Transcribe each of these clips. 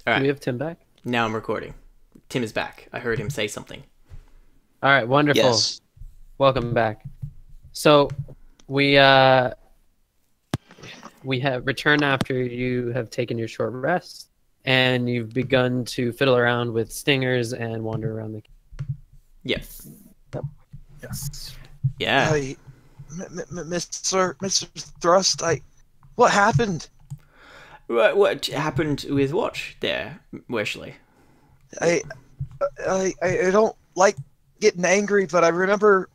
All Do we right, have Tim back? now I'm recording. Tim is back. I heard him say something. All right, wonderful. Yes. Welcome back. So we have returned after you have taken your short rest, and you've begun to fiddle around with stingers and wander around the. Yes. Yes. Yeah. Mr. Thrust, what happened? What happened with what there, Wesley? I don't like getting angry, but I remember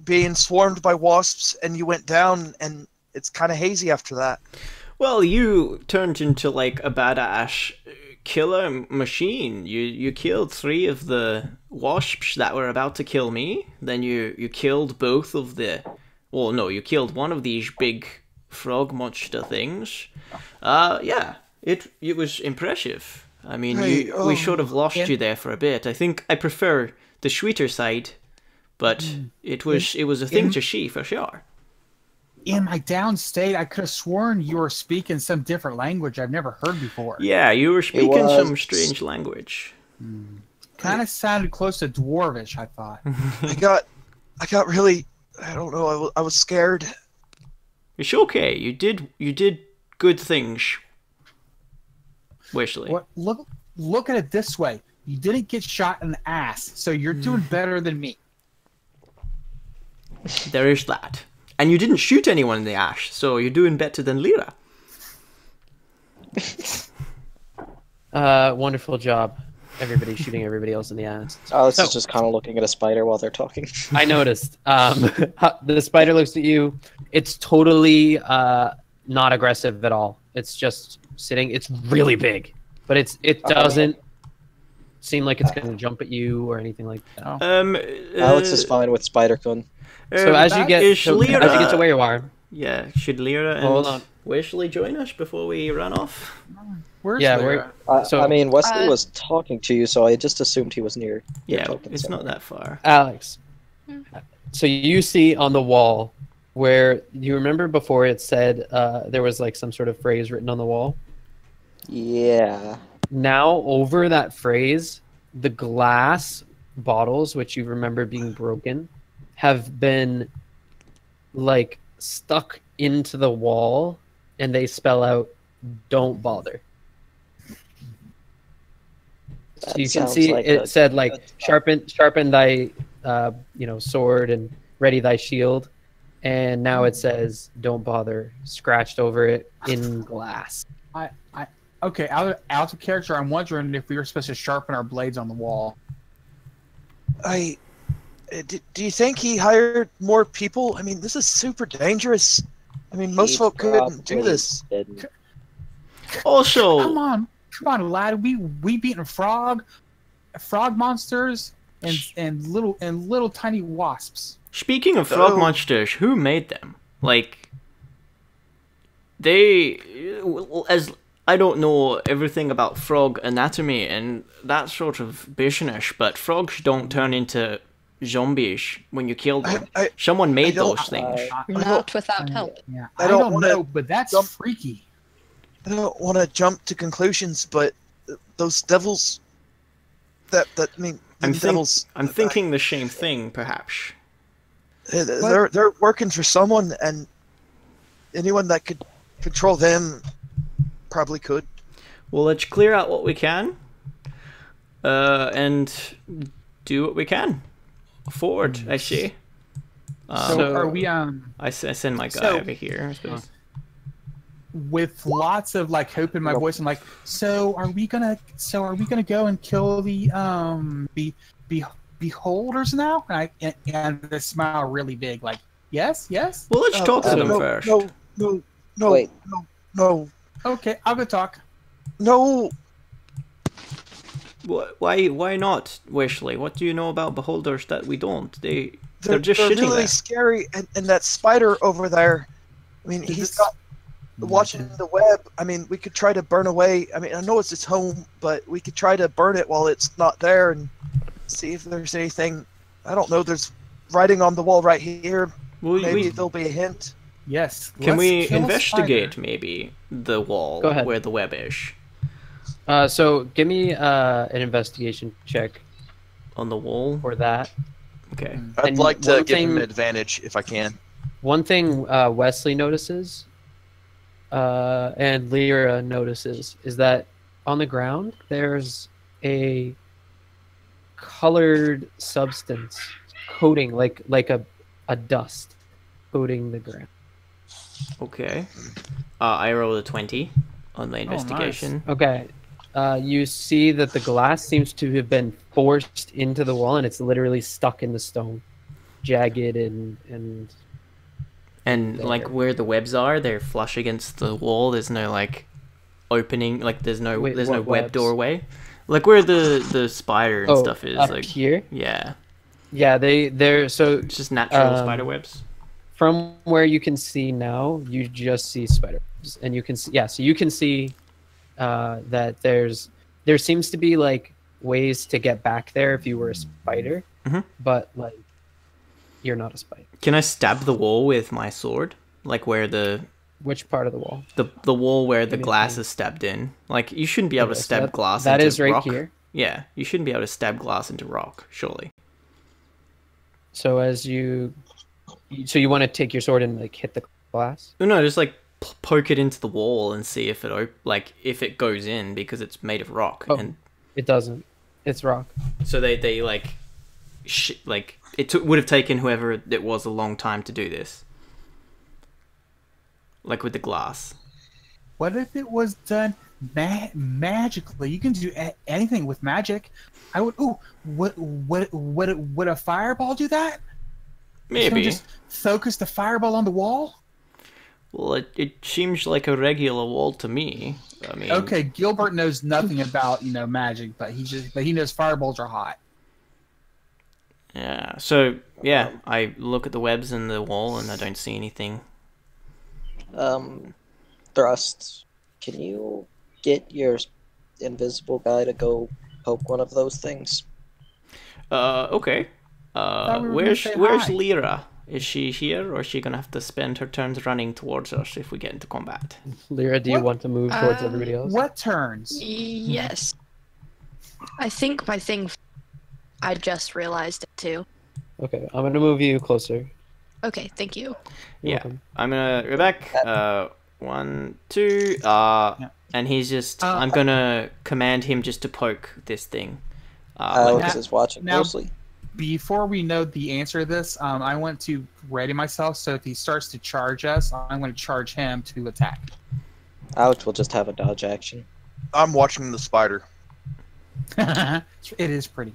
being swarmed by wasps, and you went down, and it's kind of hazy after that. Well, you turned into like a badass killer machine. You killed 3 of the wasps that were about to kill me. Then you killed both of the. Well, no, you killed one of these big frog monster things. Yeah, it was impressive. I mean, Hey, we should have lost yeah. you there for a bit. I think I prefer the sweeter side, but it was a thing to see for sure. In my downstate, I could have sworn you were speaking some different language I've never heard before. Yeah, you were speaking was- some strange language. Kind of sounded close to Dwarvish, I thought. I got really, I don't know, I was scared. It's okay. You did good things. Wesley. What? Look at it this way. You didn't get shot in the ass, so you're doing better than me. There is that. And you didn't shoot anyone in the ash, so you're doing better than Lyra. Wonderful job. Everybody shooting everybody else in the ass. Alex So- is just kind of looking at a spider while they're talking. I noticed. The spider looks at you. It's totally not aggressive at all. It's just sitting. It's really big, but it doesn't seem like it's going to jump at you or anything like that. Alex is fine with Spider-Kun. So as you get is so as you Lyra- get to where you are, Yeah, should Lyra Hold and on. Wesley join us before we run off? Where's yeah, Lyra? So- I mean, Wesley was talking to you, so I just assumed he was near. Yeah, talking it's not somewhere. that far. Alex. So you see on the wall where you remember before it said there was like some sort of phrase written on the wall. Yeah. Now over that phrase, the glass bottles, which you remember being broken, have been like stuck into the wall, and they spell out "Don't bother." So That you can sounds see like it a- said like sharpen thy sword and ready thy shield, and now it says "Don't bother" scratched over it in glass. Okay, out of character, I'm wondering if we were supposed to sharpen our blades on the wall. Do you think he hired more people? I mean, this is super dangerous. I mean, most He folk couldn't do probably this. didn't. Also, Come on, lad. We beaten frog monsters and little tiny wasps. speaking of frog Oh. monsters, who made them? Like, they, as I don't know everything about frog anatomy and that sort of business, but frogs don't turn into zombies when you kill them. Someone made don't- those things. Not without help. Yeah, I I don't don't wanna know, but that's jump- freaky. I don't want to jump to conclusions, but those devils. I mean, I'm the devils. thinking the same thing, perhaps. They're working for someone, and anyone that could control them probably could. Well, let's clear out what we can, and do what we can. Forward, I see. So are we I send my guy So- over here. I suppose. with lots of like hope in my voice? I'm like, so are we gonna go and kill the beholders now? And the smile really big, like yes. Well, let's talk to them no, first. No, Wait. no. Okay, I'll go talk. No, Why not, Wesley? What do you know about beholders that we don't? They're just they're sitting really there. scary, and that spider over there. I mean, he's got watching the web. I mean, we could try to burn away. I mean, I know it's its home, but we could try to burn it while it's not there and see if there's anything. I don't know. There's writing on the wall right here. Well, Maybe there'll be a hint. Yes. Can let's we kill a investigate spider. maybe the wall Go ahead. where the web is? So give me an investigation check On the wall. for that. Okay. I'd And like to one give him thing- an advantage if I can. One thing Wesley notices, and Lyra notices, is that on the ground there's a colored substance coating, like a dust coating the ground. Okay. I rolled a 20 on the investigation. Okay. You see that the glass seems to have been forced into the wall, and it's literally stuck in the stone, jagged and And there. like where the webs are, they're flush against the wall. There's no like opening, like there's no Wait, no what web webs? doorway. Like where the spider and stuff is. up Like here. yeah, Yeah, they're so it's just natural Um, spider webs. from where you can see now, you just see spider webs, and you can see, yeah, so you can see that there seems to be like ways to get back there if you were a spider, Mhm. but like you're not a spider. Can I stab the wall with my sword? Like where Which part of the wall? the wall where the Give me a glass thing. is stabbed in. Like you shouldn't be able to Okay, so stab glass that into is right rock. here. Yeah, you shouldn't be able to stab glass into rock, surely. So as you want to take your sword and like hit the glass? No, just like poke it into the wall and see if it like if it goes in because it's made of rock. Oh. And It doesn't. It's rock. so they like like it would have taken whoever it was a long time to do this. Like with the glass. What if it was done magically? You can do anything with magic. I would. Ooh, would a fireball do that? Maybe. Just focus the fireball on the wall. Well, it seems like a regular wall to me. I mean, Okay, Gilbert knows nothing about magic, but he knows fireballs are hot. yeah. So yeah, I look at the webs in the wall and I don't see anything. Thrust, can you get your invisible guy to go poke one of those things? Okay. thought we were gonna Where's say where's hi. Lyra? Is she here, or is she gonna have to spend her turns running towards us if we get into combat? Lyra, do you What? want to move towards everybody else? What turns? Yes. I think my thing. I just realized it too. Okay, I'm gonna move you closer. Okay, thank you. You're Yeah. welcome. I'm gonna Rebecca. 1, 2. And he's just. Uh, I'm gonna command him just to poke this thing. Alex is watching now- closely. Before we know the answer to this, I want to ready myself. So if he starts to charge us, I'm going to charge him to attack. Alex will just have a dodge action. I'm watching the spider. It is pretty.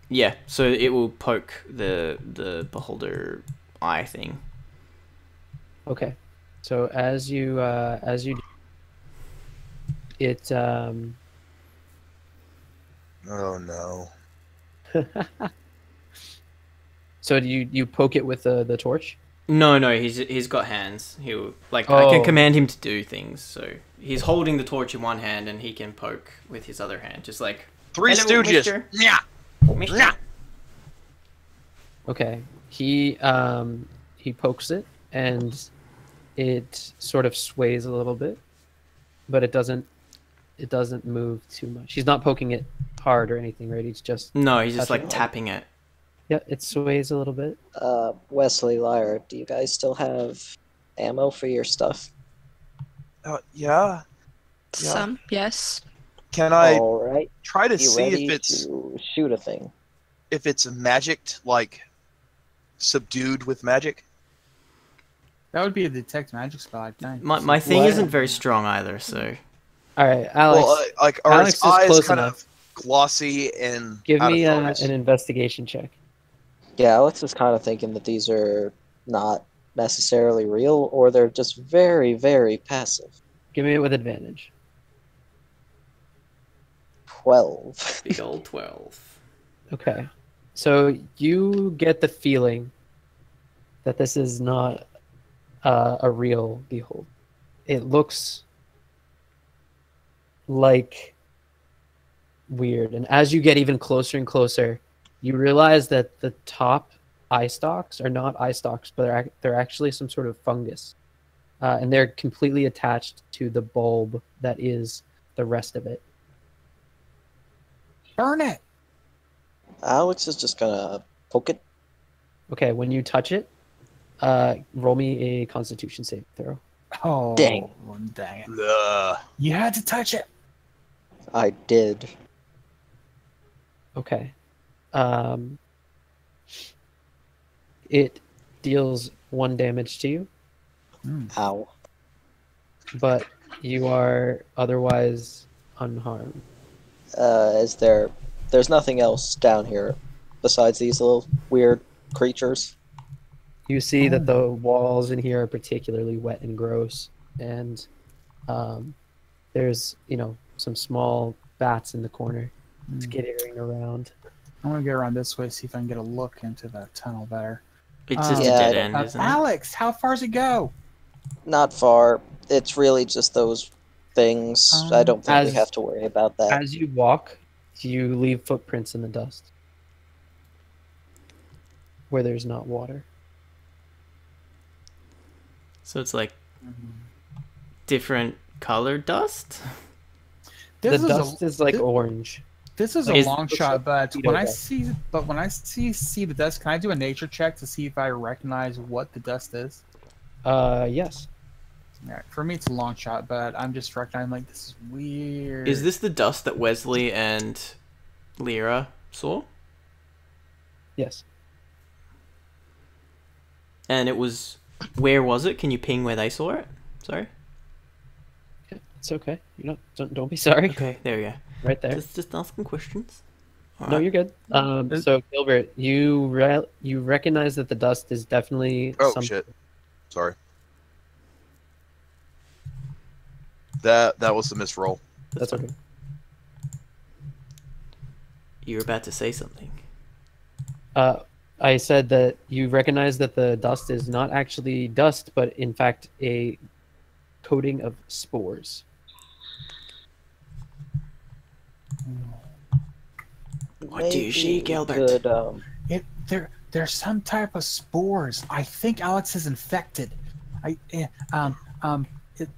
Yeah. So it will poke the beholder eye thing. Okay, so as you it Oh no. so do you poke it with the torch? No, he's got hands. He'll like I can Oh. command him to do things. So he's holding the torch in one hand and he can poke with his other hand, just like Three Hello, Stooges. mister. Yeah. Mister. Yeah. Okay, he pokes it and it sort of sways a little bit, but it doesn't move too much. He's not poking it hard or anything, right? He's just No, he's just Touching like it. tapping it. yeah, it sways a little bit. Wesley, Lyra, do you guys still have ammo for your stuff? Yeah. Yeah. Some, yes. Can I All right. try to Be see ready if it's to shoot a thing. magicked, like subdued with magic? That would be a detect magic spell, I think. My thing What? isn't very strong either, so All right, Alex, Well, like are Alex its is eyes close kind enough. of glossy and give out me of focus? an investigation check. Yeah, Alex is kind of thinking that these are not necessarily real, or they're just very, very passive. Give me it with advantage. 12. big old 12. Okay, so you get the feeling that this is not a real behold. It looks like weird, and as you get even closer and closer, you realize that the top eye stalks are not eye stalks, but they're actually some sort of fungus, and they're completely attached to the bulb that is the rest of it. Burn it. Alex is just gonna poke it. Okay, when you touch it, roll me a Constitution save throw. Oh, Dang. dang it. Ugh. You had to touch it. I did. Okay. It deals 1 damage to you, Ow. but you are otherwise unharmed. There's nothing else down here besides these little weird creatures. You see that the walls in here are particularly wet and gross, and there's, some small bats in the corner skittering around. I'm gonna go around this way, see if I can get a look into that tunnel better. It's just a Yeah, dead end, isn't it? Alex, how far does it go? Not far. It's really just those things. I don't think we As- have to worry about that. As you walk, you leave footprints in the dust where there's not water. So it's like different colored dust? This The is dust is like orange. This is a Is- long shot, but Speedo when I dust. see the dust, can I do a nature check to see if I recognize what the dust is? Yes. Yeah, for me, it's a long shot, but I'm just recognizing like this is weird. Is this the dust that Wesley and Lyra saw? Yes. And it was... Where was it? Can you ping where they saw it? Sorry? It's okay. Don't be sorry. Okay, there we go. Right there. Just asking questions. No, Alright. you're good. So Gilbert, you recognize that the dust is definitely Oh something. shit! Sorry. That was the misroll. That's okay. You were about to say something. I said that you recognize that the dust is not actually dust, but in fact a coating of spores. What do you see, Gilbert? Could, There's some type of spores. I think Alex is infected.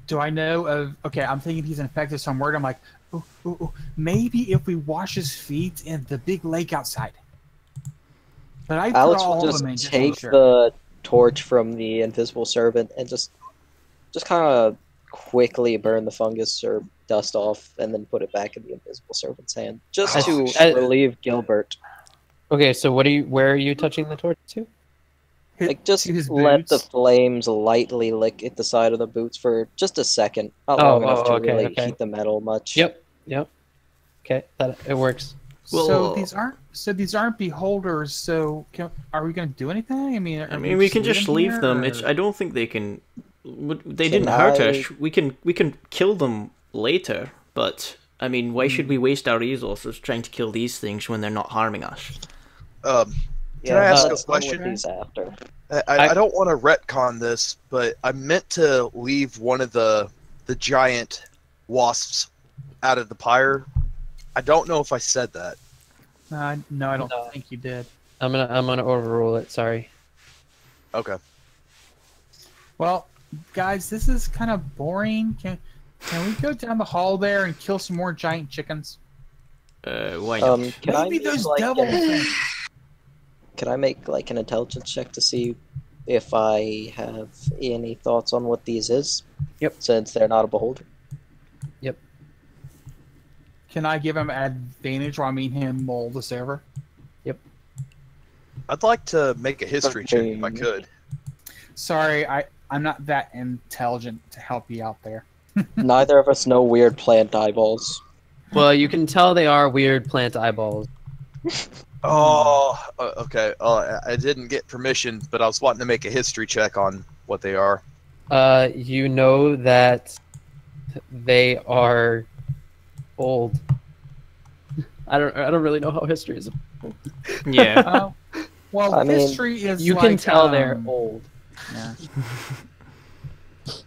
Do I know of? Okay, I'm thinking he's infected. So I'm worried. I'm like, ooh, maybe if we wash his feet in the big lake outside. But I Alex put all will of them in just to be take sure. the torch from the invisible servant and just kind of quickly burn the fungus or dust off, and then put it back in the invisible servant's hand, just Oh, to shit. relieve Gilbert. Okay, so where are you touching the torch to? Like, just To his let the boots. flames lightly lick at the side of the boots for just a second. Not long enough to okay, really okay. heat the metal much. Yep. Okay, it works. Well- So these aren't beholders. So are we going to do anything? I mean, we can just leave here, them. or- I don't think they can... They Can didn't hurt I- us. We can kill them later, but... I mean, why should we waste our resources trying to kill these things when they're not harming us? Yeah, I ask a let's deal with question? these after. I don't want to retcon this, but I meant to leave one of the giant wasps out of the pyre. I don't know if I said that. No, I don't No. think you did. I'm gonna overrule it. Sorry. Okay. Well, guys, this is kind of boring. Can we go down the hall there and kill some more giant chickens? Why not? Can I Maybe make, those like, devil things. Can I make like an intelligence check to see if I have any thoughts on what these is? Yep. Since they're not a beholder. Can I give him advantage while me and him mold the server? I'd like to make a history check if I could. Sorry, I'm not that intelligent to help you out there. Neither of us know weird plant eyeballs. Well, you can tell they are weird plant eyeballs. Oh, okay. I didn't get permission, but I was wanting to make a history check on what they are. You know that they are old. I don't really know how history is. Yeah. Well, I mean, history is You like, can tell they're old. Yeah.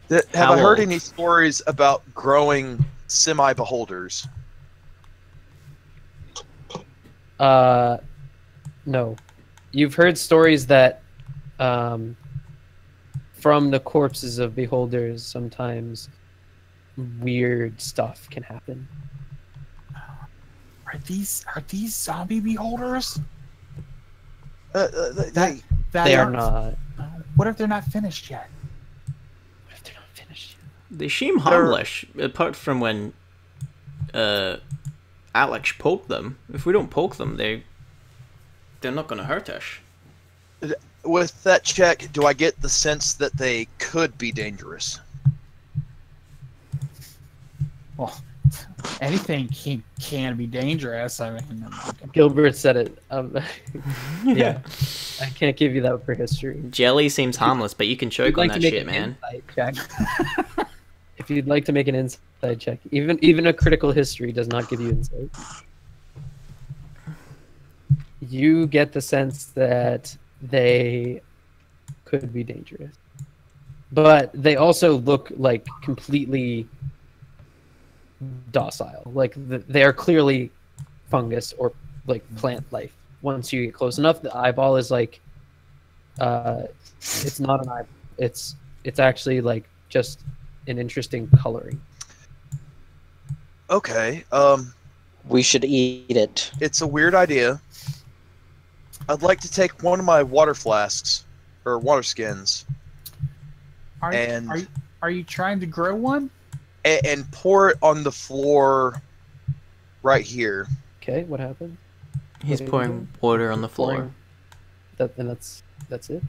Have How I heard old? any stories about growing semi-beholders? No. You've heard stories that from the corpses of beholders sometimes weird stuff can happen. Are these zombie beholders? They, They are not. What if they're not finished yet? What if they're not finished yet? They seem harmless, apart from when Alex poked them. If we don't poke them, they're not going to hurt us. with that check, do I get the sense that they could be dangerous? Well, anything can be dangerous. I mean, Gilbert said it. Yeah, I can't give you that for history. Jelly seems harmless, but you can choke on that shit, man. Check. If you'd like to make an insight check, even a critical history does not give you insight. You get the sense that they could be dangerous, but they also look like completely docile. Like they are clearly fungus or like plant life. Once you get close enough, the eyeball is like, it's not an eye. It's actually like just an interesting coloring. Okay. We should eat it. It's a weird idea. I'd like to take one of my water flasks or water skins are you trying to grow one? and pour it on the floor right here. Okay, what happened? He's pouring water on the floor. That's it.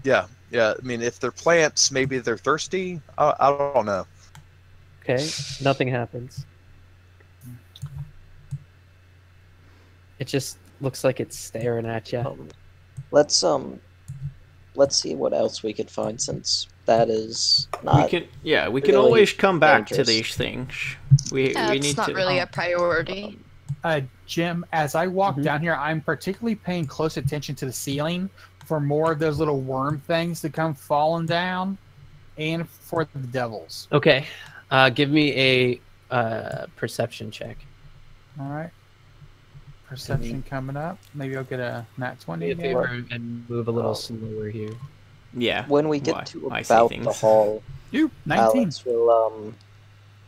Yeah. I mean, if they're plants, maybe they're thirsty. I don't know. Okay, nothing happens. It just looks like it's staring at you. Let's see what else we could find, since that is not. We can really always come back to dangerous. these things. We It's need not to. really a priority. Jim, as I walk down here, I'm particularly paying close attention to the ceiling for more of those little worm things to come falling down, and for the devils. Okay, give me a perception check. All right. Perception coming up. Maybe I'll get a nat 20 If again. you were and move a little slower here. Yeah. When we Why? get to I see about things. the hall, Ooh, 19. Alex will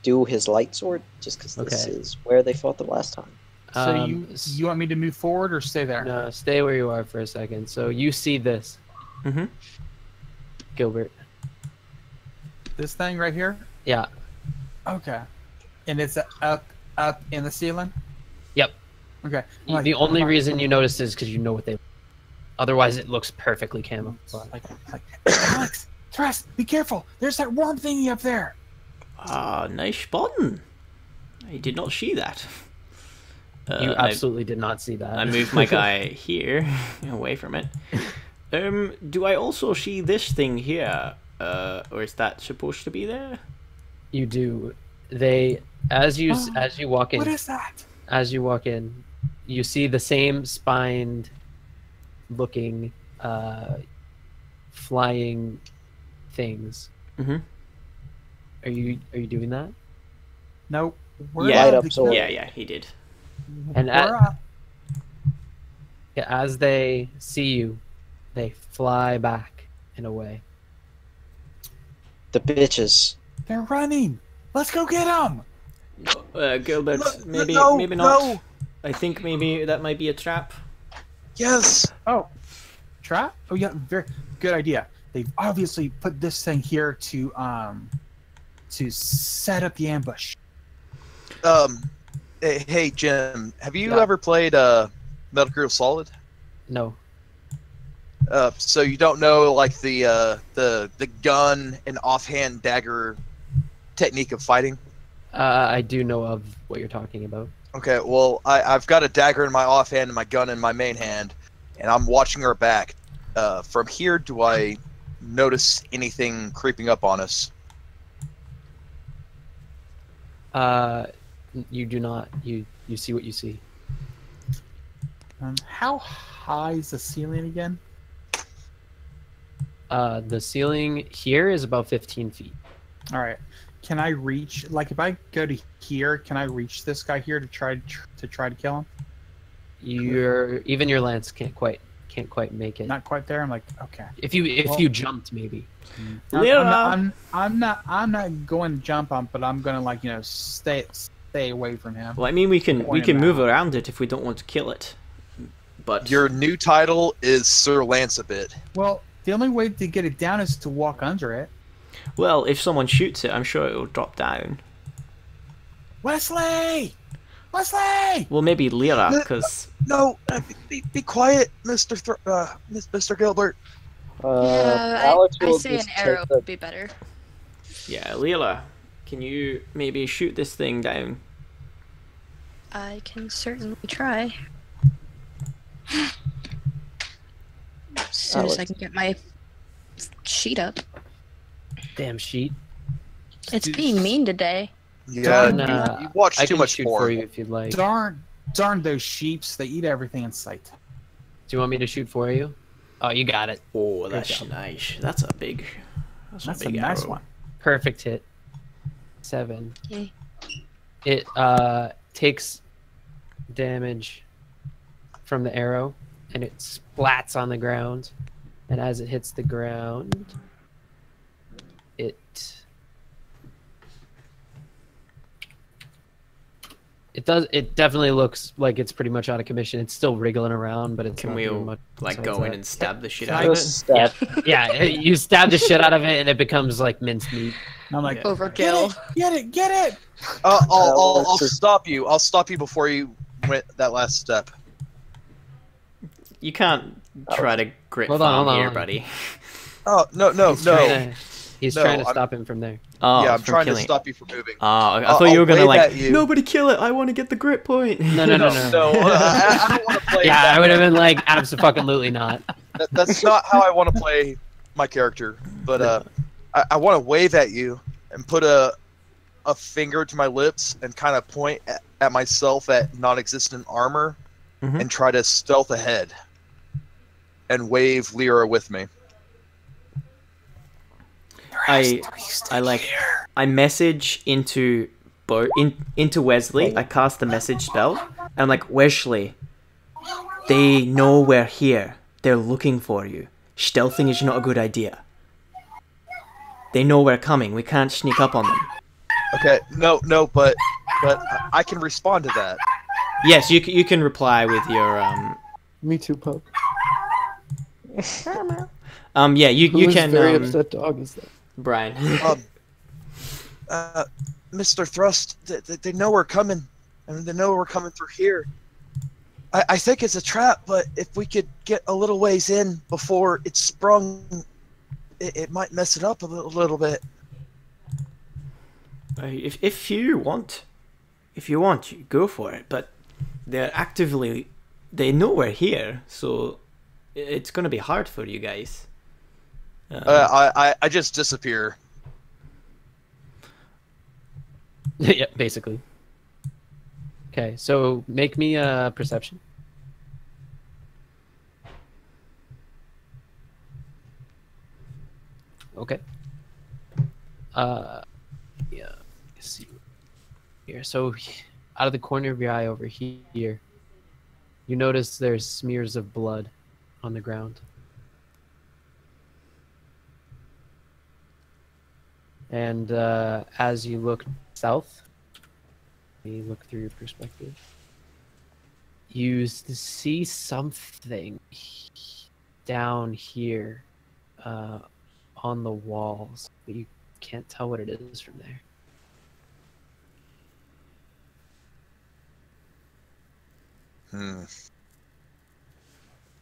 do his light sword, just because this Okay. is where they fought the last time. So you want me to move forward or stay there? No, stay where you are for a second. So you see this, Mm-hmm. Gilbert. This thing right here? Yeah. Okay. And it's up in the ceiling? Yep. Okay. The only reason you notice is because you know what they. Otherwise, it looks perfectly camouflaged. Like, Alex, Thrust, be careful. There's that worm thingy up there. Ah, nice spotting. I did not see that. You absolutely did not see that. I moved my guy here, away from it. Do I also see this thing here? Or is that supposed to be there? You do. They as you walk in. What is that? As you walk in, you see the same spined looking flying things. Mm-hmm. Are you doing that? Nope. Yeah. Light up sword. Yeah, he did. And We're as they see you, they fly back and away. The bitches. they're running. Let's go get them. Gilbert, maybe no, not. no. I think maybe that might be a trap. Yes. Oh, trap? Oh yeah, very good idea. They've obviously put this thing here to set up the ambush. Hey Jim, have you Yeah. ever played Metal Gear Solid? No. So you don't know like the gun and offhand dagger technique of fighting? I do know of what you're talking about. Okay, well I've got a dagger in my offhand and my gun in my main hand, and I'm watching her back. From here, do I notice anything creeping up on us? You do not. You see what you see. How high is the ceiling again? The ceiling here is about 15 feet. All right. Can I reach? Like, if I go to here, can I reach this guy here to try to kill him? Even your lance can't quite make it. Not quite there. I'm like, okay. If you jumped, maybe. I'm not going to jump on, but I'm going to stay stay away from him. Well, I mean, we can Point him move out. around it if we don't want to kill it. But Your new title is Sir Lancebit. Well, the only way to get it down is to walk under it. well, if someone shoots it, I'm sure it will drop down. Wesley! Wesley! Well, maybe Lyra, because No, be quiet, Mr. Gilbert. Yeah, Alex I will say an just take arrow the- would be better. yeah, Lyra, can you maybe shoot this thing down? I can certainly try. As soon as I can get my sheet up. Damn sheet. It's being mean today. Yeah, Nah, you watch I too can much shoot porn. for you if you'd like. Darn those sheeps. They eat everything in sight. Do you want me to shoot for you? Oh, you got it. Oh, that's job. nice. That's a big. That's That's a a big nice arrow. one. Perfect hit. 7. Okay. It takes damage from the arrow, and it splats on the ground. And as it hits the ground, it definitely looks like it's pretty much out of commission. It's still wriggling around, but it's Can not we doing much like besides go in that. and stab the shit Can out I of Just it? stab. Yeah, you stab the shit out of it, and it becomes like mincemeat. And I'm like, Yeah. Overkill. get it, get it! I'll that's true. stop you. I'll stop you before you went that last step. You can't try to grit Hold on, farm hold on, here, hold on. buddy. Oh no. He's No, trying to I'm- stop him from there. Oh, Yeah, I'm from trying to killing. stop you from moving. Oh, I I'll- thought you were gonna I'll like, wave at you. nobody kill it. I want to get the grit point. No. No, I don't want to play. Yeah, that. I would have been like, absolutely not. That's not how I want to play my character. But I want to wave at you and put a finger to my lips and kind of point at myself at non-existent armor Mhm. and try to stealth ahead and wave Lyra with me. I message into into Wesley. I cast the message spell, and I'm like, Wesley, they know we're here. They're looking for you. Stealthing is not a good idea. They know we're coming. We can't sneak up on them. Okay, no, but I can respond to that. Yes, you can reply with your Me too, Pope. yeah, you can dog is that? Brian. Mr. Thrust, they know we're coming. I mean, they know we're coming through here. I think it's a trap, but if we could get a little ways in before it's sprung, it might mess it up a little bit. If you want, you go for it. But they know we're here, so it's gonna be hard for you guys. I just disappear. Yeah, basically. Okay, so make me a perception. Okay. Yeah. Let's see here. So, out of the corner of your eye over here, you notice there's smears of blood on the ground. And as you look south, you look through your perspective, you see something down here on the walls, but you can't tell what it is from there.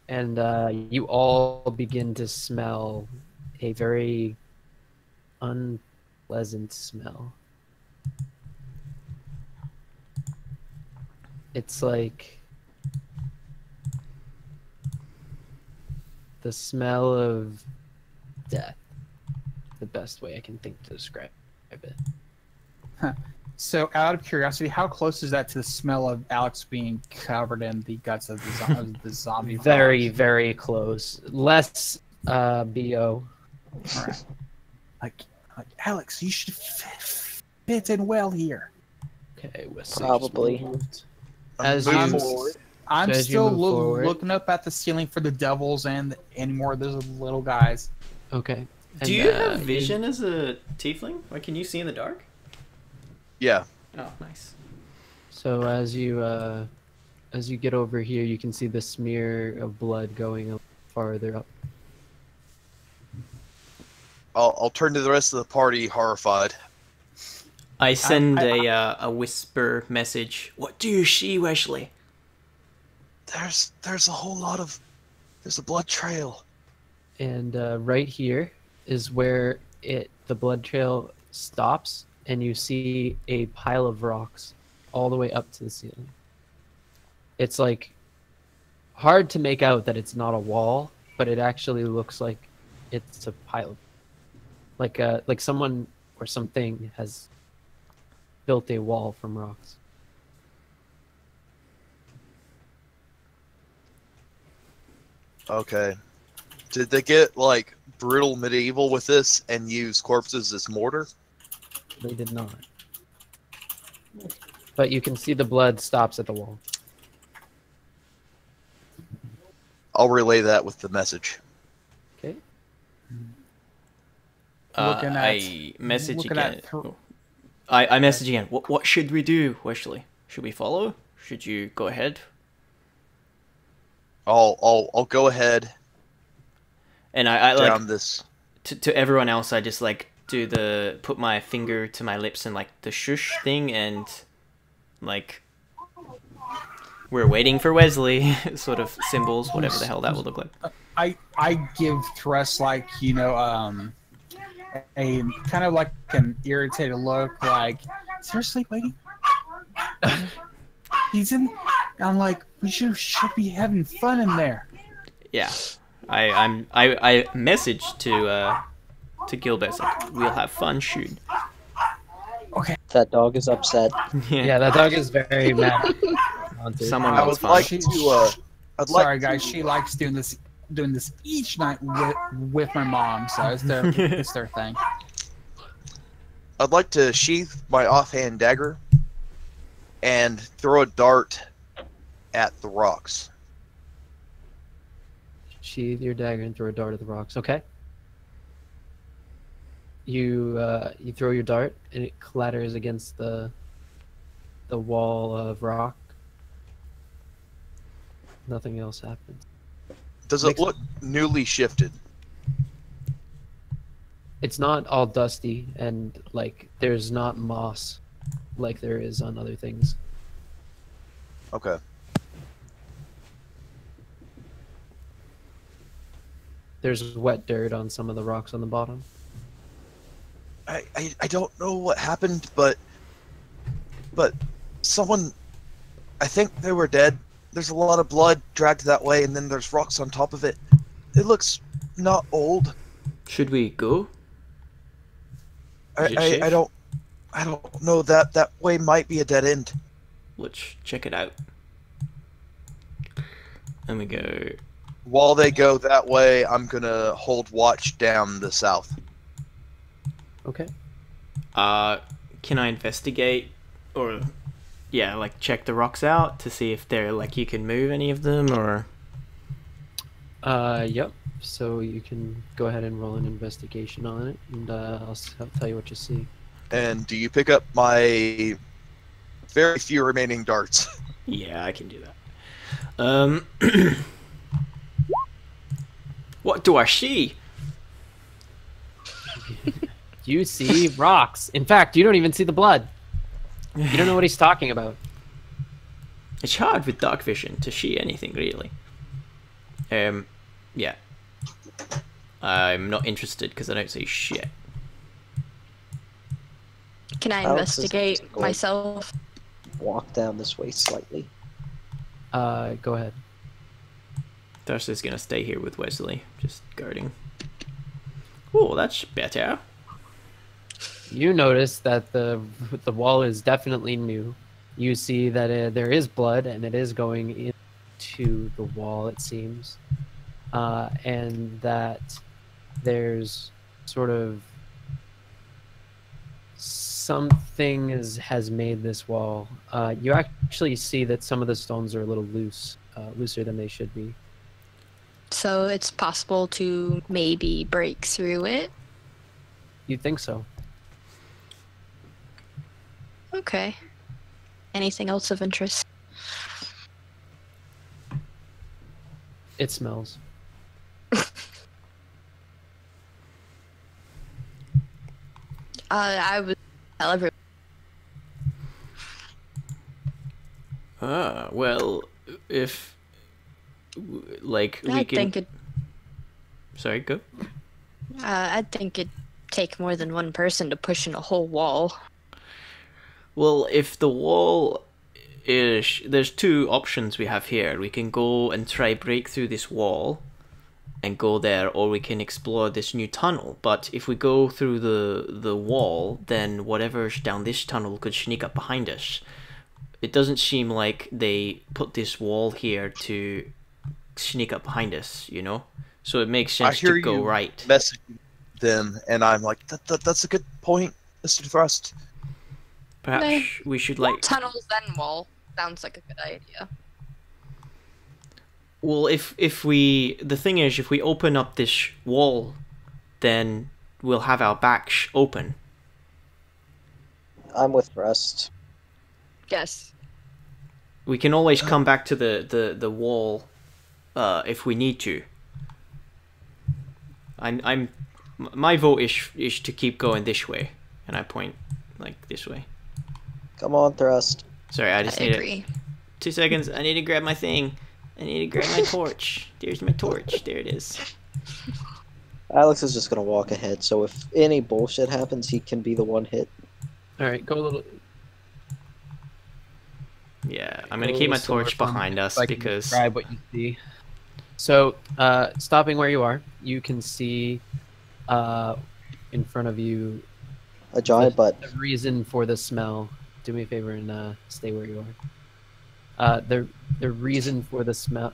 And you all begin to smell a very unpleasant smell. It's like the smell of death. The best way I can think to describe it. So, out of curiosity, how close is that to the smell of Alex being covered in the guts of the zombie? Very, very close. Less BO. Alright. Like Alex, you should fit in well here. Okay, Probably. As Moving you forward. I'm So as you still move forward- looking up at the ceiling for the devils and any more of those little guys. Okay. Do And, you have vision as a tiefling? Like, can you see in the dark? Yeah. Oh, nice. So as you get over here, you can see the smear of blood going a farther up. I'll turn to the rest of the party, horrified. I send a whisper message. What do you see, Wesley? There's a whole lot of there's a blood trail. And right here is where the blood trail stops, and you see a pile of rocks all the way up to the ceiling. It's like hard to make out that it's not a wall, but it actually looks like it's a pile, like someone or something has built a wall from rocks. Okay. Did they get like brutal medieval with this and use corpses as mortar? They did not. But you can see the blood stops at the wall. I'll relay that with the message. Okay. I message looking again. at I message again. What should we do, Wesley? Should we follow? Should you go ahead? I'll go ahead And I like down this. to everyone else. I just like do put my finger to my lips and like the shush thing, and like we're waiting for Wesley sort of symbols, whatever the hell that will look like. I give Thrust like a kind of like an irritated look, like seriously, lady. He's in. I'm like, we should be having fun in there. Yeah, I message to Gilbert like we'll have fun. Shoot. Okay. That dog is upset. Yeah, that dog is very mad. Someone I wants would fun. like to. I'd like Sorry, guys. She likes doing this each night with my mom, so it's their thing. I'd like to sheath my offhand dagger and throw a dart at the rocks. Sheath your dagger and throw a dart at the rocks. Okay. You throw your dart and it clatters against the wall of rock. Nothing else happens. Does it look newly shifted? It's not all dusty, and like there's not moss like there is on other things. Okay. There's wet dirt on some of the rocks on the bottom. I don't know what happened, but someone, I think they were dead. There's a lot of blood dragged that way, and then there's rocks on top of it. It looks not old. Should we go? Is it safe? I don't know. That way might be a dead end. Let's check it out. And we go. While they go that way, I'm gonna hold watch down the south. Okay. Can I investigate or like check the rocks out to see if they're like you can move any of them or? Yep. So you can go ahead and roll an investigation on it, and I'll tell you what you see. And do you pick up my very few remaining darts? Yeah, I can do that. What do I see? You see rocks. In fact, you don't even see the blood. You don't know what he's talking about. It's hard with dark vision to see anything really. Yeah. I'm not interested because I don't see shit. Can I Alex is investigate going- myself? Walk down this way slightly. Go ahead. Darcy's gonna stay here with Wesley, just guarding. Oh, that's better. You notice that the wall is definitely new. You see that there is blood, and it is going into the wall, it seems. And that there's sort of something has made this wall. You actually see that some of the stones are a little looser than they should be. So it's possible to maybe break through it? You think so? Okay. anything else of interest? It smells. I would tell everyone. Well, if like we I can. think it. Sorry, go. I think it'd take more than one person to push in a whole wall. Well, if the wall is, there's two options we have here. We can go and try break through this wall and go there, or we can explore this new tunnel. But if we go through the wall, then whatever's down this tunnel could sneak up behind us. It doesn't seem like they put this wall here to sneak up behind us, you know? So it makes sense to go right. Messaging them, and I'm like, that's a good point, Mr. Thrust. Perhaps we should like... Tunnels then wall. Sounds like a good idea. Well, if we... The thing is, if we open up this wall, then we'll have our backs open. I'm with Rust. Yes. We can always come back to the wall if we need to. My vote is to keep going this way, and I point like this way. Come on, Thrust. Sorry, I just need agree. 2 seconds. I need to grab my thing. I need to grab my torch. There's my torch. There it is. Alex is just gonna walk ahead, so if any bullshit happens, he can be the one hit. All right, go a little. Yeah, I'm gonna keep my torch behind us so I can because... describe what you see. So, stopping where you are, you can see in front of you A giant butt. the reason for the smell. Do me a favor and stay where you are. The reason for the smell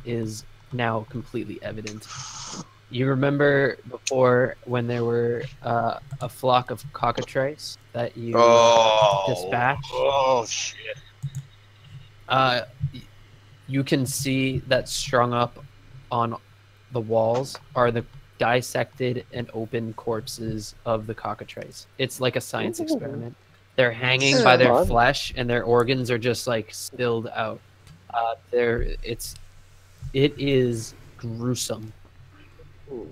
is now completely evident. You remember before when there were a flock of cockatrice that you dispatched? Oh, shit. You can see that strung up on the walls are the dissected and open corpses of the cockatrice. It's like a science experiment. They're hanging by their Fun. flesh, and their organs are just like spilled out. It is gruesome. Ooh.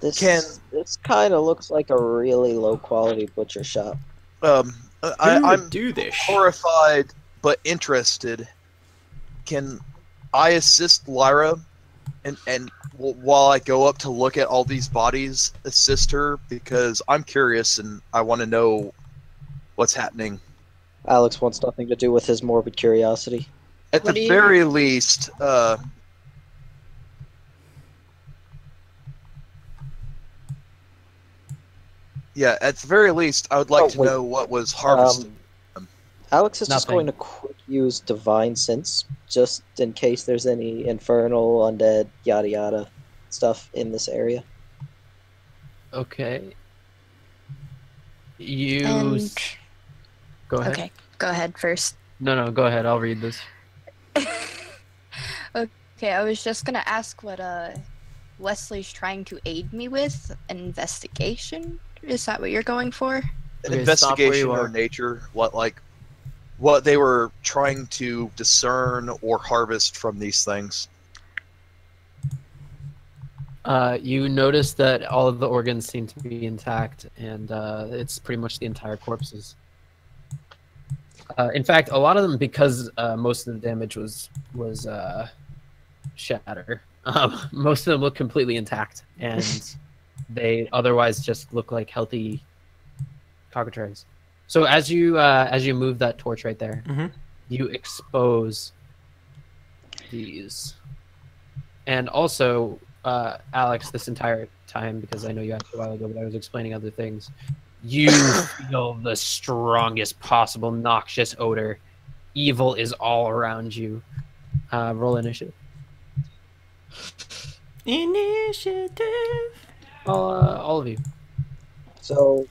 This kind of looks like a really low quality butcher shop. Who I'm would do this? horrified but interested. Can I assist Lyra and while I go up to look at all these bodies, assist her? Because I'm curious and I want to know what's happening. Alex wants nothing to do with his morbid curiosity. At What do the you- very least, yeah, at the very least, I would like to wait. know what was harvested. Alex is just Nothing. going to quick use Divine Sense, just in case there's any infernal, undead, yada yada stuff in this area. Okay. You And go ahead. okay, go ahead first. No, go ahead. I'll read this. Okay, I was just gonna ask what Wesley's trying to aid me with. An investigation? Is that what you're going for? An Okay, stop where investigation you or are. nature, what they were trying to discern or harvest from these things. You notice that all of the organs seem to be intact, and it's pretty much the entire corpses. In fact, a lot of them, because most of the damage was shatter. Most of them look completely intact, and they otherwise just look like healthy cockatrices. So as you move that torch right there, Mhm. you expose these, and also Alex, this entire time, because I know you asked a while ago, but I was explaining other things. You feel the strongest possible noxious odor. Evil is all around you. Roll initiative. Initiative. All of you. So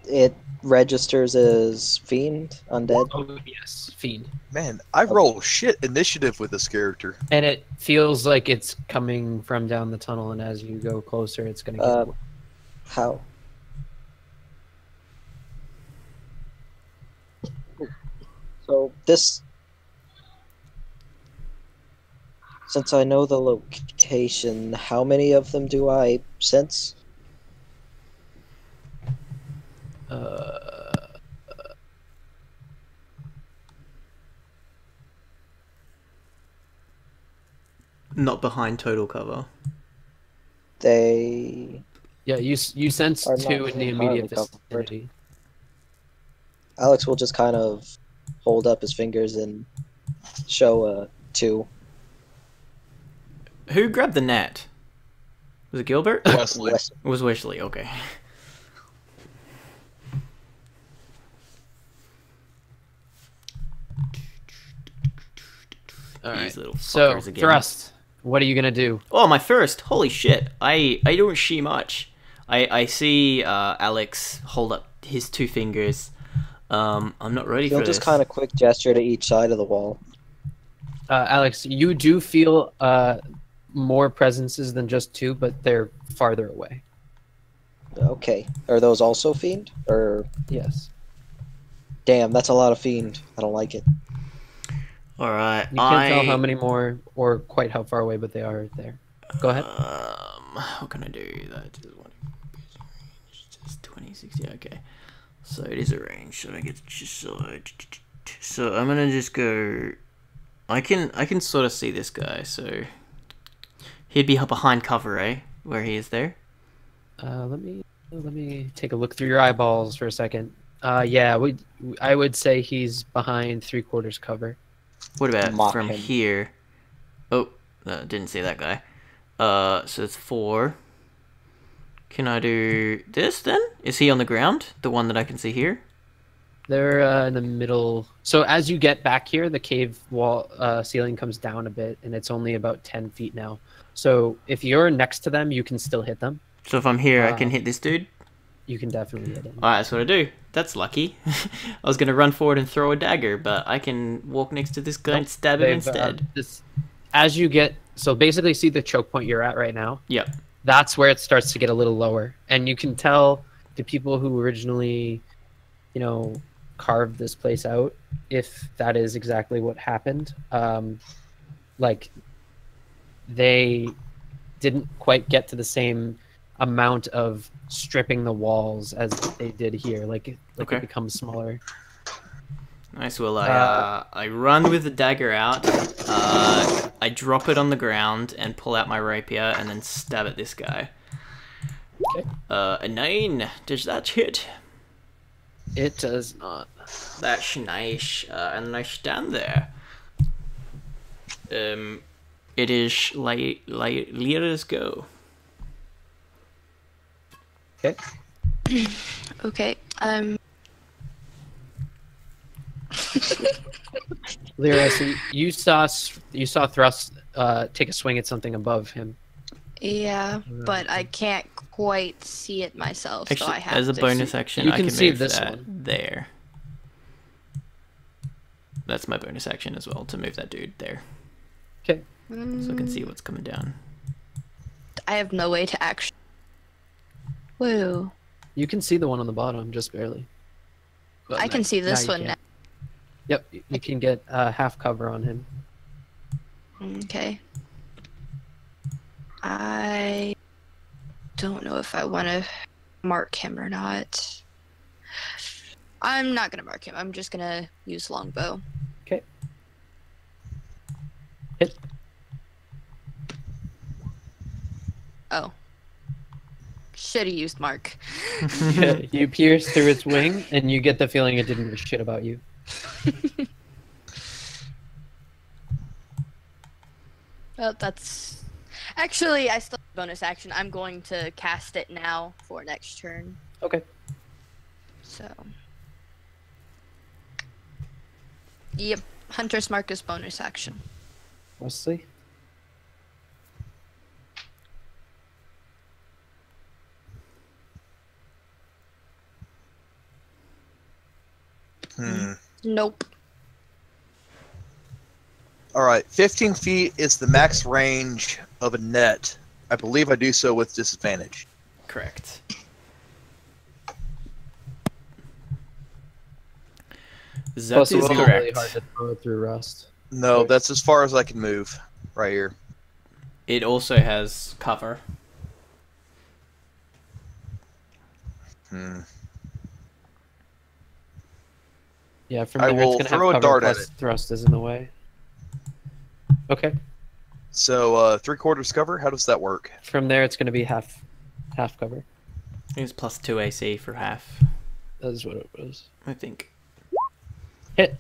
it registers as fiend, undead. Oh yes, fiend. Man, I roll shit initiative with this character. And it feels like it's coming from down the tunnel, and as you go closer, it's going to get. How? So this, since I know the location, how many of them do I sense? Not behind total cover. They Yeah, you sense are not two in the immediate entirely covered. vicinity. Alex will just kind of hold up his fingers and show a 2. Who grabbed the net? Was it Gilbert? Wesley. Wes- It was Wesley, okay. All These right. little So fuckers again. thrust. What are you gonna do? Oh, my first! Holy shit! I don't see much. I see Alex hold up his 2 fingers. I'm not ready He'll for just this. kind of quick gesture to each side of the wall. Alex, you do feel more presences than just 2, but they're farther away. Okay. Are those also fiend? Or Yes. damn, that's a lot of fiend. I don't like it. All right. You can't tell how many more or quite how far away, but they are there. Go ahead. How can I do that? Just 20, 60. Okay. So it is a range. So I get so I'm gonna just go. I can sort of see this guy. So he'd be behind cover, eh? Where he is there. Let me take a look through your eyeballs for a second. Yeah, I would say he's behind 3/4 cover. What about Mock from him. here? Oh, didn't see that guy. So it's 4. Can I do this then? Is he on the ground? The one that I can see here? They're in the middle. So as you get back here, the cave wall ceiling comes down a bit, and it's only about 10 feet now. So if you're next to them, you can still hit them. So if I'm here, I can hit this dude? You can definitely hit him. Alright, that's what I do. That's lucky. I was gonna run forward and throw a dagger, but I can walk next to this guy and stab him instead. As you get, so basically see the choke point you're at right now. Yep. That's where it starts to get a little lower, and you can tell the people who originally, carved this place out, if that is exactly what happened. Like they didn't quite get to the same amount of stripping the walls as they did here. Like Okay. it becomes smaller. Nice. Well, I run with the dagger out. I drop it on the ground and pull out my rapier and then stab at this guy. Okay. A 9. Does that hit? It does not. That's nice. And I stand there. It is Lyra's go. Okay. Okay. Lyra, so you saw Thrust take a swing at something above him. Yeah, but I can't quite see it myself, so I Actually, have as a to bonus see. action, You I can can see move this that one. there. That's my bonus action as well, to move that dude there. Okay. So I can see what's coming down. I have no way to actually. Whoa! You can see the one on the bottom, just barely. But I now- can see this you one can. now. Yep, you can get half cover on him. Okay. I don't know if I want to mark him or not. I'm not gonna mark him. I'm just gonna use longbow. Okay. Hit. Oh. Should have used mark. You pierce through its wing, and you get the feeling it didn't give a shit about you. Well, that's actually I still have bonus action. I'm going to cast it now for next turn. Okay. So. Yep, Hunter's Mark is bonus action. Wesley? Nope. All right, 15 feet is the max range of a net. I believe I do so with disadvantage. Correct. That Plus, it is would be correct. really hard to throw it through rust. No, that's as far as I can move. Right here. It also has cover. Hmm. Yeah, from I there it's will gonna have throw a cover dart at plus it. thrust is in the way. Okay. So 3/4 cover. How does that work? From there it's gonna be half cover. I think it's +2 AC for half. That is what it was. I think. Hit.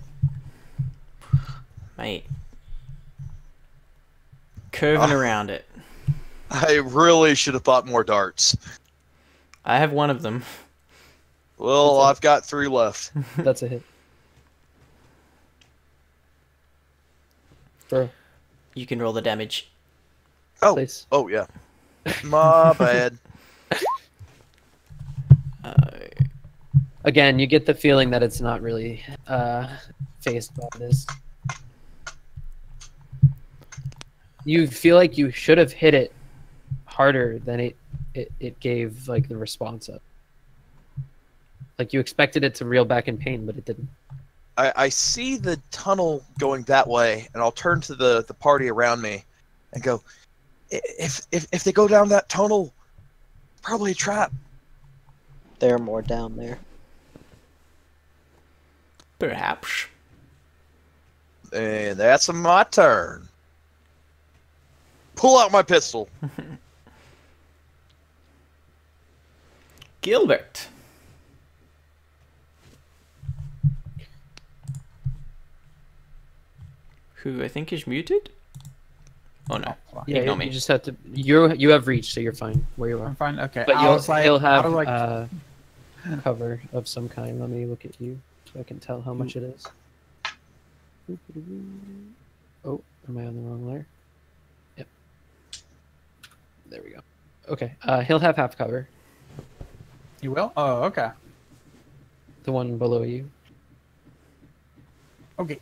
Mate. Curving around it. I really should have bought more darts. I have one of them. Well, I've got 3 left. That's a hit. Bro, You can roll the damage. Oh, please. oh yeah. My bad. Again, you get the feeling that it's not really phased by this. You feel like you should have hit it harder than it gave like the response up. Like you expected it to reel back in pain, but it didn't. I see the tunnel going that way, and I'll turn to the party around me and go, if they go down that tunnel, probably a trap. There are more down there. Perhaps. And that's my turn. Pull out my pistol. Gilbert. Who I think is muted? Oh no. Yeah, Ignore you me. just have to. You have reach, so you're fine where you I'm are. fine. Okay. But I was like, he'll have I was like, cover of some kind. Let me look at you so I can tell how much it is. Oh, am I on the wrong layer? Yep. There we go. Okay. He'll have half cover. you will? Oh, okay. The one below you. Okay.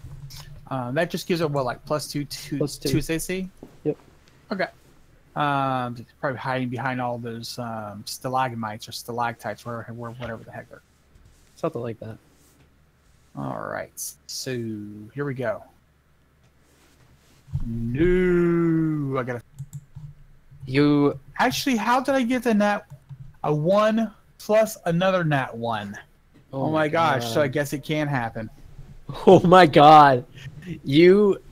That just gives it what, like +2 Plus two. 2 AC? Yep. Okay. It's probably hiding behind all those stalagmites or stalactites, or whatever the heck they're. Something like that. All right. So here we go. No, I gotta. You. Actually, how did I get the nat? A 1 plus another nat 1. Oh my gosh! So I guess it can happen. Oh my god. You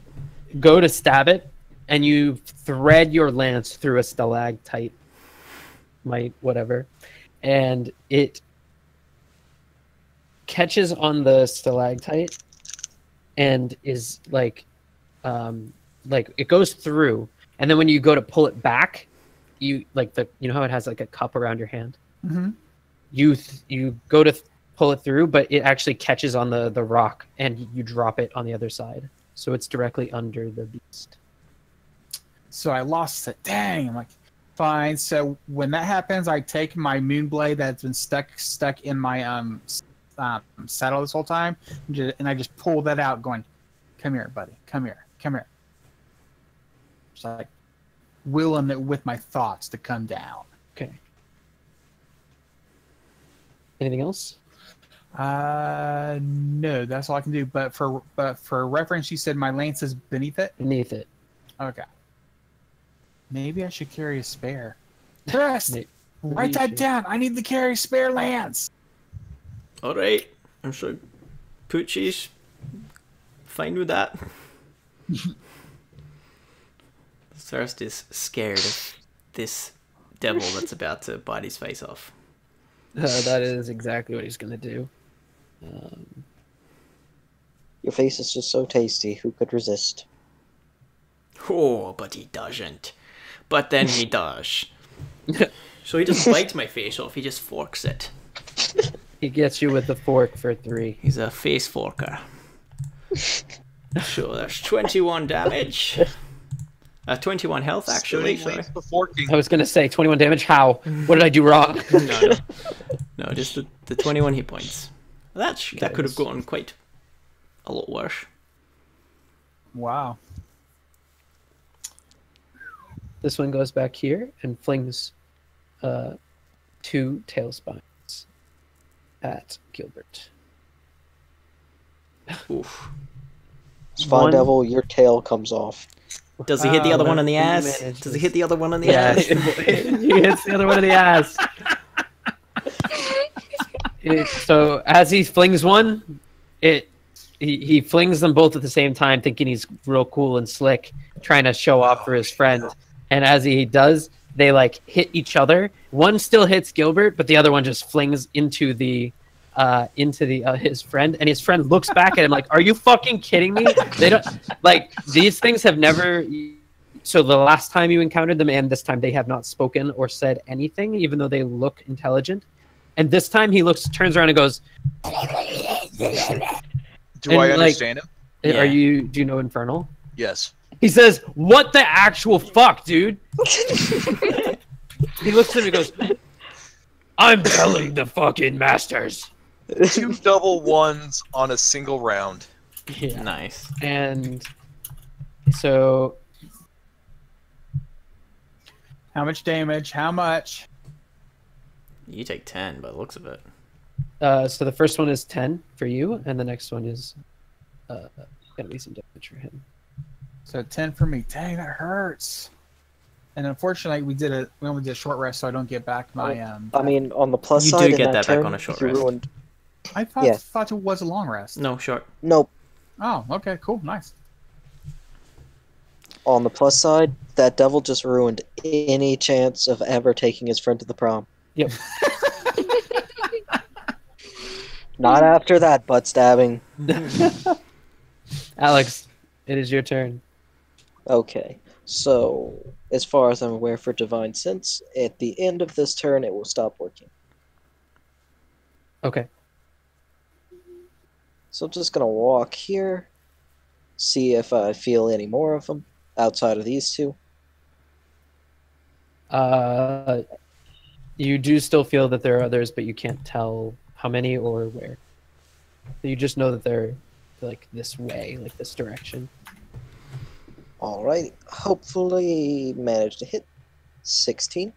go to stab it, and you thread your lance through a stalactite, whatever, and it catches on the stalactite and is like it goes through, and then when you go to pull it back, you know how it has like a cup around your hand. Mm-hmm. You go to pull it through, but it actually catches on the rock, and you drop it on the other side, so it's directly under the beast. So I lost it. Dang! I'm like, fine. So when that happens, I take my moonblade that's been stuck in my saddle this whole time, and I just pull that out, going, "Come here, buddy. Come here. Come here." Just like willing it with my thoughts to come down. Okay. Anything else? No, that's all I can do. But for reference, you said my lance is beneath it. Beneath it. Okay. Maybe I should carry a spare. Trust. Maybe Write you that should. down. I need to carry a spare lance. Alright. I'm sure Poochie's fine with that. Thirst is scared of this devil that's about to bite his face off. That is exactly what he's gonna do. Your face is just so tasty. Who could resist? Oh, but he doesn't. But then he does. So he doesn't bite my face off, he just forks it. He gets you with the fork for 3. He's a face forker. So that's 21 damage. 21 health, actually. Still leads the forking. I was gonna say 21 damage. How? What did I do wrong? No, just the 21 hit points. That could have Okay. gone quite a lot worse. Wow. This one goes back here and flings 2 tail spines at Gilbert. Oof. It's fine, One- Devil. Your tail comes off. Does he hit the other one on the You ass? managed Does he this. hit the other one on the Yeah, ass? he hits the other one in the ass. So as he flings one, he flings them both at the same time, thinking he's real cool and slick, trying to show off for his friend. And as he does, they like hit each other. One still hits Gilbert, but the other one just flings into his friend, and his friend looks back at him like, "Are you fucking kidding me?" They don't like these things have never. So the last time you encountered them and this time they have not spoken or said anything, even though they look intelligent. And this time he turns around and goes, Do And, I like- understand him? Yeah. do you know Infernal? Yes. He says, "What the actual fuck, dude?" He looks at him and goes, "I'm telling the fucking masters." 2 double ones on a single round. Yeah. Nice. And so How much damage? How much? You take 10 by the looks of it. so the first one is 10 for you, and the next one is gonna be some damage for him. So 10 for me. Dang, that hurts. And unfortunately, we only did a short rest, so I don't get back my I mean, on the plus You do side, in get that that back turn, on a short you rest. ruined. I thought, Yeah. thought it was a long rest. No, short. Nope. Oh, okay, cool, nice. On the plus side, that devil just ruined any chance of ever taking his friend to the prom. Yep. Not after that butt stabbing. Alex, it is your turn. Okay, so as far as I'm aware for Divine Sense, at the end of this turn it will stop working. Okay. So I'm just gonna walk here, see if I feel any more of them outside of these two. You do still feel that there are others, but you can't tell how many or where. So you just know that they're like this way, like this direction. Alright, hopefully manage to hit 16.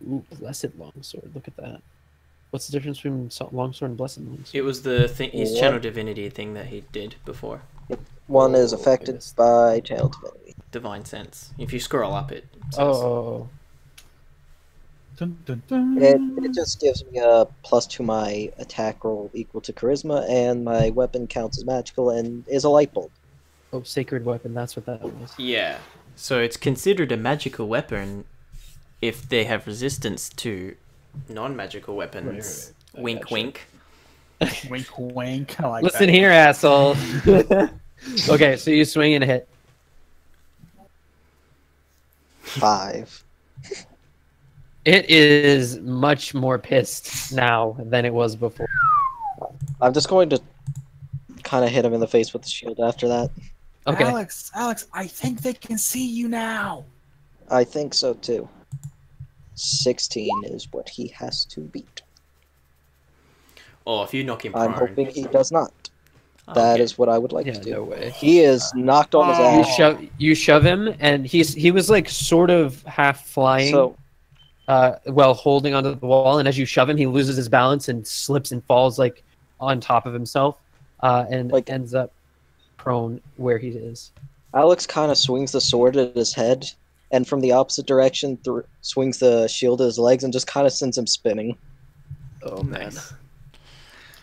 Ooh, blessed longsword. Look at that. What's the difference between longsword and blessed longsword? It was the thing, his What? channel divinity thing that he did before. One is Oh, affected goodness. by Channel Divinity. Divine sense. If you scroll up, it says. Oh, Dun, dun, dun. It just gives me a plus to my attack roll equal to charisma, and my weapon counts as magical and is a light bulb. oh, sacred weapon. That's what that was. Yeah. So it's considered a magical weapon if they have resistance to non-magical weapons. Right. Wink, wink. Wink, wink. I like Listen that. here, asshole. Okay, so you swing and hit. 5. It is much more pissed now than it was before. I'm just going to kind of hit him in the face with the shield after that. Okay. Alex, I think they can see you now. I think so too. 16 is what he has to beat. Or if you knock him I'm prone. hoping he does not. That Okay. is what I would like Yeah, to do. no way. He is knocked on his Oh. ass. You shove him, and he was like sort of half flying, So while holding onto the wall. And as you shove him, he loses his balance and slips and falls like on top of himself, and Like- ends up prone where he is. Alex kind of swings the sword at his head, and from the opposite direction, swings the shield at his legs, and just kind of sends him spinning. Oh Nice.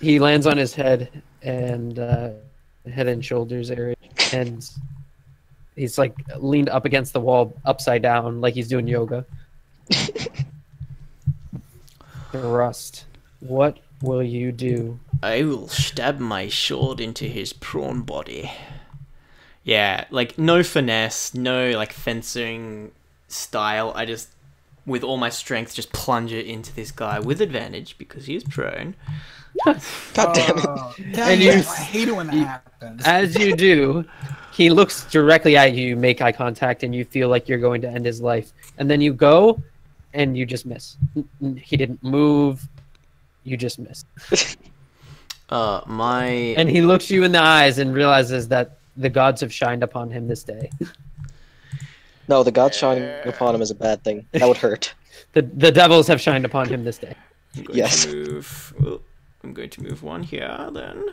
He lands on his head and head and shoulders area, and he's like leaned up against the wall, upside down, like he's doing yoga. Rust, what will you do? I will stab my sword into his prawn body. Yeah, like no finesse, no like fencing style. I just, with all my strength, just plunge it into this guy with advantage because he is prone. God damn it. Damn And it, you- I hate it when that happens. As you do, he looks directly at you, make eye contact, and you feel like you're going to end his life. And then you go, and you just miss. He didn't move. You just missed. My And he looks you in the eyes and realizes that the gods have shined upon him this day. No, the god shining upon him is a bad thing. That would hurt. The devils have shined upon him this day. I'm going Yes. to move. Well, I'm going to move one here then.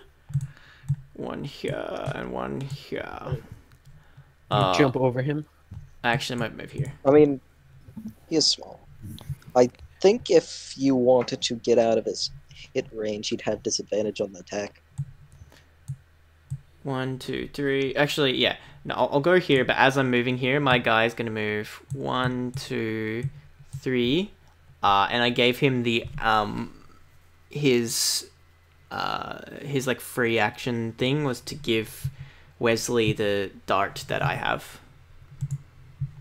One here and one here. You jump over him. Actually, I might move here. I mean, he is small. I think if you wanted to get out of his hit range, he'd have disadvantage on the attack. 1, 2, 3. Actually, yeah. No, I'll go here, but as I'm moving here, my guy's gonna move 1, 2, 3. And I gave him the his like free action thing was to give Wesley the dart that I have.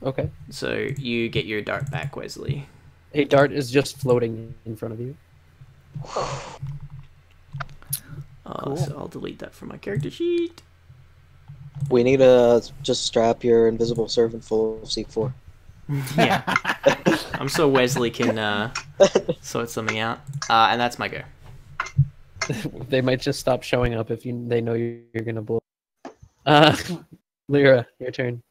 Okay. So you get your dart back, Wesley. A dart is just floating in front of you. So I'll delete that from my character sheet. We need to just strap your invisible servant full of C4. Yeah. I'm sure Wesley can sort something out. And that's my go. They might just stop showing up if they know you're gonna blow. Lyra, your turn.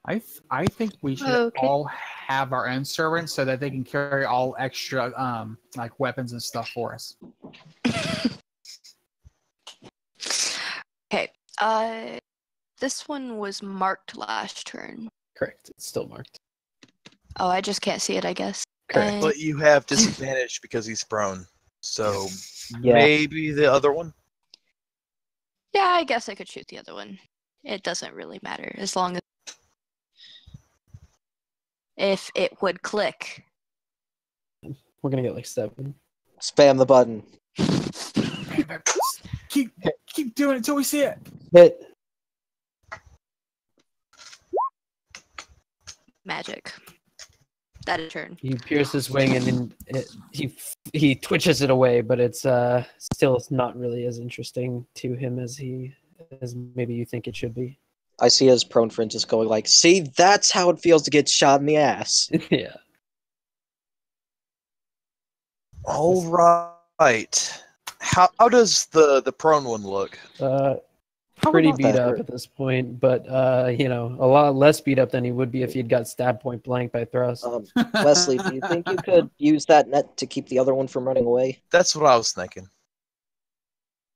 I think we should Okay. all have our own servants so that they can carry all extra like weapons and stuff for us. Okay. This one was marked last turn. Correct. It's still marked. Oh, I just can't see it, I guess. Correct. But you have disadvantage because he's prone. So Yeah. maybe the other one? Yeah, I guess I could shoot the other one. It doesn't really matter as long as if it would click. We're gonna get like 7. Spam the button. Keep doing it until we see it. Hit. Magic. That is turn. You pierce his wing and then he twitches it away, but it's still not really as interesting to him as maybe you think it should be. I see his prone friend just going like, see, that's how it feels to get shot in the ass. Yeah. All right. How does the prone one look? Pretty not beat that up hurt. at this point, but a lot less beat up than he would be if he'd got stabbed point blank by thrust. Wesley, do you think you could use that net to keep the other one from running away? That's what I was thinking.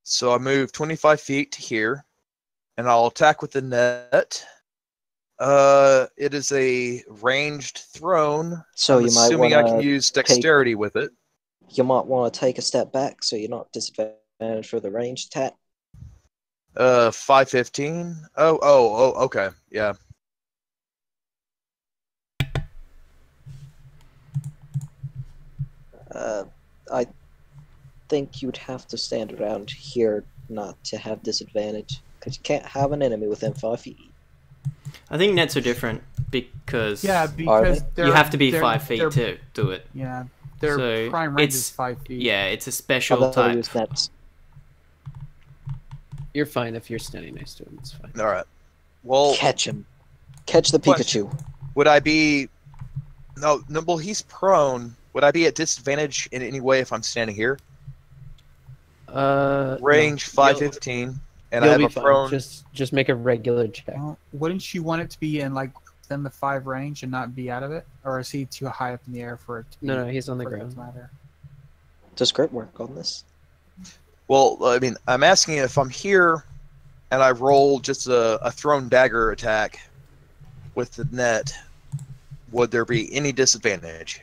So I move 25 feet to here, and I'll attack with the net. It is a ranged thrown. So I'm you might assuming I can wanna use dexterity with it. You might want to take a step back so you're not disadvantaged for the ranged attack. 515. Oh, okay. Yeah. I think you'd have to stand around here not to have disadvantage, because you can't have an enemy within 5 feet. I think nets are different because Yeah, because you have to be they're- 5 feet they're- to do it. Yeah, their So prime range it's- is 5 feet. Yeah, it's a How special about I type. use nets? You're fine if you're standing next to him. It's fine. All right. Well, Catch him. Catch the Question. Pikachu. would I be? No. Well, he's prone. Would I be at disadvantage in any way if I'm standing here? Range 515, and I You'll have be a fine. prone. Just make a regular check. Well, wouldn't you want it to be in like within the 5 range and not be out of it, or is he too high up in the air for it to be? No, he's on the for it ground. to matter? Does grit work on this? Well, I mean, I'm asking if I'm here, and I roll just a thrown dagger attack with the net. Would there be any disadvantage?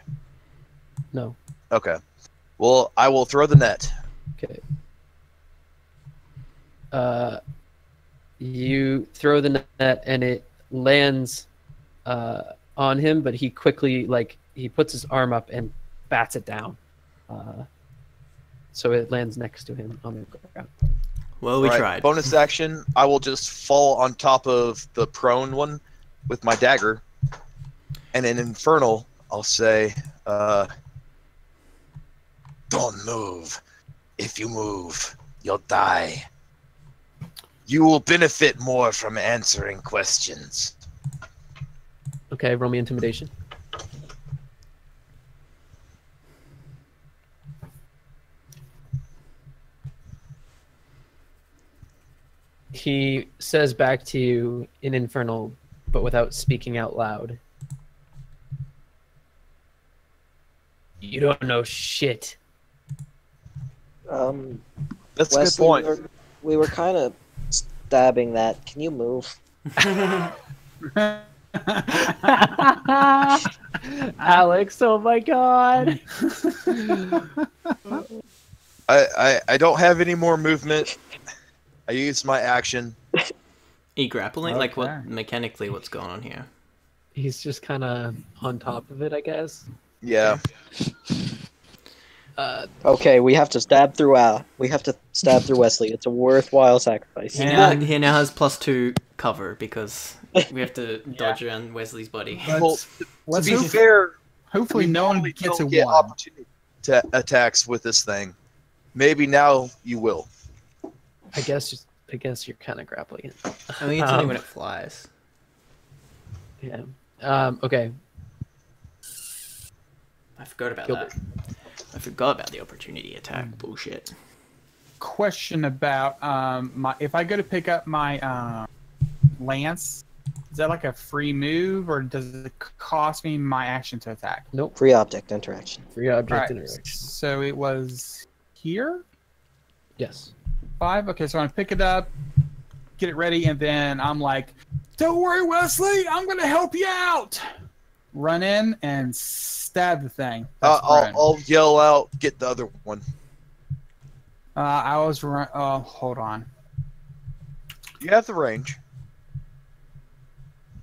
No. Okay. Well, I will throw the net. Okay. You throw the net and it lands on him, but he quickly he puts his arm up and bats it down. So it lands next to him on the ground. Well, we Right, tried. Bonus action, I will just fall on top of the prone one with my dagger. And in Infernal, I'll say, don't move. If you move, you'll die. You will benefit more from answering questions. Okay, roll me intimidation. He says back to you in Infernal, but without speaking out loud. You don't know shit. That's a good Wesley, point. we were kind of stabbing that. Can you move? Alex, oh my god. I don't have any more movement. I used my action. E-grappling? Like, Okay. what mechanically, what's going on here? He's just kind of on top of it, I guess. Yeah. Okay, we have to stab through Wesley. It's a worthwhile sacrifice. He Yeah. now has +2 cover because we have to dodge around Wesley's body. Well, Let's to be hope- fair, Hopefully, we no one normally gets a don't get one. opportunity to attacks with this thing. Maybe now you will. I guess you're kind of grappling it. I think it's only when it flies. Yeah. Okay. I forgot about Gilbert. that. I forgot about the opportunity attack. Bullshit. Question about if I go to pick up my lance, is that like a free move or does it cost me my action to attack? Nope. Free object interaction. Free object Alright, interaction. so it was here? Yes. 5? Okay, so I'm gonna pick it up, get it ready, and then I'm like, don't worry, Wesley, I'm gonna help you out. Run in and stab the thing. That's Brent. I'll yell out, get the other one. I was run. Oh, hold on. You have the range.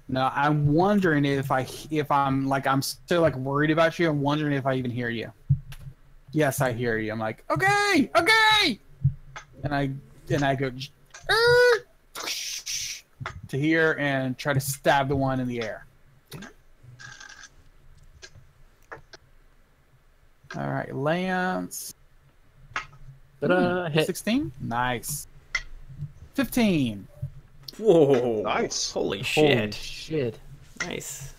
No, I'm wondering if I'm still like worried about you. I'm wondering if I even hear you. Yes, I hear you. I'm like, okay, and I go to here and try to stab the one in the air. All right, lance. Ta-da, hit. 16. Nice. 15. Whoa! Nice. Holy Holy shit! shit. Nice.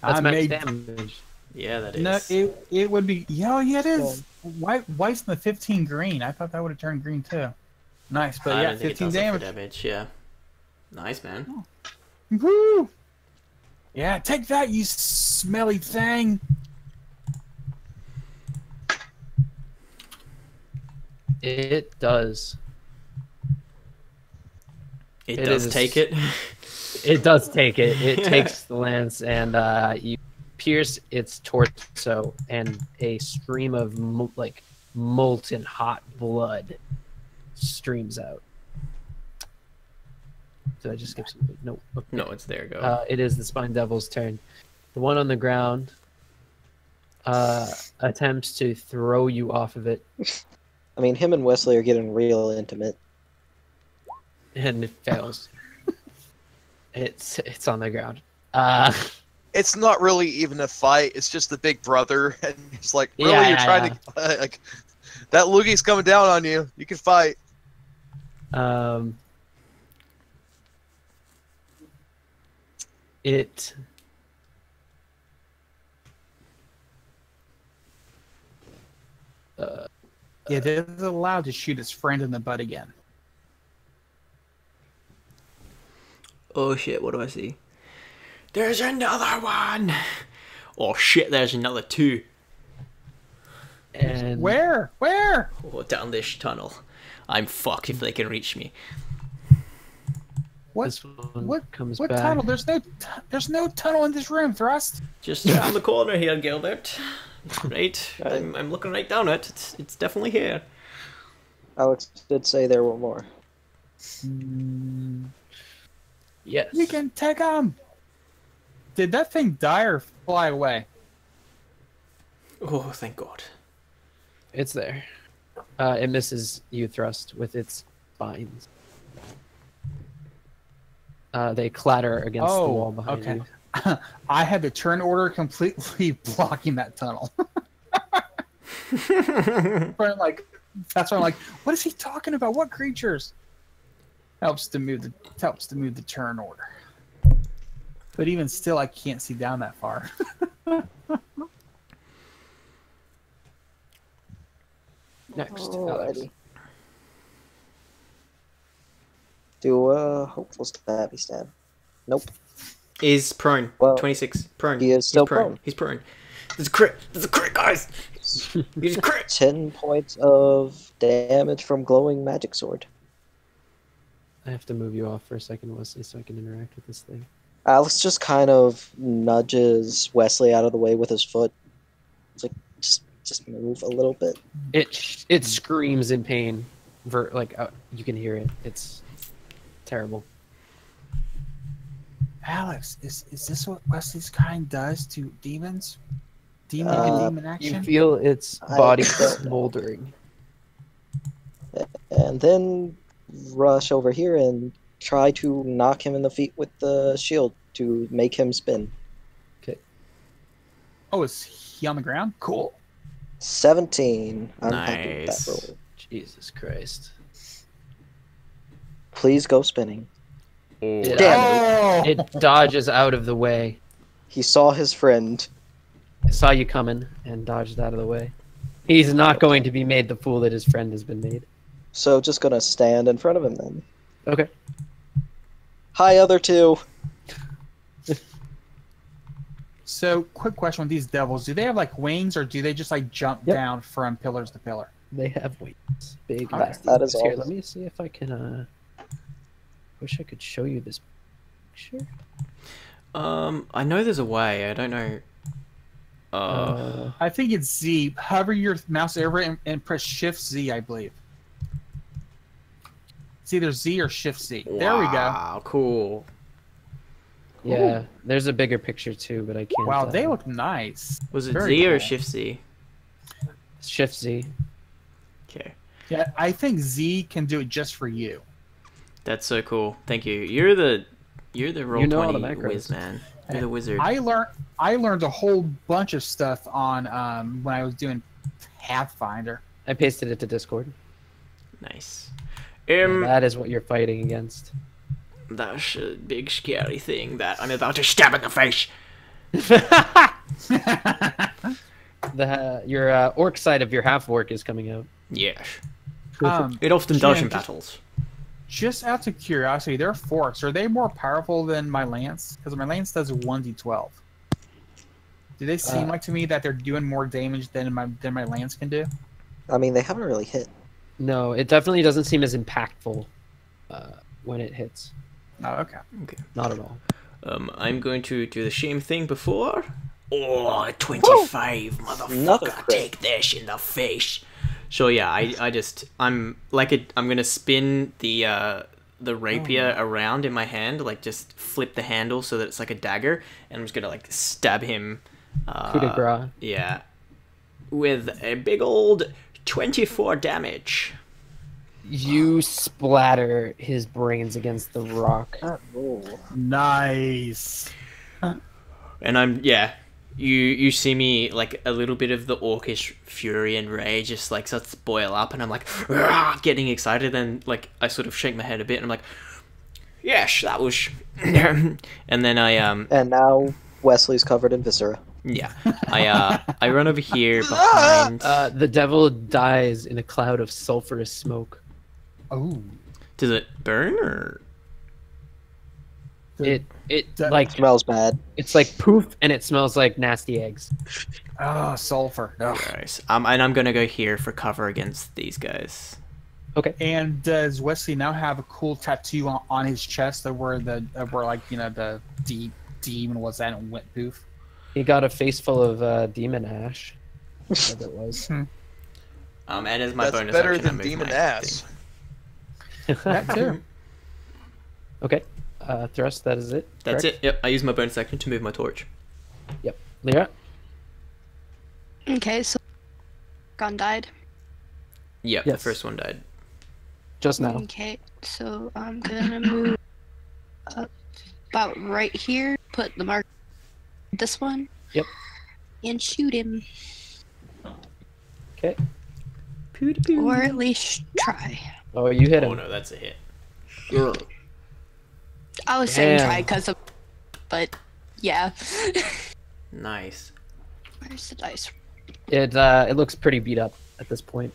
That's I max made- damage. Yeah, that is. No, it would be. Yeah, it is. White's in the 15 green. I thought that would have turned green too. Nice, but I yeah, don't think it 15 does it for damage. damage. Yeah. Nice, man. Woo! Yeah, take that, you smelly thing. It does. It It does is- take it. It does take it. It Yeah. takes the lance and you pierce its torso, and a stream of molten hot blood streams out. Did I just skip something? No. Okay. No, it's there. Go. It is the Spine Devil's turn. The one on the ground attempts to throw you off of it, I mean, him and Wesley are getting real intimate. and it fails. It's on the ground. It's not really even a fight. It's just the big brother, and he's like, "Really, Yeah, you're yeah, trying to like that loogie's coming down on you. You can fight." It It is allowed to shoot its friend in the butt again. Oh shit! What do I see? There's another one. Oh shit! There's another 2. and Where? Where? Oh, down this tunnel. I'm fucked if they can reach me. What? this one What? comes What back. tunnel? There's no tunnel in this room, Thrust. Just around the corner here, Gilbert. Right. I'm looking right down it. It's definitely here. Alex did say there were more. Yes. We can take them. Did that thing die or fly away? Oh, thank God. It's there. It misses you, Thrust, with its spines. They clatter against the wall behind okay. you. I had the turn order completely blocking that tunnel. That's why I'm like, what is he talking about? What creatures? Helps to move the turn order. But even still, I can't see down that far. Next, Alex. Alrighty. Do a hopeful stabby stab. Nope. Is prone. Well, 26. Prone. he is He's still prone. prone. He's prone. There's a crit! There's a crit, guys! He's a crit! 10 points of damage from glowing magic sword. I have to move you off for a second, Wesley, so I can interact with this thing. Alex just kind of nudges Wesley out of the way with his foot. It's like, just move a little bit. It screams in pain. You can hear it. It's terrible. Alex, is this what Wesley's kind does to demons? Demon You action? feel its I body don't know. smoldering. And then rush over here and try to knock him in the feet with the shield to make him spin. Oh, is he on the ground? Cool. 17. I'm happy with Nice. that roll. Jesus Christ. Please go spinning. It, Damn it dodges out of the way. He saw his friend. I saw you coming and dodged out of the way. He's not going to be made the fool that his friend has been made. So just gonna stand in front of him then. Okay. Hi, other two. So, quick question with these devils: do they have like wings, or do they just like jump Yep. down from pillars to pillar? They have wings. Big Okay. nasty That is wings. Here, all. let me see if I can wish I could show you this picture. I know there's a way. I don't know. I think it's Z. Hover your mouse over it and press Shift Z, I believe. It's either Z or Shift Z. There we go. Wow, cool. Yeah, there's a bigger picture too, but I can't. Wow, they look nice. Was it Very Z or cool. Shift Z? Shift Z. Okay. Yeah, I think Z can do it just for you. That's so cool. Thank you. You're the roll You know all the 20 macros. whiz man. You're the wizard. I learned a whole bunch of stuff on when I was doing Pathfinder. I pasted it to Discord. Nice. That is what you're fighting against. That's a big scary thing that I'm about to stab in the face. Your orc side of your half orc is coming out. Yes. It often does in battles. Just out of curiosity, their forks, are they more powerful than my lance? Because my lance does 1d12. Do they seem like to me that they're doing more damage than my lance can do? I mean, they haven't really hit. No, it definitely doesn't seem as impactful when it hits. Oh, okay. Okay. Not at all. I'm going to do the same thing before. Oh, 25, Another motherfucker. crit. Take this in the face. So yeah, I'm gonna spin the rapier around in my hand, like just flip the handle so that it's like a dagger, and I'm just gonna like stab him. Coup de grace. Yeah, with a big old 24 damage. You splatter his brains against the rock. Nice. And you see me like a little bit of the orcish fury and rage just like starts to boil up, and I'm like "Rah!" getting excited, and like I sort of shake my head a bit, and I'm like, yes, that was, and then I And now Wesley's covered in viscera. yeah, I run over here behind. The devil dies in a cloud of sulfurous smoke. Oh. Does it burn or? It That like Smells bad. it's like poof, and it smells like nasty eggs. Oh, sulfur. Ugh. Nice. And I'm gonna go here for cover against these guys. Okay. And does Wesley now have a cool tattoo on his chest of where the demon was that and went poof? He got a face full of demon ash. Whatever it was. And as my That's bonus better action, I than move demon my ass. That too. Okay. Thrust, that is it. That's correct? it. Yep. I use my bonus action to move my torch. Yep. Lyra? Okay, so Gon died. Yep. The Yes. first one died. Just now. Okay, so I'm gonna move up about right here. Put the mark. This one. Yep. And shoot him, Okay. or at least try. Oh, you hit him. Oh no, that's a hit. I was saying Damn. try because of, but yeah. Nice. Where's the dice? It looks pretty beat up at this point.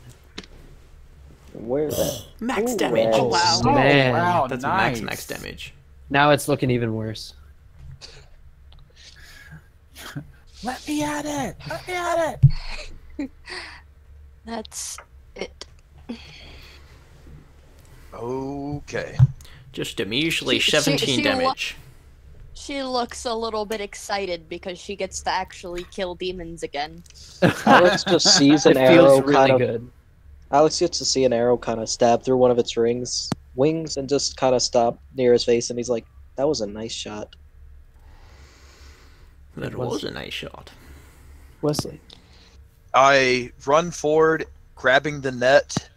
Where's that? Max Ooh, damage. Oh wow. Oh, man. wow, That's nice. max damage. Now it's looking even worse. Let me at it. Let me at it. That's it. Okay. Just a measly She- 17 she damage. She looks a little bit excited because she gets to actually kill demons again. Alex just sees an It feels arrow really kind of. good. Alex gets to see an arrow kind of stab through one of its wings, and just kind of stop near his face, and he's like, "That was a nice shot." That was a nice shot. Wesley. I run forward, grabbing the net,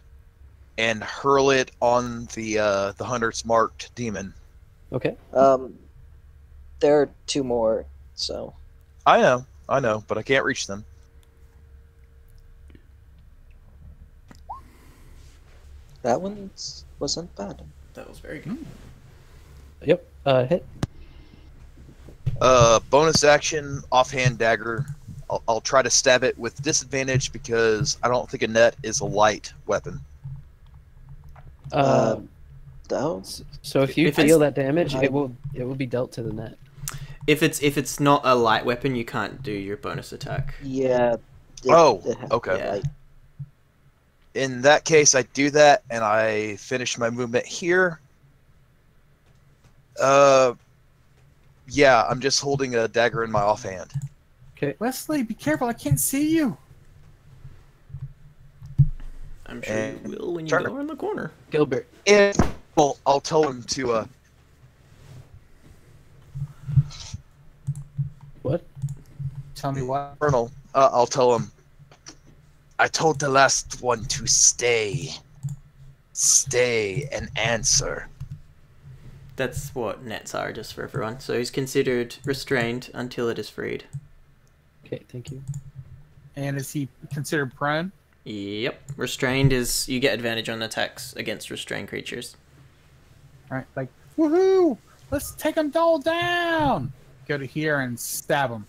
and hurl it on the hunter's marked demon. Okay. There are 2 more, so I know, but I can't reach them. that wasn't bad. That was very good. Yep. Hit. Bonus action, offhand dagger. I'll try to stab it with disadvantage because I don't think a net is a light weapon. No? So if you If it's- deal that damage, it will be dealt to the net. If it's not a light weapon, you can't do your bonus attack. Yeah. Okay. Yeah. Like, In that case, I do that, and I finish my movement here. Yeah, I'm just holding a dagger in my offhand. Okay. Wesley, be careful. I can't see you. I'm sure you will when you Turn. go in the corner. Gilbert. And I'll tell him to. What? Tell me what? Colonel, I'll tell him. I told the last one to stay. Stay and answer. That's what nets are, just for everyone. So he's considered restrained until it is freed. Okay. Thank you. And is he considered prone? Yep. Restrained is you get advantage on attacks against restrained creatures. All right. Like, woohoo! Let's take them all down. Go to here and stab him.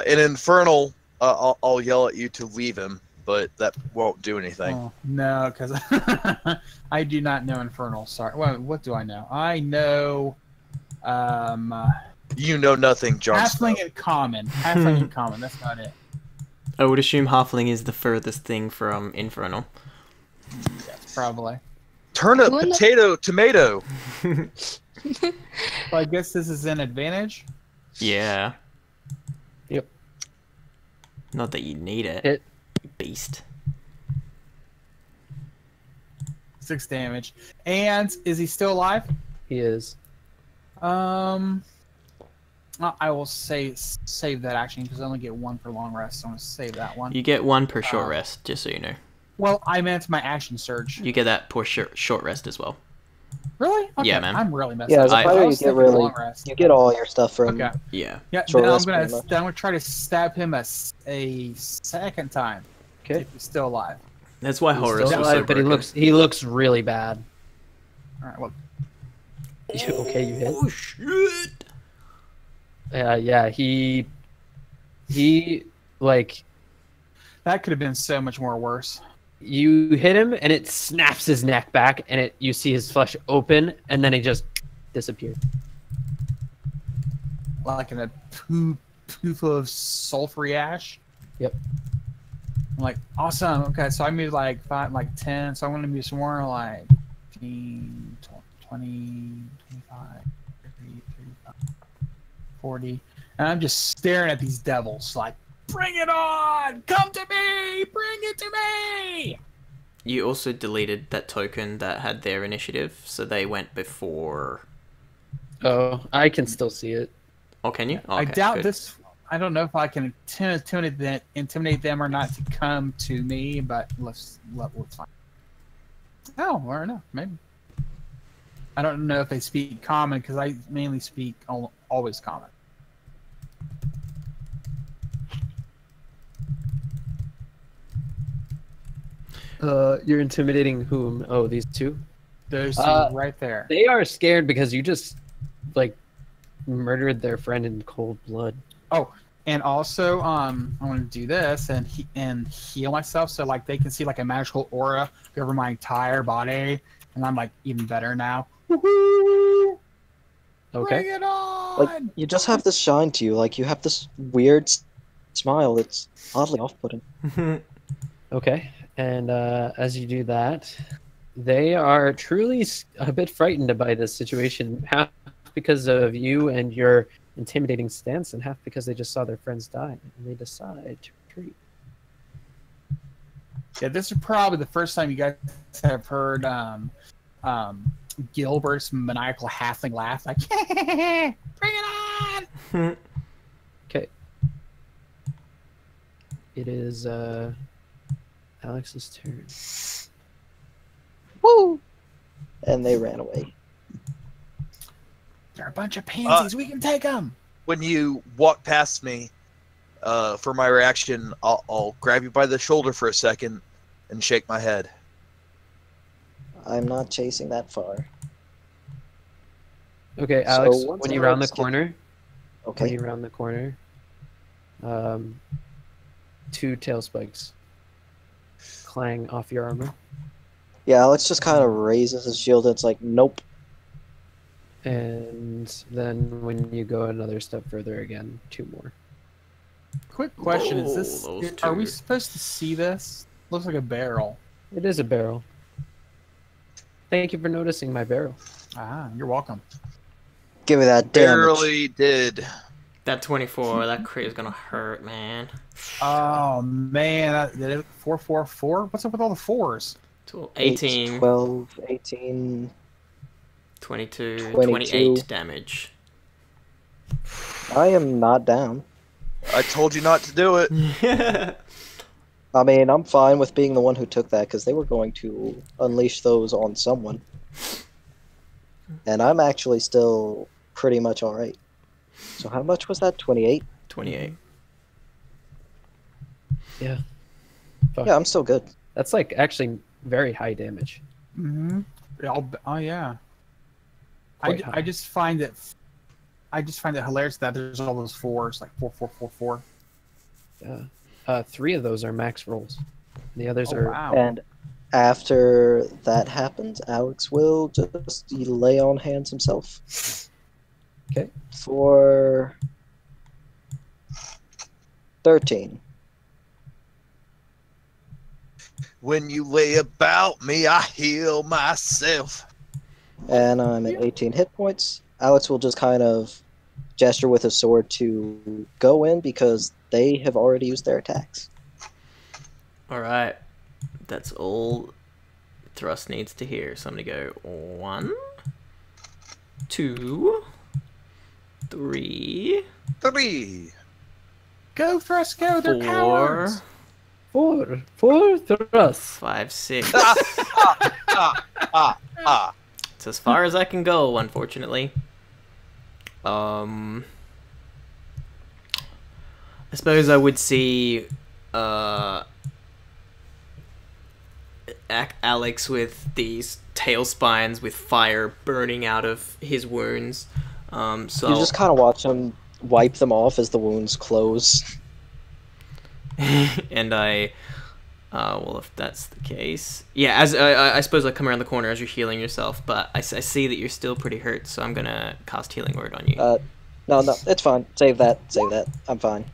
In Infernal, I'll yell at you to leave him, but that won't do anything. Oh, no, because I do not know Infernal. Sorry. Well, what do I know? I know You know nothing, Jon Snow. Halfling in Common. Halfling in Common. That's not it. I would assume Halfling is the furthest thing from Infernal. Yeah, probably. Turnip, Who in the- potato, tomato. Well, I guess this is an advantage. Yeah. Yep. Not that you need it. Hit. You beast. 6 damage. And is he still alive? He is. I will save that action because I only get 1 for long rest. So I'm gonna save that one. You get 1 per short rest, just so you know. Well, I meant my action surge. You get that per short rest as well. Really? Okay, Yeah, man. I'm really messed Yeah, up. as a I fighter, I you was get thinking really, long rest. you get all your stuff from. Okay. Yeah. Yeah, Short then I'm rest, pretty much. gonna try to stab him a second time. Okay. If he's still alive. That's why He's Horus still was so alive, but he broken. looks really bad. All right. Well, Okay, you hit. Oh shit! Yeah. He like that could have been so much more worse. you hit him and it snaps his neck back and you see his flesh open and then he just disappeared. Like in a poof of sulfury ash. Yep. I'm like, awesome. Okay, so I moved like 5, like 10. So I'm gonna move some more, like 15, 20, 25, 30, 35, 40. And I'm just staring at these devils, like, bring it on! Come to me! Bring it to me! You also deleted that token that had their initiative, so they went before. Oh, I can still see it. Oh, can you? Oh, I okay, doubt good. this. I don't know if I can intimidate them or not to come to me, but let's find. Oh, or no, maybe. I don't know if they speak common because I mainly speak always common. You're intimidating whom? Oh, these two? Those two right there. They are scared because you just like murdered their friend in cold blood. Oh, and also, I want to do this and heal myself so like they can see like a magical aura over my entire body, and I'm like even better now. Woohoo! Okay. Bring it on! on! You just have this shine to you. Like, you have this weird smile that's oddly off-putting. Okay, and as you do that, they are truly a bit frightened by this situation, half because of you and your intimidating stance, and half because they just saw their friends die, and they decide to retreat. Yeah, this is probably the first time you guys have heard Gilbert's maniacal halfling laugh, like, bring it on! Okay. It is Alex's turn. Woo! And they ran away. They're a bunch of pansies. We can take them. When you walk past me, for my reaction, I'll grab you by the shoulder for a second and shake my head. I'm not chasing that far. Okay, So Alex, once when you round the Alex corner, when Okay. you round the corner, 2 tail spikes clang off your armor, Yeah, Alex just kind of raises his shield and it's like, nope. and then when you go another step further again, 2 more. Quick question: Whoa, Is those this? Are we two. supposed to see this? Looks like a barrel. It is a barrel. Thank you for noticing my barrel. Ah, you're welcome. Give me that damage. Barely did. That 24, that crit is gonna hurt, man. Oh man, did it 444? What's up with all the fours? 18, 12, 18. 22, 22. 28 damage. I am not down. I told you not to do it. I mean, I'm fine with being the one who took that because they were going to unleash those on someone. And I'm actually still pretty much alright. So how much was that? 28? 28. Yeah. Fuck. Yeah, I'm still good. That's like actually very high damage. Mm-hmm. Oh yeah. Quite high. I just find it hilarious that there's all those fours, like 4. Yeah. 3 of those are max rolls. The others Oh are wow. And after that happens, Alex will just lay on hands himself. Okay. For 13. When you lay about me, I heal myself. And I'm at 18 hit points. Alex will just kind of gesture with his sword to go in because they have already used their attacks. Alright. That's all Thrust needs to hear. So I'm gonna go 1, 2, 3, 3. Go Thrust, go! They're 4, cowards. 4 thrust. 5, 6. Ah. It's as far as I can go, unfortunately. I suppose I would see Alex with these tail spines with fire burning out of his wounds. So You just kind of watch him wipe them off as the wounds close. and well, if that's the case, yeah. As I suppose I come around the corner as you're healing yourself, but I see that you're still pretty hurt, so I'm gonna cast Healing Word on you. No, it's fine. Save that. I'm fine.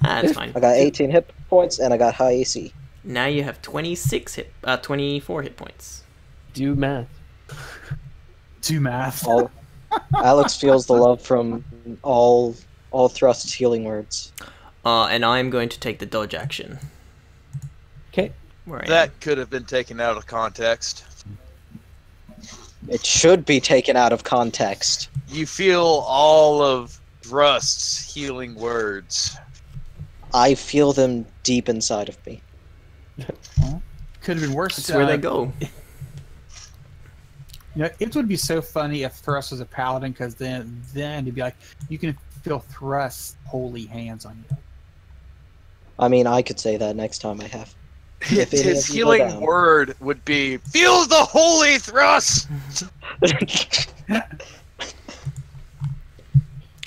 That's fine. I got 18 hit points and I got high AC. Now you have 24 hit points. Do math. Do math. Alex feels the love from all Thrust's healing words. And I'm going to take the dodge action. Okay. Where I am. That could have been taken out of context. It should be taken out of context. You feel all of Thrust's healing words. I feel them deep inside of me. Could have been worse. That's where they go. You know, it would be so funny if Thrust was a paladin, because then it'd be like you can feel Thrust's holy hands on you. I mean, I could say that next time I have. If any His of you go healing down. word would be, feel the holy thrust!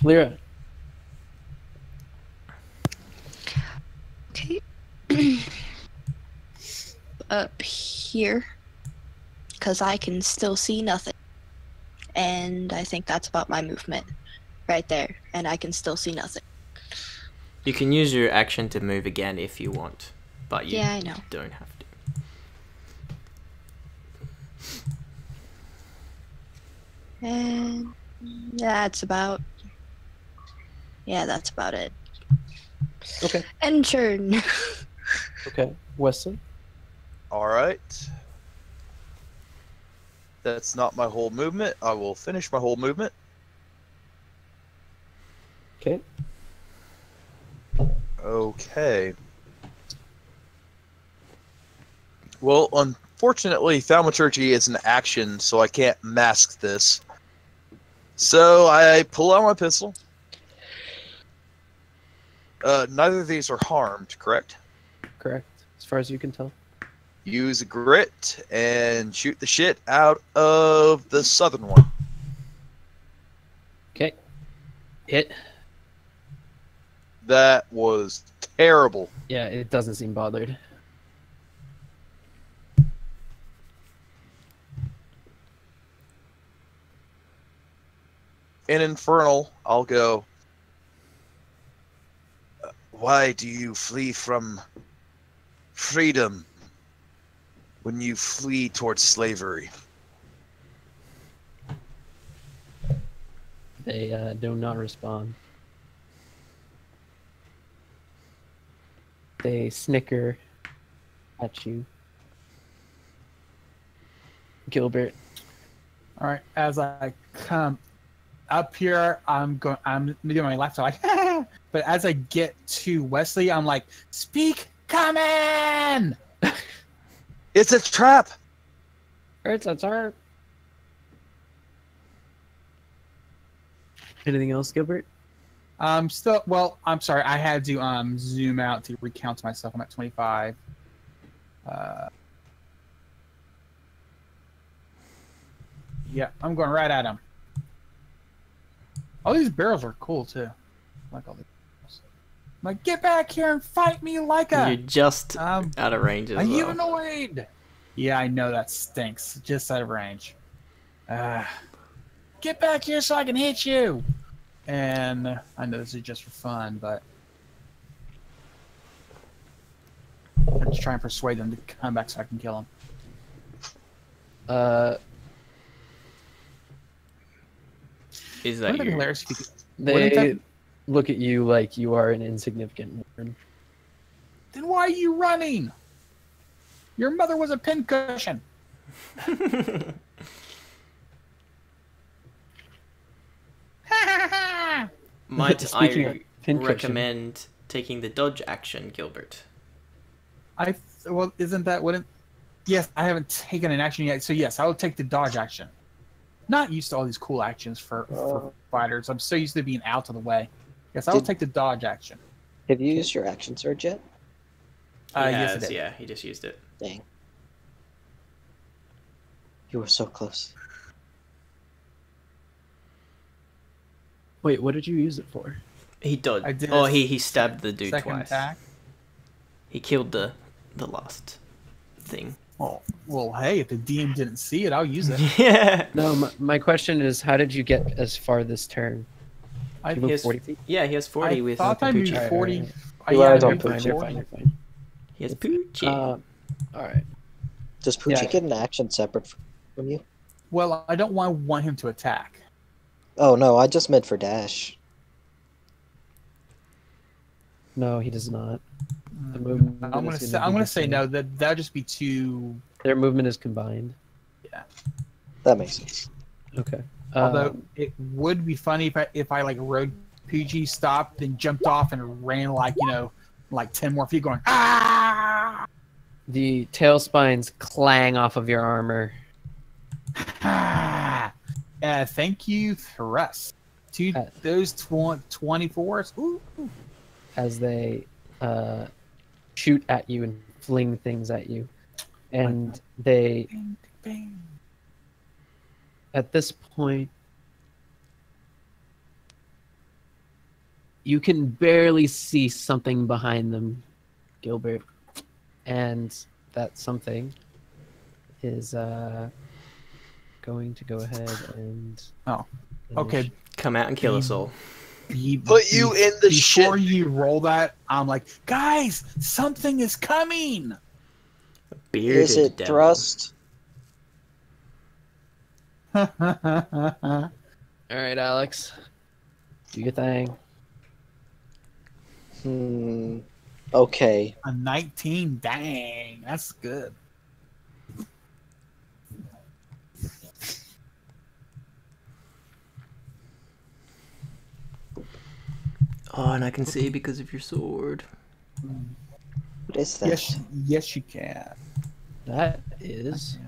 Lyra. Okay. Up here. Because I can still see nothing. And I think that's about my movement. right there, and I can still see nothing. You can use your action to move again if you want, but you Yeah, I know. don't have to. And that's about. Yeah, that's about it. Okay. And turn. Okay. Wesley? All right. That's not my whole movement. I will finish my whole movement. Okay. Okay. Well, unfortunately, thaumaturgy is an action, so I can't mask this. So I pull out my pistol. Neither of these are harmed, correct? Correct. As far as you can tell. Use a grit and shoot the shit out of the southern one. Okay. Hit. That was terrible. Yeah, it doesn't seem bothered. In Infernal, I'll go. Why do you flee from freedom when you flee towards slavery? They do not respond. They snicker at you. Gilbert. All right, as I come up here, I'm doing my left, so like, but as I get to Wesley, I'm like, speak, come in. It's a trap! It's a tarp. Anything else, Gilbert? Still, well, I'm sorry, I had to zoom out to recount myself. I'm at 25. Yeah, I'm going right at him. All these barrels are cool too. I like all these barrels. I'm like, get back here and fight me like You're a just out of range as well. humanoid. Yeah, I know that stinks. Just out of range. Get back here so I can hit you. And I know this is just for fun, but I'm just trying to persuade them to come back so I can kill them. Is that Wouldn't it be you? hilarious if you could, They wouldn't that- look at you like you are an insignificant worm. Then why are you running? Your mother was a pincushion. Might Speaking I of pincushion. recommend taking the dodge action, Gilbert? Well, isn't that what it? Yes, I haven't taken an action yet, so yes, I will take the dodge action. Not used to all these cool actions for fighters. I'm so used to being out of the way. Yes, I will take the dodge action. Have you used your action surge yet? He Yes, I has, did. yeah, he just used it. Dang. You were so close. Wait, what did you use it for? He dodged. I did Oh, a he stabbed the dude Second twice. attack. He killed the last thing. Well, hey, if the DM didn't see it, I'll use it. Yeah. No, my question is, how did you get as far this turn? I, You moved has- 40 feet? Yeah, he has 40 I with thought I moved Poochie. 40. He Yeah, relies I on moved You're fine, you're 40. fine, you're fine. He has Poochie. Alright. Does Poochie Yeah. get an action separate from you? Well, I don't want him to attack. Oh no, I just meant for dash. No, he does not. The movement I'm gonna is say, I'm be gonna the say same. no. That'd just be too. Their movement is combined. That makes sense. Okay. Although it would be funny if I like rode PG, stopped, then jumped off and ran like like 10 more feet, going ah. The tail spines clang off of your armor. Ah. Thank you, Thrust. To those 24s. Ooh. As they shoot at you and fling things at you. And they, Bang, bang. at this point, you can barely see something behind them, Gilbert. And that something is going to go ahead and... Oh, okay. Come out and kill us all. Put you in the before shit. you roll that, I'm like, guys, something is coming. Bearded Is it devil. thrust? All right, Alex. Do your thing. Okay. A 19, dang, that's good. Oh, and I can see because of your sword. What is that? Yes, you can. That is.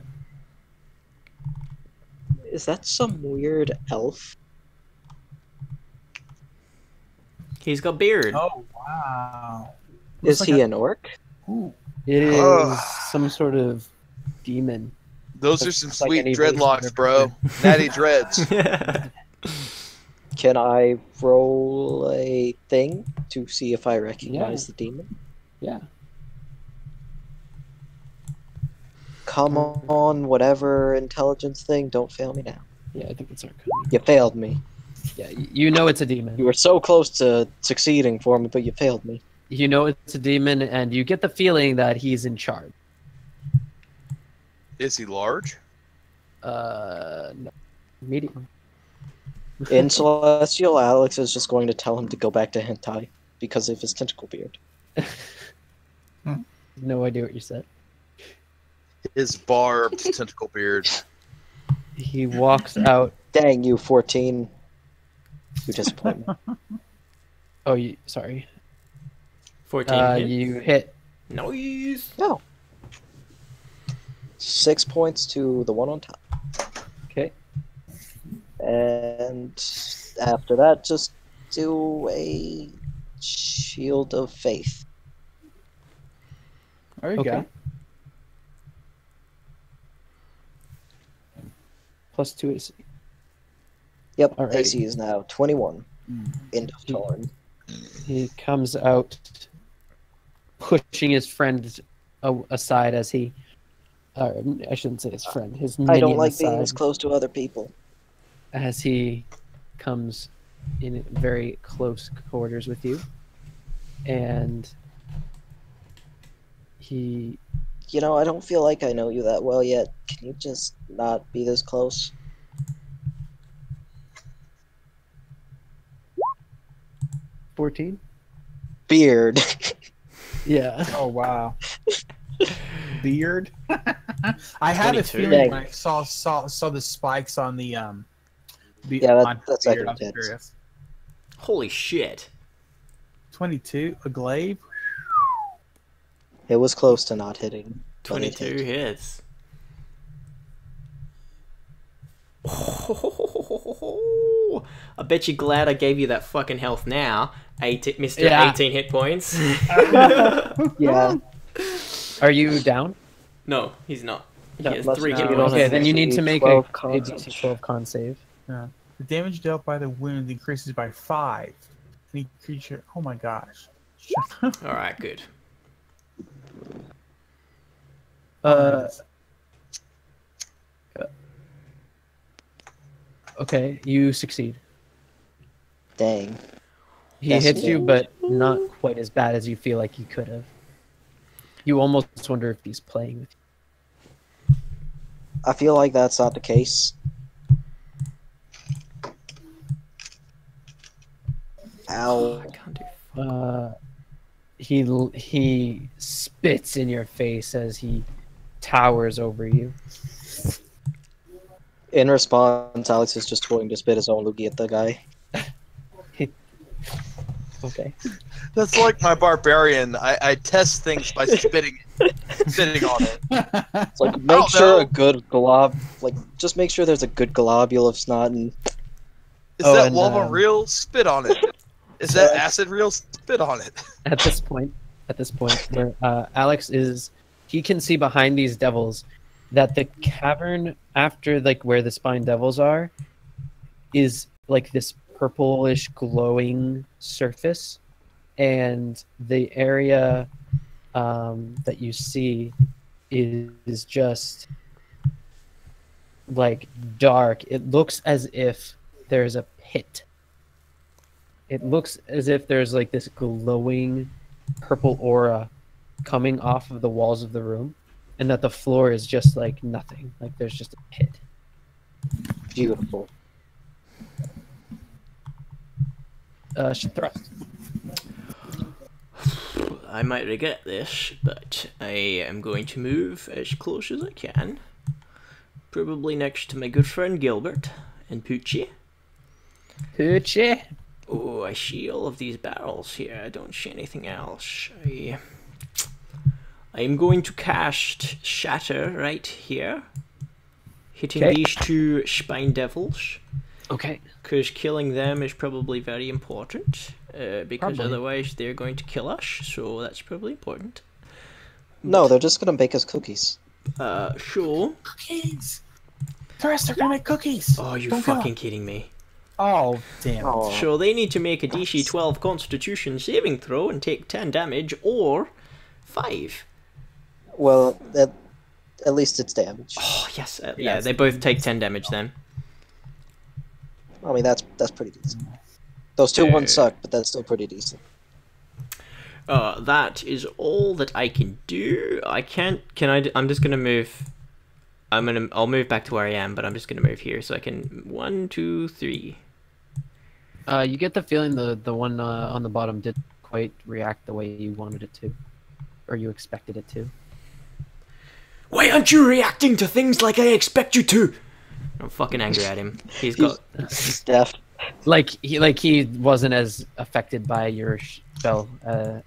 Is that some weird elf? He's got beard. Oh wow. Is Looks he like an orc? Ooh. It is Ugh. some sort of demon. Those are some Looks like sweet anybody's dreadlocks, ever bro. Natty dreads. Can I roll a thing to see if I recognize the demon? Yeah. Come on, whatever intelligence thing, don't fail me now. Yeah, I think it's Arcana. You failed me. Yeah, you know it's a demon. You were so close to succeeding for me, but you failed me. You know it's a demon, and you get the feeling that he's in charge. Is he large? No. Medium. In Celestial, Alex is just going to tell him to go back to hentai because of his tentacle beard. No idea what you said. His barbed tentacle beard. He walks out. Dang you, 14. You disappoint me. Oh, sorry. 14 hits. You hit. Nice. No. 6 points to the one on top. Okay. And after that, just do a Shield of Faith. There you Okay. go. Plus 2 AC. Yep, Alrighty. AC is now 21. End of turn. He comes out, pushing his friend aside as he. I shouldn't say his friend. His minion I don't like aside being this close to other people. as he comes in very close quarters with you, and he. You know, I don't feel like I know you that well yet. Can you just not be this close? 14? Beard. Yeah. Oh wow. Beard. I had a 22. feeling when I saw the spikes on the Yeah, on that's beard, second I was hits. curious. Holy shit. 22, a glaive. It was close to not hitting. but it 22 hit. hits. I bet you're glad I gave you that fucking health now, Mr. Yeah. 18 hit points. Yeah. Are you down? No, he's not. He No, has let's 3 not- hit you don't points. Okay, have then you need to DC make 12 a con DC save. 12 con save. The damage dealt by the wound increases by 5. Any creature. Oh my gosh. Alright, good. Okay, you succeed. Dang. He That's hits you, good. but not quite as bad as you feel like you could have. You almost wonder if he's playing with you. I feel like that's not the case. Ow. I can't do. He spits in your face as he towers over you. In response, Alex is just going to spit his own loogie at the guy. Okay. That's like my barbarian. I test things by spitting on it. It's like, Oh, make sure no. a good glob, like, just make sure there's a good globule of snot and Is Oh, that and, lava real? Spit on it. Is that acid real? Spit on it. At this point, where Alex is, he can see behind these devils that the cavern after like where the spine devils are is like this purplish glowing surface, and the area that you see is just like dark. It looks as if there's a pit. It looks as if there's like this glowing purple aura coming off of the walls of the room, and that the floor is just like nothing. Like there's just a pit. Beautiful. Thrust. I might regret this, but I am going to move as close as I can. Probably next to my good friend Gilbert and Poochie. Poochie. Oh, I see all of these barrels here. I don't see anything else. I am going to cast Shatter right here, hitting Okay. these two spine devils, Okay. because killing them is probably very important, because Probably. otherwise they're going to kill us, so that's probably important. No, they're just gonna bake us cookies. Sure. Cookies. Thrust, they're gonna make cookies. Oh, you're Don't kill fucking them. kidding me. Oh, damn. Oh, So they need to make a DC 12 Constitution saving throw and take 10 damage, or 5. well, at least it's damage. Oh, yes. Yeah, they both take 10 damage then. I mean, that's pretty decent. Those two ones suck, but that's still pretty decent. That is all that I can do. I can't. I'm just gonna move. I'll move back to where I am, but I'm just gonna move here so I can. 1, 2, 3. You get the feeling the one on the bottom didn't quite react the way you wanted it to, or you expected it to. Why aren't you reacting to things like I expect you to? I'm fucking angry at him. He's got. He's deaf. Like he wasn't as affected by your spell.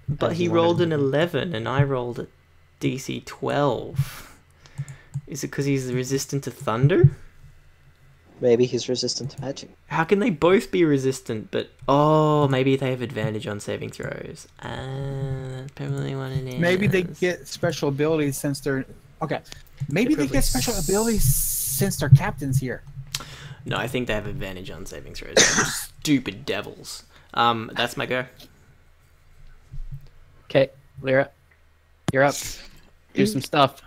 But as he you wanted rolled him an to be. 11 and I rolled a DC 12. Is it because he's resistant to thunder? Maybe he's resistant to magic. How can they both be resistant, but... Oh, maybe they have advantage on saving throws. That's probably what it is. Maybe they get special abilities since they're... Okay. Maybe they probably get special abilities since they're captains here. No, I think they have advantage on saving throws. They're stupid devils. That's my go. Okay, Lyra, you're up. Do some stuff.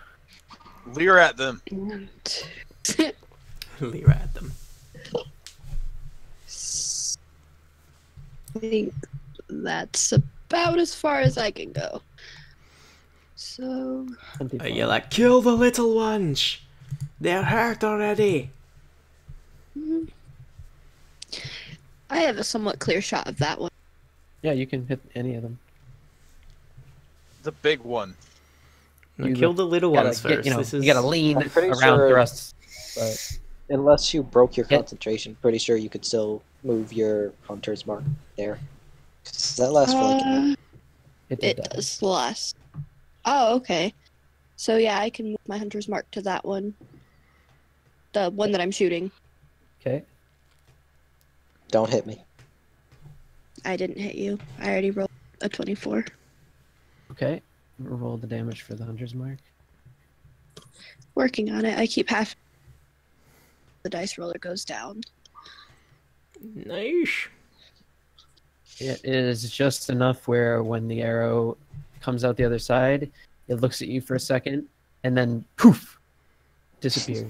Leer at them. Leer at them. I think that's about as far as I can go. So, You're like, kill the little ones! They're hurt already! I have a somewhat clear shot of that one. Yeah, you can hit any of them. The big one. No, You kill the little Gotta ones get, first. you know, This is... you gotta lean I'm pretty around sure- thrusts. But Unless you broke your Yeah. concentration, pretty sure you could still move your hunter's mark there. 'Cause that lasts for like it did It that. does last. Oh, okay. So yeah, I can move my hunter's mark to that one. The one that I'm shooting. Okay. don't hit me. I didn't hit you. I already rolled a 24. Okay. Roll the damage for the hunter's mark. Working on it. I keep half. The dice roller goes down. Nice. It is just enough where when the arrow comes out the other side, it looks at you for a second and then poof, disappears.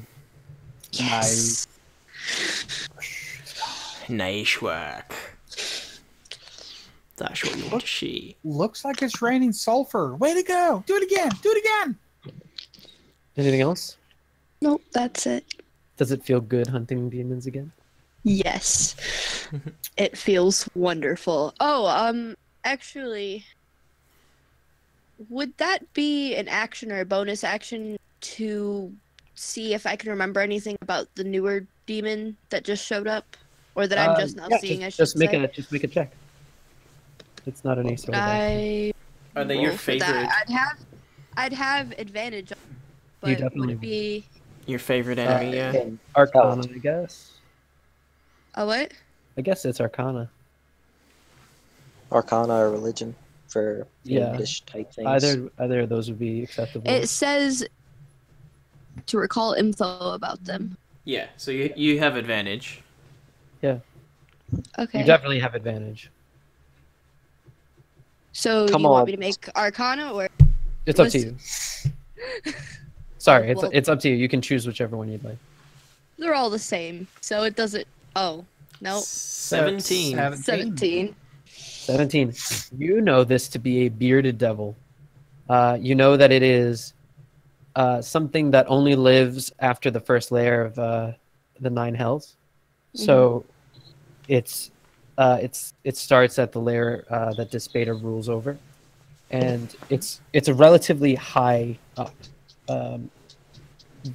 Yes. Nice work. That's what you want to see. Looks like it's raining sulfur. Way to go! Do it again! Do it again! Anything else? Nope, that's it. Does it feel good hunting demons again? Yes. It feels wonderful. Oh, actually, would that be an action or a bonus action to see if I can remember anything about the newer demon that just showed up? Or that I'm just now seeing, I should just make say? just make a check. It's not any sort of action. I Are they your roll for that. favorite? I'd have advantage, but You would definitely it be Your favorite enemy, yeah? And Arcana, I guess. a what? I guess it's Arcana. Arcana or religion for Yeah. English type things. Either of those would be acceptable. It says to recall info about them. Yeah, so you have advantage. Okay. You definitely have advantage. So Come you want on. me to make Arcana or It's up to you. Sorry, Well- it's up to you. You can choose whichever one you'd like. they're all the same, so it doesn't. Oh, Nope. 17. 17. 17. You know this to be a bearded devil. You know that it is something that only lives after the first layer of the 9 hells. So it starts at the layer that Displacement rules over, and it's a relatively high up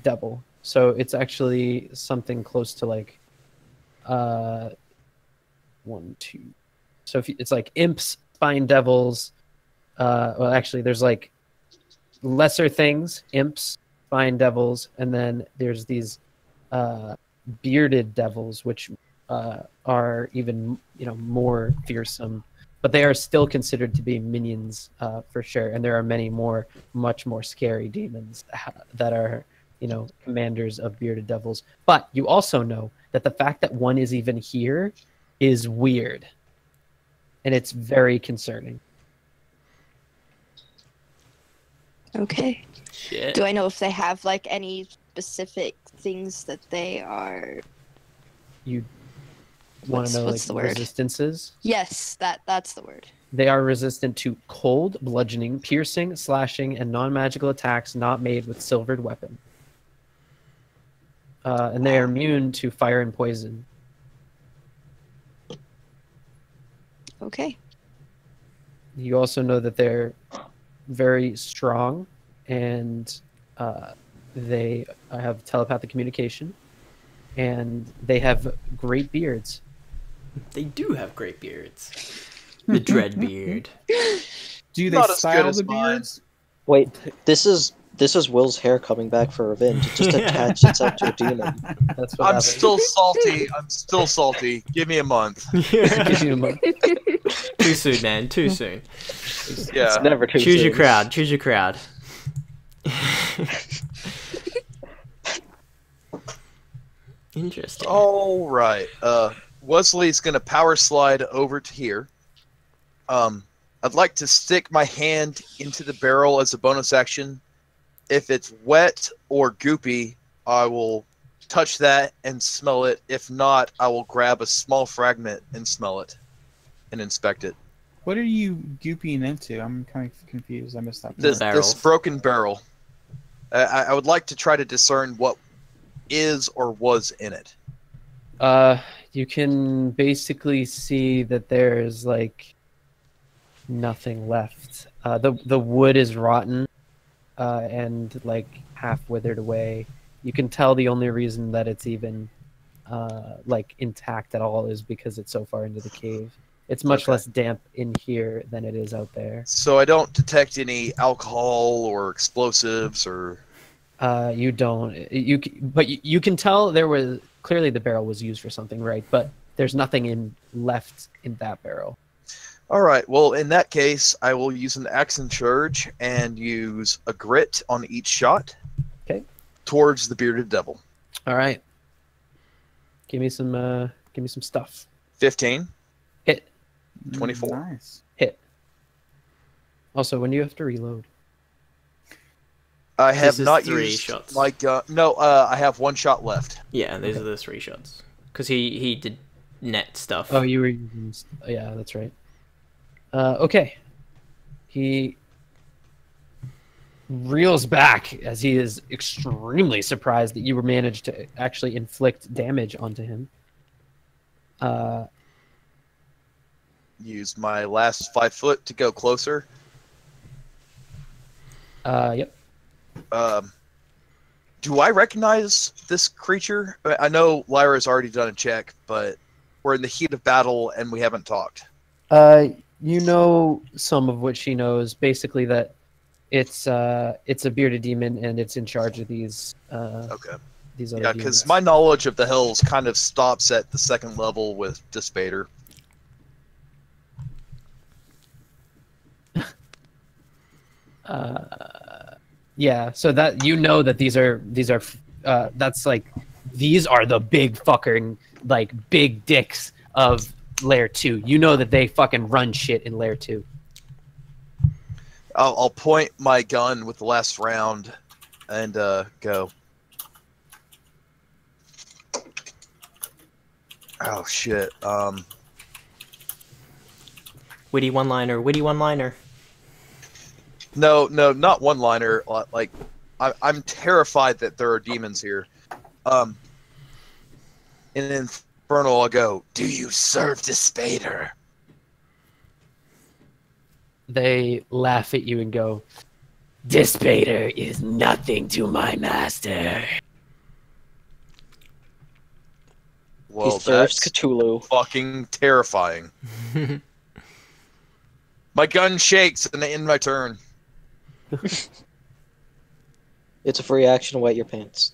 devil. So it's actually something close to like 1, 2. So if it's like imps, spine devils. Well, actually, there's like lesser things, imps, spine devils, and then there's these bearded devils, which are even more fearsome, but they are still considered to be minions for sure. And there are many more, much more scary demons that are commanders of bearded devils. But you also know that the fact that one is even here is weird, and it's very concerning. Okay. Shit. Do I know if they have like any specific things that they are? You want to know what's the word? resistances? Yes, that's the word. They are resistant to cold, bludgeoning, piercing, slashing, and non-magical attacks not made with silvered weapon. And they are immune to fire and poison. Okay. You also know that they're very strong, and they have telepathic communication, and they have great beards. They do have great beards. The dread beard. Do they Not as good style as the mine. beards? Wait, this is Will's hair coming back for revenge. It just attached itself to a demon. That's what I'm happens. still salty. I'm still salty. Give me a month. Give you a month. Too soon, man. Too soon. Yeah. It's never too Choose soon. your crowd. Choose your crowd. Interesting. All right. Wesley's gonna power slide over to here. I'd like to stick my hand into the barrel as a bonus action. If it's wet or goopy, I will touch that and smell it. If not, I will grab a small fragment and smell it and inspect it. What are you gooping into? I'm kind of confused. I missed that. The This barrels. broken barrel. I would like to try to discern what is or was in it. You can basically see that there's like nothing left. The wood is rotten and like half withered away. You can tell the only reason that it's even like intact at all is because it's so far into the cave. It's much less damp in here than it is out there. So I don't detect any alcohol or explosives or... You don't. But you can tell there was clearly the barrel was used for something, right? But there's nothing left in that barrel. All right. Well, in that case, I will use an action surge and use a grit on each shot. Okay. Towards the bearded devil. All right. Give me some stuff. 15. Hit. 24. Nice. Hit. Also, when do you have to reload? I have This is not 3 used shots. my gun. No, I have 1 shot left. Yeah, these are the 3 shots. Because he did net stuff. Oh, you were using... Yeah, that's right. Okay. He reels back as he is extremely surprised that you were managed to actually inflict damage onto him. Use my last 5 foot to go closer. Yep. Do I recognize this creature? I know Lyra's already done a check, but we're in the heat of battle and we haven't talked. You know some of what she knows. Basically, that it's a bearded demon and it's in charge of these. Okay. These other Yeah, demons. because my knowledge of the hills kind of stops at the 2nd level with Dispater. Yeah, so that you know that these are that's like these are the big fucking like big dicks of layer 2. You know that they fucking run shit in layer 2. I'll point my gun with the last round and go. Oh shit. Witty one-liner, witty one-liner. No, not one-liner. Like, I'm terrified that there are demons here. In Infernal, I'll go, do you serve the Spader? They laugh at you and go, Dispater is nothing to my master. Well, he serves that's Cthulhu. fucking terrifying. My gun shakes and I end my turn. It's a free action. Wet your pants.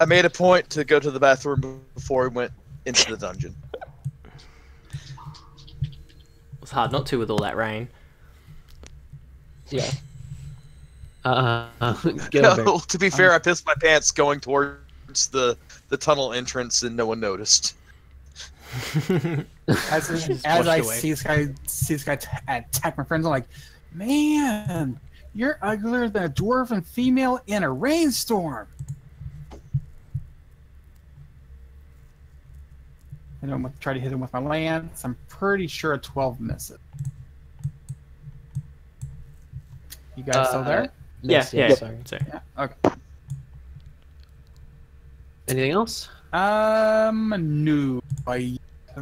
I made a point to go to the bathroom before we went into the dungeon. It's hard not to with all that rain. Yeah. No, Gilbert. to be fair, I pissed my pants going towards the tunnel entrance and no one noticed. As I see this guy attack my friends, I'm like, man, you're uglier than a dwarven female in a rainstorm. And I'm gonna try to hit him with my lance. I'm pretty sure a 12 misses. You guys still there? Yeah. Sorry. Yeah. Okay. Anything else? No. I'm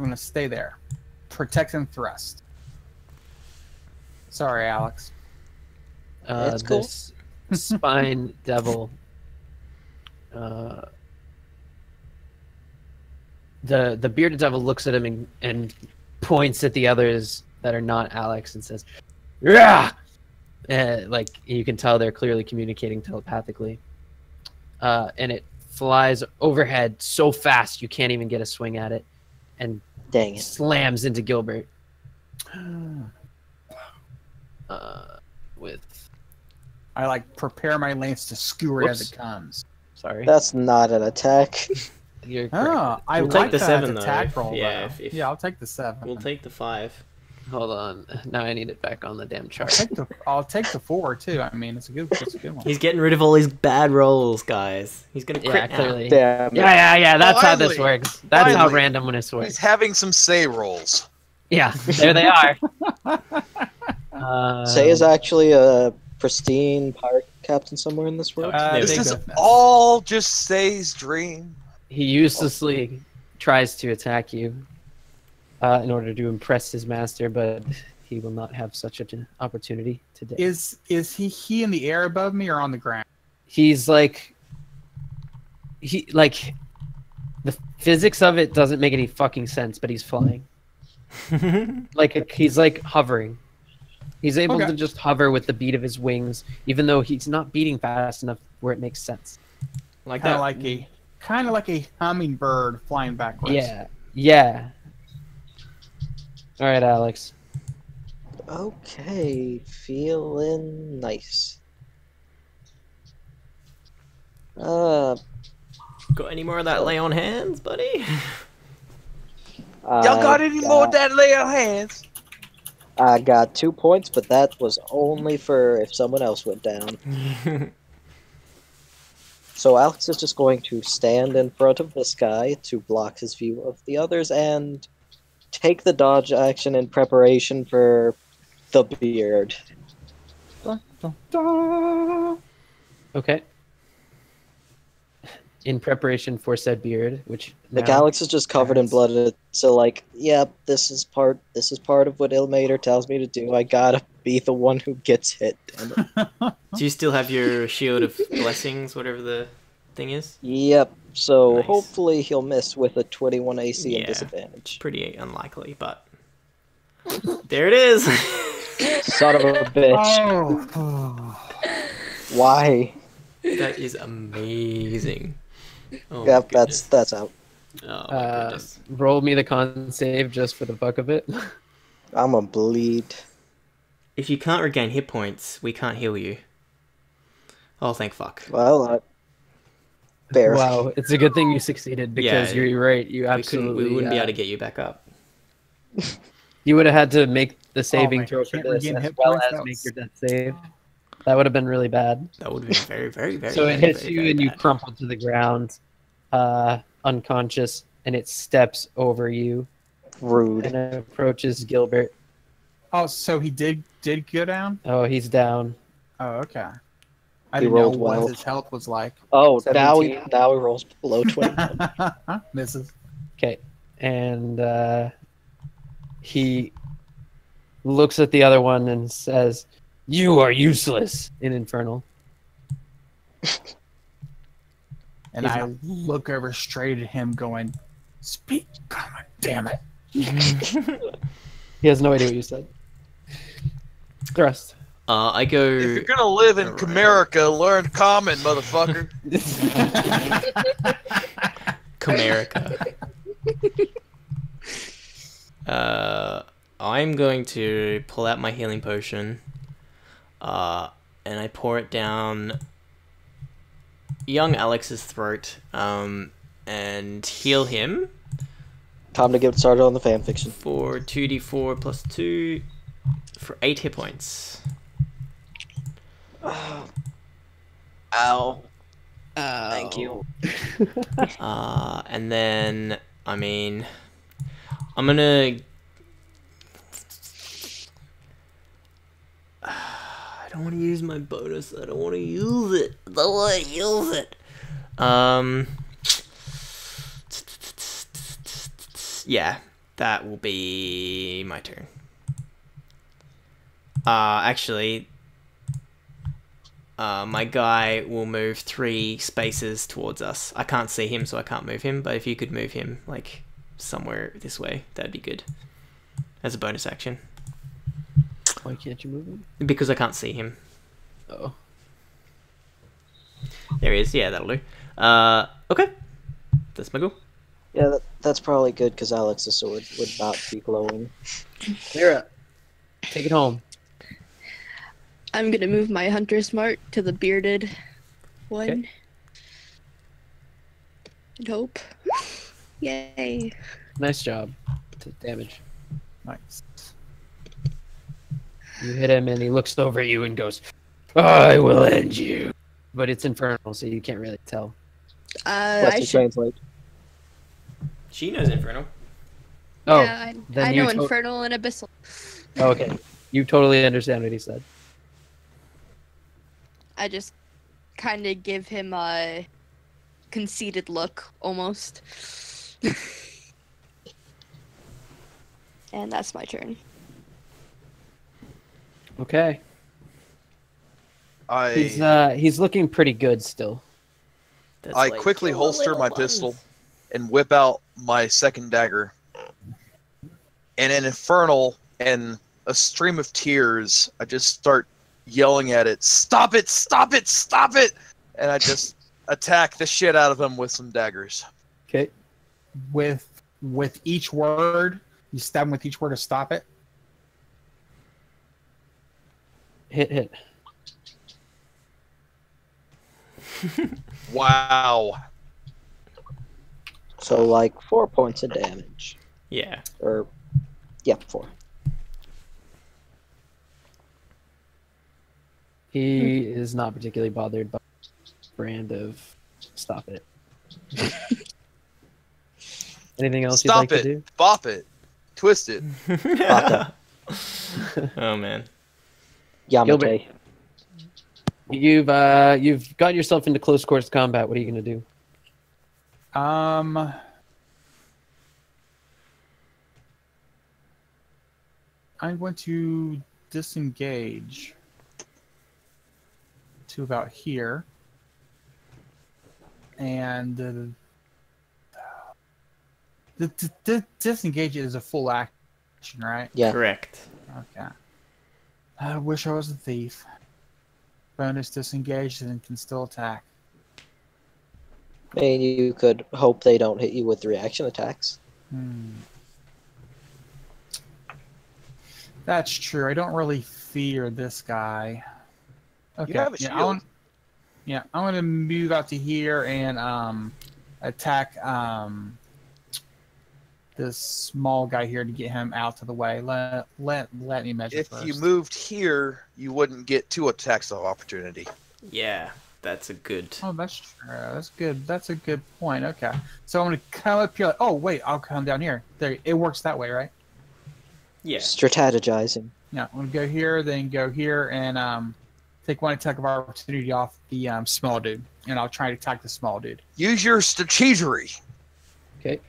gonna stay there. Protect and thrust. Sorry, Alex. That's cool. This spine devil. The bearded devil looks at him and points at the others that are not Alex and says, "Yeah!" Like you can tell they're clearly communicating telepathically. And it flies overhead so fast you can't even get a swing at it, and Dang it. slams into Gilbert. With I like prepare my lance to skewer it as Whoops. it comes. sorry, That's not an attack. you're correct. Oh, I We'll like take the that 7 though. attack roll. Yeah, though. if Yeah, I'll take the 7. we'll take the 5. Hold on, now I need it back on the damn chart. I'll take the 4 too. I mean, it's a good one. He's getting rid of all his bad rolls, guys. He's gonna crit Yeah, now. clearly. Damn it. Yeah. That's how this Finally. works. That's how Finally. randomness works. He's having some say rolls. Yeah, there they are. Say is actually a pristine pirate captain somewhere in this world. This they is both miss. all just Say's dream. He uselessly tries to attack you in order to impress his master, but he will not have such an opportunity today. Is he in the air above me or on the ground? He's like the physics of it doesn't make any fucking sense, but he's flying. He's like hovering. He's able Okay. to just hover with the beat of his wings, even though he's not beating fast enough where it makes sense. Like Kind that. of like a hummingbird flying backwards. Yeah. All right, Alex. Okay, feeling nice. Got any more of that lay on hands, buddy? Y'all got any more of that lay on hands? I got 2 points, but that was only for if someone else went down. So Alex is just going to stand in front of this guy to block his view of the others and take the dodge action in preparation for the beard. Okay. In preparation for said beard, which Like now- Alex is just covered in Yes. blood, so like, yep, this is part of what Ilmater tells me to do. I gotta be the one who gets hit. Damn it. Do you still have your shield of blessings, whatever the thing is? Yep. So Nice. hopefully he'll miss with a 21 AC Yeah. and disadvantage. Pretty unlikely, but there it is. Son of a bitch. Oh. Why? That is amazing. Oh, my Yep, goodness. that's out. Oh my goodness. roll me the con save just for the fuck of it. I'm gonna bleed. If you can't regain hit points, we can't heal you. Oh, thank fuck. Well, barely. Wow, it's a good thing you succeeded because Yeah, you're right. You We absolutely wouldn't be able to get you back up. You would have had to make the saving man, throw you for can't this regain as hit well points? as That make was- your death save. That would have been really bad. That would have been very, very, very. So it very, hits very, you very and you bad. crumple to the ground, unconscious, and it steps over you Rude. and approaches Gilbert. Oh, so he did go down? Oh, he's down. Oh, okay. I He didn't know rolled what well. his health was like. Oh, 17. now he rolls below 20. Misses. Okay, and he looks at the other one and says, "You are useless," in Infernal. And He's I look over straight at him going, "Speak, God damn it." He has no idea what you said. Thrust. I go. If you're gonna live in Right. Comerica, learn common, motherfucker. Comerica. I'm going to pull out my healing potion, and I pour it down young Alex's throat, and heal him Time to get started on the fanfiction. for 2d4 plus 2 for 8 hit points. Ow. Thank you. And then, I mean, I'm gonna. I don't want to use my bonus. I don't want to use it. I don't want to use it. Yeah, that will be my turn. Actually, my guy will move 3 spaces towards us. I can't see him, so I can't move him, but if you could move him, like, somewhere this way, that'd be good. As a bonus action. Why can't you move him? Because I can't see him. Oh. There he is. Yeah, that'll do. Okay. That's my go. Yeah, that's probably good because Alex's sword would not be glowing. Sarah, take it home. I'm gonna move my hunter's mark to the bearded one. Okay. And hope. Yay. Nice job. To damage. Nice. You hit him and he looks over at you and goes, "I will end you." But it's infernal, so you can't really tell. I What's to should. translate? She knows Infernal. Oh, Yeah, then I you know to- infernal and abyssal. okay. You totally understand what he said. I just kind of give him a conceited look, almost. And that's my turn. Okay. I He's looking pretty good still. That's I like, quickly "Kill the holster little my ones." pistol and whip out my second dagger. And an infernal and a stream of tears, I just start yelling at it, "Stop it! Stop it! Stop it!" And I just attack the shit out of him with some daggers. Okay. With each word, you stab him with each word to stop it. Hit. Wow. So like 4 points of damage. Yeah. Or, yeah, 4. He is not particularly bothered by the brand of stop it. Anything else Stop you'd like it! to do? Bop it! Twist it! Oh man. Yamate. You've got yourself into close quarters combat. What are you gonna do? I'm going to disengage to about here, and the disengage is a full action, right? Yeah. Correct. Okay. I wish I was a thief. Bonus disengage and can still attack. I mean, you could hope they don't hit you with reaction attacks. That's true. I don't really fear this guy. Okay. You have a shield. I'm gonna move out to here and attack this small guy here to get him out of the way. Let me measure If first. you moved here, you wouldn't get 2 attacks of opportunity. Yeah, that's a good. Oh, that's true. That's good. That's a good point. Okay, so I'm gonna come up here. Oh wait, I'll come down here. There, it works that way, right? Yeah. Strategizing. Yeah, I'm gonna go here, then go here, and take 1 attack of opportunity off the small dude, and I'll try to attack the small dude. Use your strategery. Okay.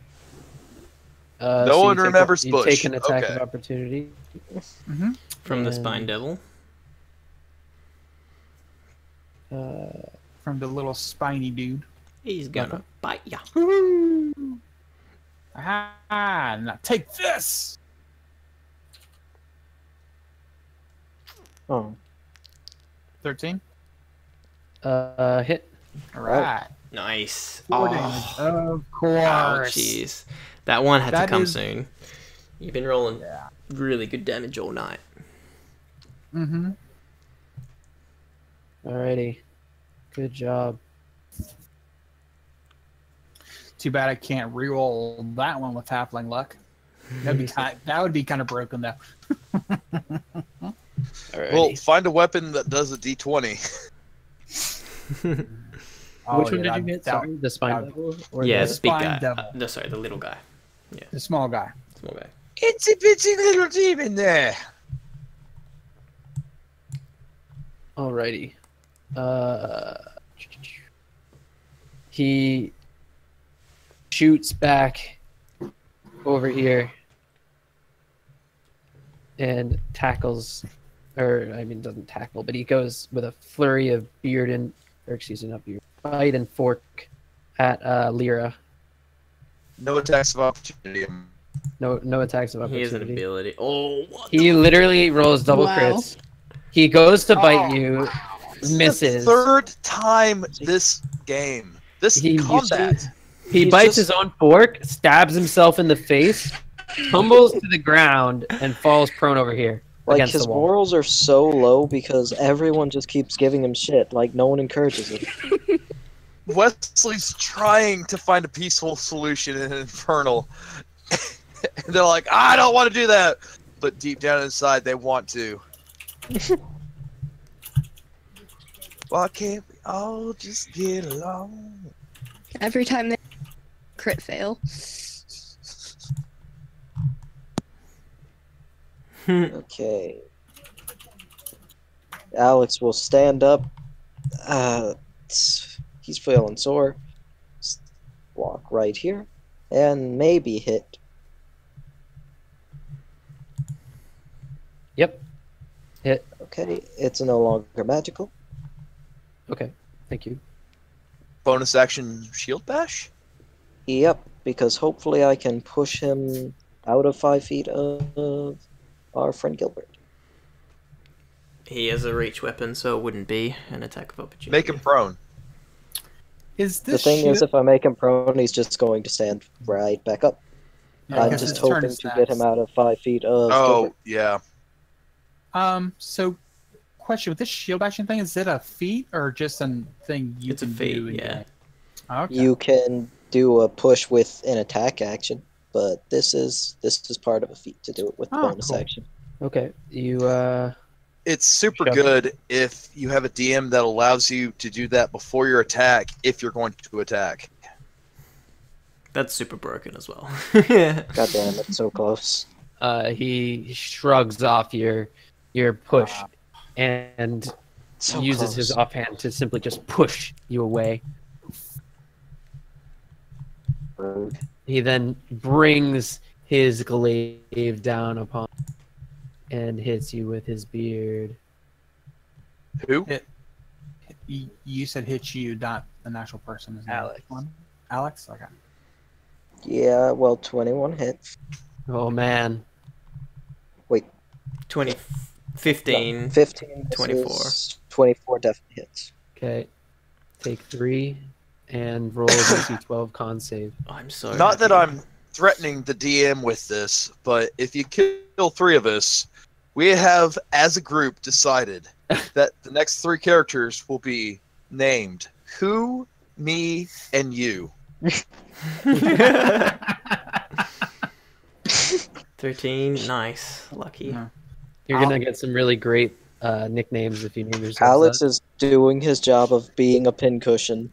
No so one you take remembers you Bush. take an attack Okay. of opportunity. Mm-hmm. From the And, Spine Devil. From the little spiny dude. He's gonna bite ya. Woo! Ah, now take this. Oh, 13. Hit. All right. Nice. 4 Oh, damage. Of oh, course. jeez. That one had to That come is- soon. You've been rolling Yeah. really good damage all night. Mm-hmm. Alrighty. Good job. Too bad I can't reroll that one with halfling luck. That would be kind of broken though. Alrighty. Well, find a weapon that does a D20. Oh, Which one yeah, did you hit? Sorry, the spine devil? Or Yeah, the... the big Spine guy. Devil. No, sorry, the little guy. The small guy. Small guy. It's a bitsy little demon there. Alrighty. He shoots back over here and tackles, or I mean, doesn't tackle, but he goes with a flurry of beard and, or excuse me, not beard, bite and fork at Lyra. No attacks of opportunity. No attacks of He has an opportunity. ability. Oh, what He literally rolls double Wow. crits. He goes to bite Oh, you, This is misses. the 3rd time this game. This You combat. see- He He's bites just- his own fork, stabs himself in the face, tumbles to the ground, and falls prone over here like against his the wall. morals are so low because everyone just keeps giving him shit. Like no one encourages it. Wesley's trying to find a peaceful solution in Infernal. And they're like, I don't want to do that. But deep down inside, they want to. Why can't we all just get along? Every time they crit fail. Okay. Alex will stand up. He's feeling sore. Walk right here. And maybe hit. Yep. Hit. Okay, it's no longer magical. Okay. Thank you. Bonus action shield bash? Yep, because hopefully I can push him out of 5 feet of our friend Gilbert. He has a reach weapon, so it wouldn't be an attack of opportunity. Make him prone. Is The this thing is, shield- if I make him prone, he's just going to stand right back up. Yeah, I'm because just his turn hoping is to get him next. out of 5 feet of Oh, Gilbert. yeah. So, question with this shield action thing, is it a feat or just a thing you It's a can feat, do? in yeah. game? Okay. You can do a push with an attack action, but this is part of a feat to do it with the Oh, bonus cool. action. Okay. You, It's super Shove. good if you have a DM that allows you to do that before your attack if you're going to attack. That's super broken as well. God damn, it's so close. he shrugs off your push and So uses his close. offhand to simply just push you away. Rude. He then brings his glaive down upon and hits you with his beard. Who? You said hit you, not an actual person. Isn't it? Alex. One? Alex? Okay. Yeah, well, 21 hits. Oh man. 20, No, 15. 15 24. misses, 24 definitely hits. Okay. Take 3 and roll a DC 12 con save. Oh, I'm so Not that happy. I'm threatening the DM with this, but if you kill 3 of us, we have, as a group, decided that the next 3 characters will be named Who, Me, and You. 13. Nice. Lucky. Yeah. You're gonna get some really great nicknames if you name yourself Alex that. is doing his job of being a pincushion.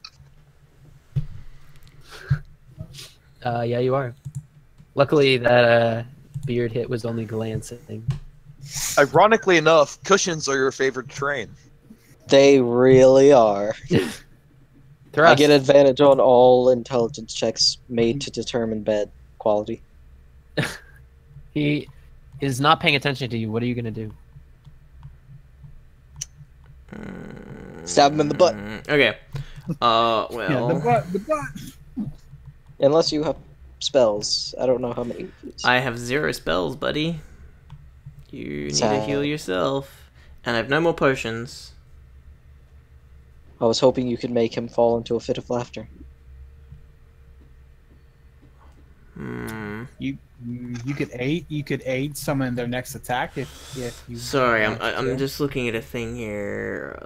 Yeah, you are. Luckily, that beard hit was only glancing. Ironically enough, cushions are your favorite terrain. They really are. I Thrust. get advantage on all intelligence checks made to determine bed quality. He is not paying attention to you. What are you gonna do? Stab him in the butt. Okay. Yeah, Well, the butt. Unless you have spells. I don't know how many. I have 0 spells, buddy. You need to Sad. heal yourself. And I have no more potions. I was hoping you could make him fall into a fit of laughter. You could aid someone in their next attack if you. Sorry, want to. I'm just looking at a thing here.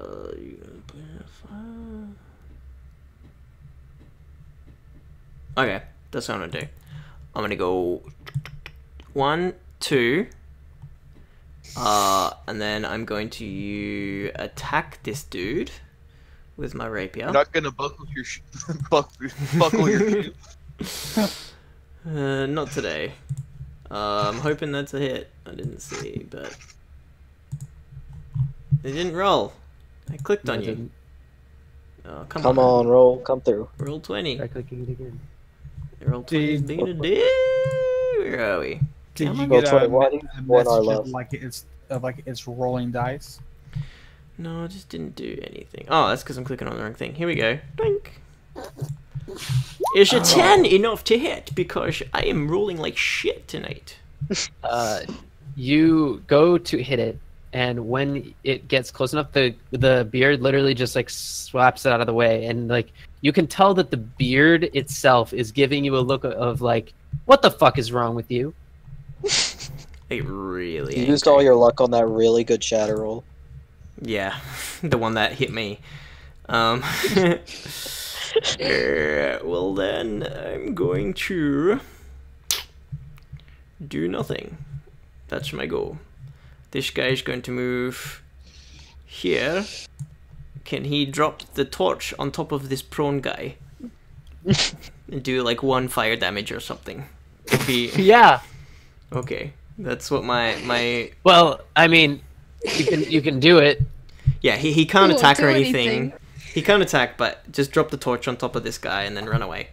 Okay, that's what I'm gonna do. I'm gonna go 1, 2, and then I'm going to attack this dude with my rapier. You're not gonna buckle your buckle your shoe. Not today. I'm hoping that's a hit. I didn't see, but it didn't roll. I clicked No, on it you. didn't. Oh, come Come on, roll, come through. Roll 20. Try clicking it again. Roll 20 is Did- being a dick. Where are we? Did Come you on. Roll get 20, a, why do you a want our message love? like it's rolling dice? No, I just didn't do anything. Oh, that's because I'm clicking on the wrong thing. Here we go. Dink. Is a 10 enough to hit? Because I am rolling like shit tonight. You go to hit it, and when it gets close enough, the beard literally just like slaps it out of the way, and like you can tell that the beard itself is giving you a look of like, what the fuck is wrong with you? It really You ain't used great. all your luck on that really good shatter roll. Yeah, the one that hit me. Well then, I'm going to do nothing. That's my goal. This guy's going to move here. Can he drop the torch on top of this prone guy? And do like 1 fire damage or something? If he... Yeah. Okay, that's what my... Well, I mean, you can do it. Yeah, he can't Won't attack do or anything. anything. He can't attack, but just drop the torch on top of this guy and then run away.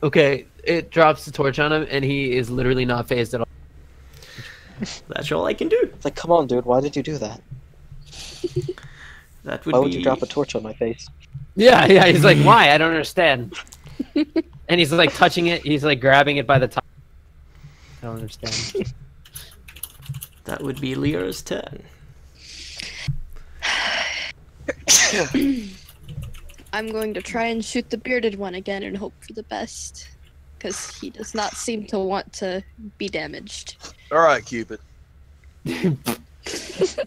Okay, it drops the torch on him, and he is literally not phased at all. That's all I can do. It's like, come on, dude, why did you do that? That would Why be... would you drop a torch on my face? Yeah, he's like, why? I don't understand. And he's like touching it. He's like grabbing it by the top. I don't understand. That would be Lyra's turn. I'm going to try and shoot the bearded one again and hope for the best. Because he does not seem to want to be damaged. All right, Cupid. Please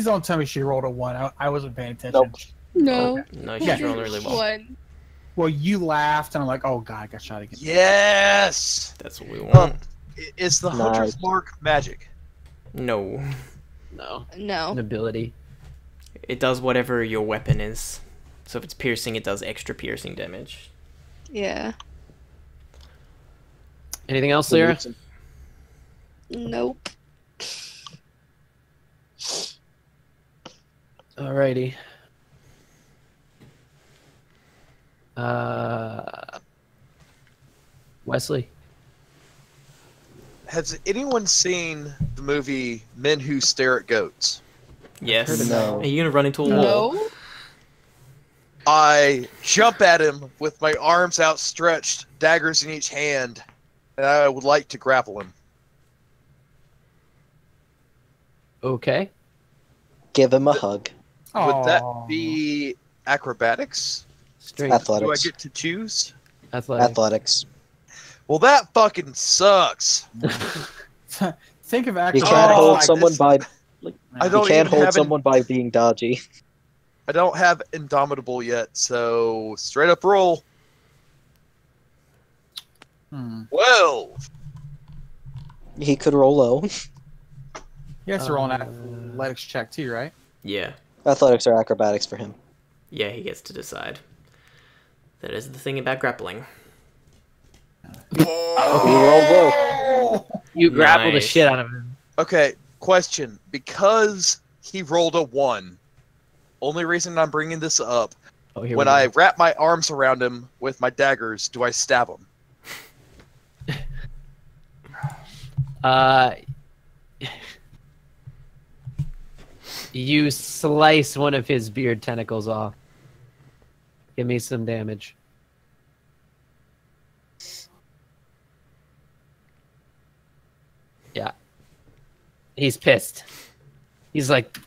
don't tell me she rolled a 1. I wasn't paying attention. Nope. No. No, Yeah. she's rolling really well. One. Well, you laughed, and I'm like, oh god, I got shot again. Yes. That's what we want. Is the Nice. Hunter's Mark magic? No. No. No. An ability. It does whatever your weapon is. So if it's piercing, it does extra piercing damage. Yeah. Anything else, Lyra? Nope. Alrighty. Wesley. Has anyone seen the movie Men Who Stare at Goats? Yes. heard of No. Are you gonna run into a wall? No. I jump at him with my arms outstretched, daggers in each hand, and I would like to grapple him. Okay. Give him a hug. Would that Aw. be acrobatics? Straight. Do I Athletics. get to choose? Athletic. Athletics. Well, that fucking sucks. Think of You acrobatics can't hold like someone this. by. I don't You can't even hold have someone by being dodgy. I don't have Indomitable yet, so straight up roll. Hmm. 12. He could roll low. He has to roll an athletics check too, right? Yeah. Athletics or acrobatics for him. Yeah, he gets to decide. That is the thing about grappling. He rolled low. You grappled the Nice. shit out of him. Okay, question. Because he rolled a 1, only reason I'm bringing this up, Oh, here when we I go. wrap my arms around him with my daggers, do I stab him? You slice one of his beard tentacles off. Give me some damage. Yeah. He's pissed. He's like,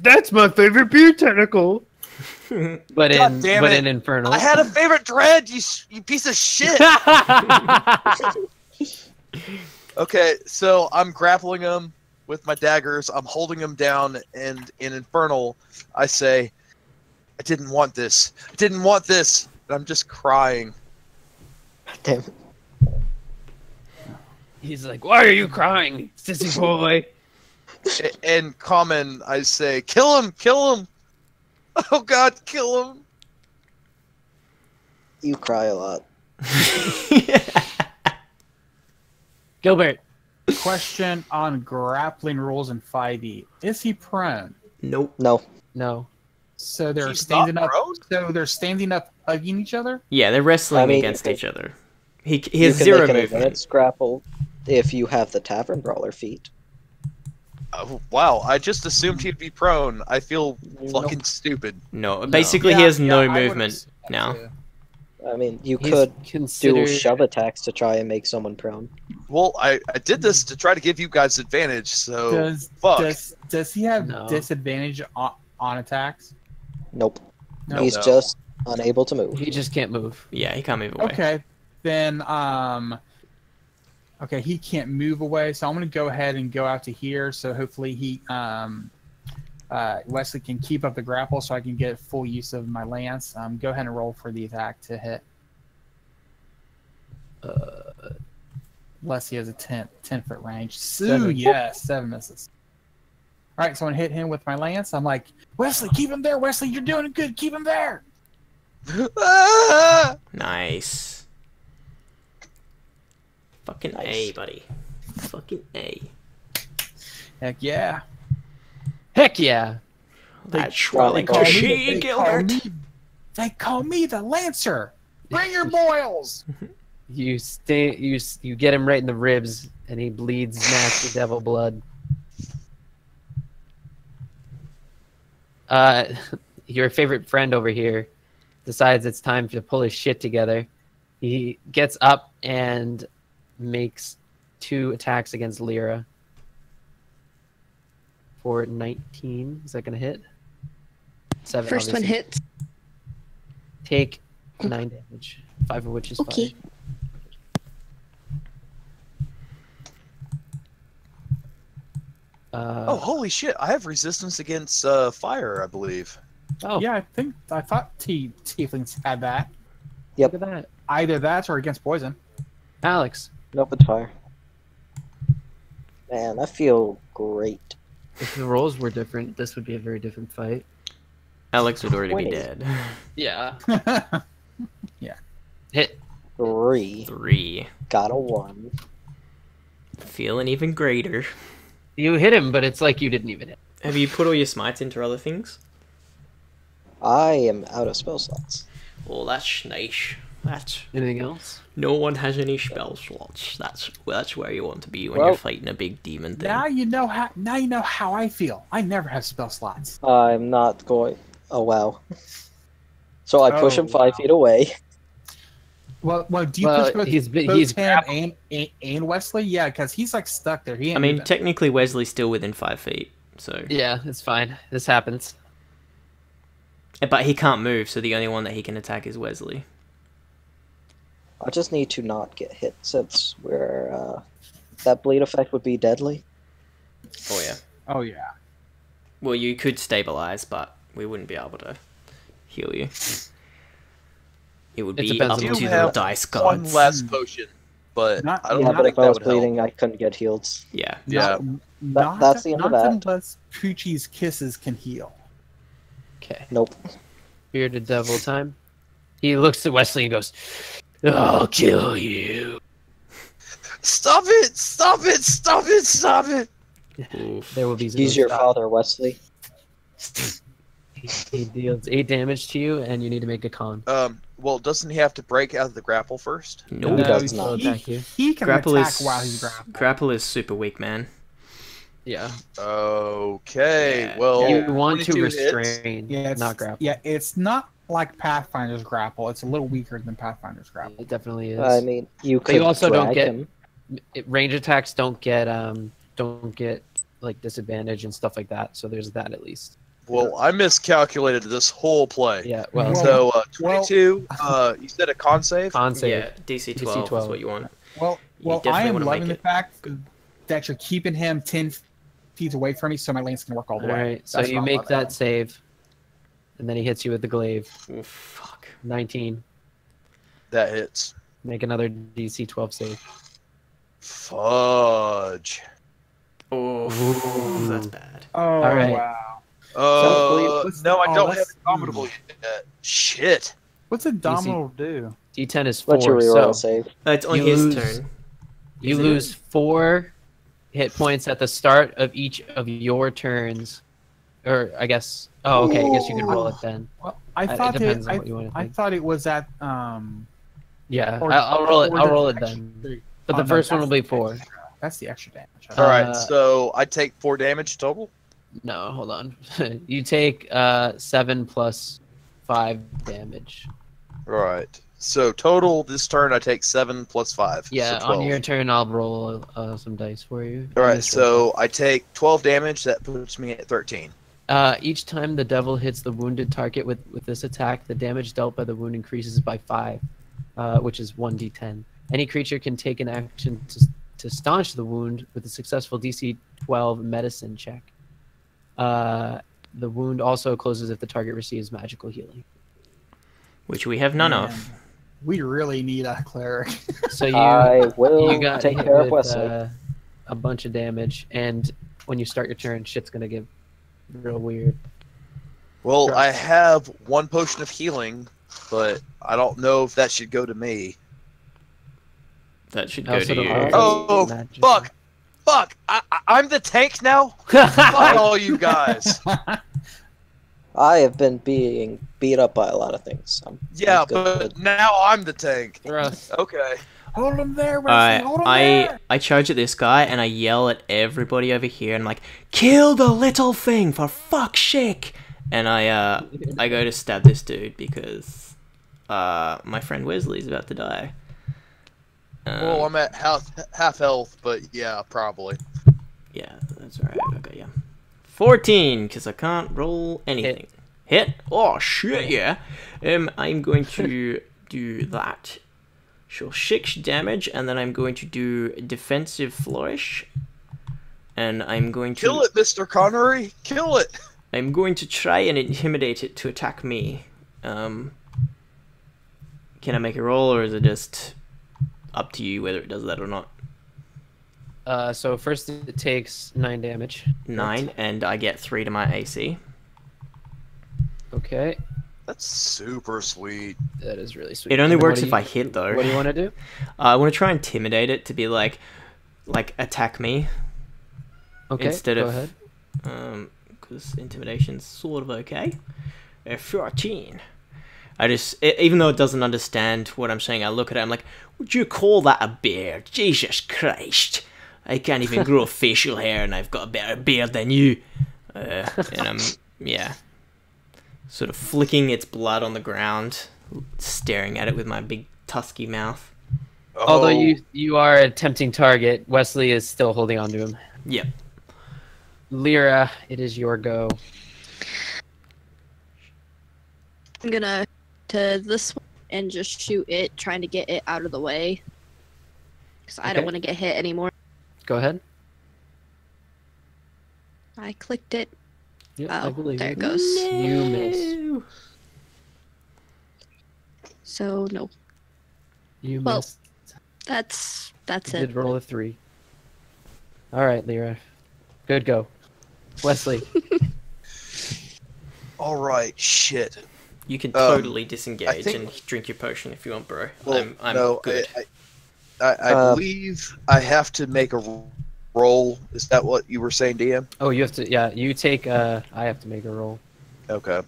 that's my favorite beard tentacle. But God damn it. in Infernal. I had a favorite dread, you piece of shit! Okay, so I'm grappling him with my daggers. I'm holding him down, and in Infernal, I say, I didn't want this. I didn't want this. And I'm just crying. Damn it. He's like, why are you crying, sissy boy? In common, I say, kill him! Kill him! Oh god, kill him! You cry a lot. Gilbert. Question on grappling rules in 5e. Is he prone? Nope. No. No. So they're He's standing not up. prone? So they're standing up, hugging each other. Yeah, they're wrestling I mean, against you each other. He You has can zero make an movement. advanced grapple if you have the Tavern Brawler feat. Oh, wow, I just assumed he'd be prone. I feel Nope. fucking stupid. No, basically he has no movement now. I mean, you He's could do considered... shove attacks to try and make someone prone. Well, I did this to try to give you guys advantage, so fuck. Does he have No. disadvantage on attacks? Nope. No. He's No. just unable to move. He just can't move. Yeah, he can't move away. Okay, then okay, he can't move away, so I'm gonna go ahead and go out to here. So hopefully he Wesley can keep up the grapple, so I can get full use of my lance. Go ahead and roll for the attack to hit. Unless he has a 10-foot range. So 7. yes, 7 misses. All right, so I'm gonna hit him with my lance. I'm like, Wesley, keep him there. Wesley, you're doing good. Keep him there. Ah! Nice. Fucking Nice. A, buddy. Fucking A. Heck yeah. Heck yeah. That's Well, really they call me- cushy, Gilbert. They call me the Lancer. Bring your boils. You get him right in the ribs, and he bleeds nasty devil blood. Your favorite friend over here decides it's time to pull his shit together. He gets up and makes 2 attacks against Lyra for 19. Is that gonna hit? 7. First one obviously. hits. Take 9 damage, 5 of which is Okay. fire. Oh, holy shit! I have resistance against fire, I believe. Oh, Yeah, I thought tieflings had that. look at that. Either that or against poison. Alex, Nope, it's fire. Man, I feel great. if the roles were different, this would be a very different fight. Alex would already be 20. dead. Yeah. Yeah. Hit. 3. 3. Got a 1. Feeling even greater. You hit him, but it's like you didn't even hit. Have you put all your smites into other things? I am out of spell slots. Well, that's nice. That's Anything else? no one has any spell slots. That's where you want to be when Well- you're fighting a big demon thing. Now you know how I feel. I never have spell slots. I'm not going. Oh, wow. So I push Oh, him 5 wow. feet away. Well, do you Well, push both, he's both him grappled. and Wesley? Yeah, because he's like stuck there. He ain't I mean, moving. technically Wesley's still within 5 feet, so. Yeah, it's fine. This happens. But he can't move, so the only one that he can attack is Wesley. I just need to not get hit since we're that bleed effect would be deadly. Oh yeah. Oh yeah. Well, you could stabilize, but we wouldn't be able to heal you. It would It be depends up on to You the have dice One gods. last potion, but Not- I don't Yeah, but think if I that was would help. bleeding, I couldn't get healed. Yeah. Yeah. that's the end of that. Unless Poochie's kisses can heal. Okay. Nope. Bearded devil time. He looks at Wesley and goes, "I'll kill you." Stop it! Stop it! Stop it! Stop it! Oof. There will be He's your father, Wesley. He deals 8 damage to you, and you need to make a con. Well, doesn't he have to break out of the grapple first? Nope. He does not. Attack you. He can Grapple attack is while he's grappled. grapple is super weak, man. Yeah. Okay. Yeah. Well, You want to 22 hits. restrain, Yeah, it's not grapple. Yeah, it's not like Pathfinder's grapple. It's a little weaker than Pathfinder's grapple. It definitely is. I mean, you But could you also don't drag get- him. Range attacks don't get like disadvantage and stuff like that. So there's that at least. Well, I miscalculated this whole play. Yeah. Well, Well- So 22. You said a con save. con save. Yeah, DC 12 is 12. what you want. Well, You definitely I am wanna loving make the fact that you're keeping him 10 feet away from me, so my lance can work all the All way. right. So That's you what I'm make loving. that save, and then he hits you with the glaive. Oh, fuck. 19. That hits. Make another DC 12 save. Fudge. Oh, Ooh. that's bad. Oh, All right. wow. what's- No, I oh, don't have let's- Indomitable yet. Shit. What's Indomitable do? D10 is 4. Let your reroll So save. It's on You his lose- turn. you Is it? lose 4 hit points at the start of each of your turns. Or I guess. Oh, okay. I guess you could roll it then. Well, I It thought depends on what you want to I think. thought it was at Yeah, or- I'll roll it. or I'll the roll it extra then. three. But Oh, the no, first one that's will be the 4. extra. That's the extra damage. All right. Uh, So I take 4 damage total. No, hold on. You take 7 plus 5 damage. All right. So total this turn, I take 7 plus 5. Yeah, so on 12. your turn, I'll roll some dice for you. All right. Just roll. So I take 12 damage. That puts me at 13. Each time the devil hits the wounded target with this attack, the damage dealt by the wound increases by 5, which is 1d10. Any creature can take an action to staunch the wound with a successful DC 12 medicine check. The wound also closes if the target receives magical healing. Which we have none of. Man, we really need a cleric. So you I will you got take hit care of with Wesley. a bunch of damage, and when you start your turn, shit's gonna get real weird. Well, Sure. I have 1 potion of healing, but I don't know if that should go to me. That should I go also to don't you. know if Oh, it's magical. fuck. Fuck! I'm the tank now. Fuck all you guys. I have been being beat up by a lot of things. Yeah, I'm good. but now I'm the tank. Russ, Okay. Hold him there, Wesley. Hold him there. I charge at this guy and I yell at everybody over here and I'm like, kill the little thing for fuck's sake! And I go to stab this dude because my friend Wesley's about to die. Well, I'm at half health, but yeah, probably. Yeah, that's right. Okay, yeah. 14, because I can't roll anything. Hit? Oh, shit, yeah. I'm going to do that. Sure, 6 damage, and then I'm going to do defensive flourish. And I'm going to... Kill it, Mr. Connery. Kill it. I'm going to try and intimidate it to attack me. Can I make a roll, or is it just up to you whether it does that or not? so first it takes 9 damage. 9, and I get 3 to my AC. Okay, That's super sweet. that is really sweet. It only And then works what if do I hit, though. What do you want to do? I want to try and intimidate it to be like attack me. Okay, Instead go of- ahead. Because intimidation's sort of okay. 14. I just, even though it doesn't understand what I'm saying, I look at it, I'm like, would you call that a beard? Jesus Christ. I can't even grow facial hair and I've got a better beard than you. And I'm, yeah. Sort of flicking its blood on the ground, staring at it with my big tusky mouth. Although Oh, you are a tempting target, Wesley is still holding on to him. Yep. Lyra, it is your go. I'm gonna to this one and just shoot it, trying to get it out of the way. Because I don't Okay. want to get hit anymore. Go ahead. I clicked it. Yeah, I Oh, believe there you. it goes. You miss. So, no. You Well, missed. That's You it. did roll a 3. All right, Lyra. Good go. Wesley. All right, shit. You can Um, totally disengage think- and drink your potion if you want, bro. Well, I'm no, good. I believe I have to make a roll. Is that what you were saying, DM? Oh, you have to. Yeah, you take. I have to make a roll. Okay.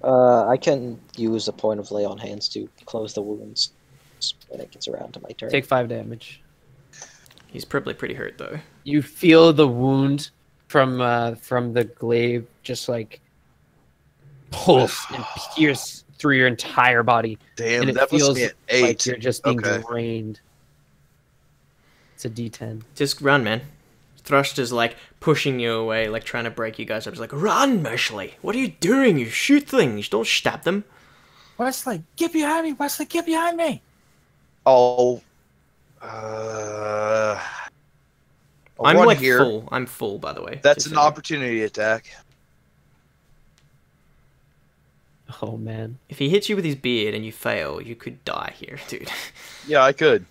I can use a point of lay on hands to close the wounds when it gets around to my turn. Take 5 damage. He's probably pretty hurt though. You feel the wound from the glaive just like pulse and pierce through your entire body, Damn, and it that feels must be an 8. like you're just being Okay. drained. It's a D10. Just run, man. Thrust is like pushing you away, like trying to break you guys up. He's like, run, Meshley. What are you doing? You shoot things. Don't stab them. Wesley, get behind me! Wesley, get behind me! I'll I'm run like here. full. I'm full, by the way. That's Just an so you know. opportunity attack. Oh man. If he hits you with his beard and you fail, you could die here, dude. Yeah, I could.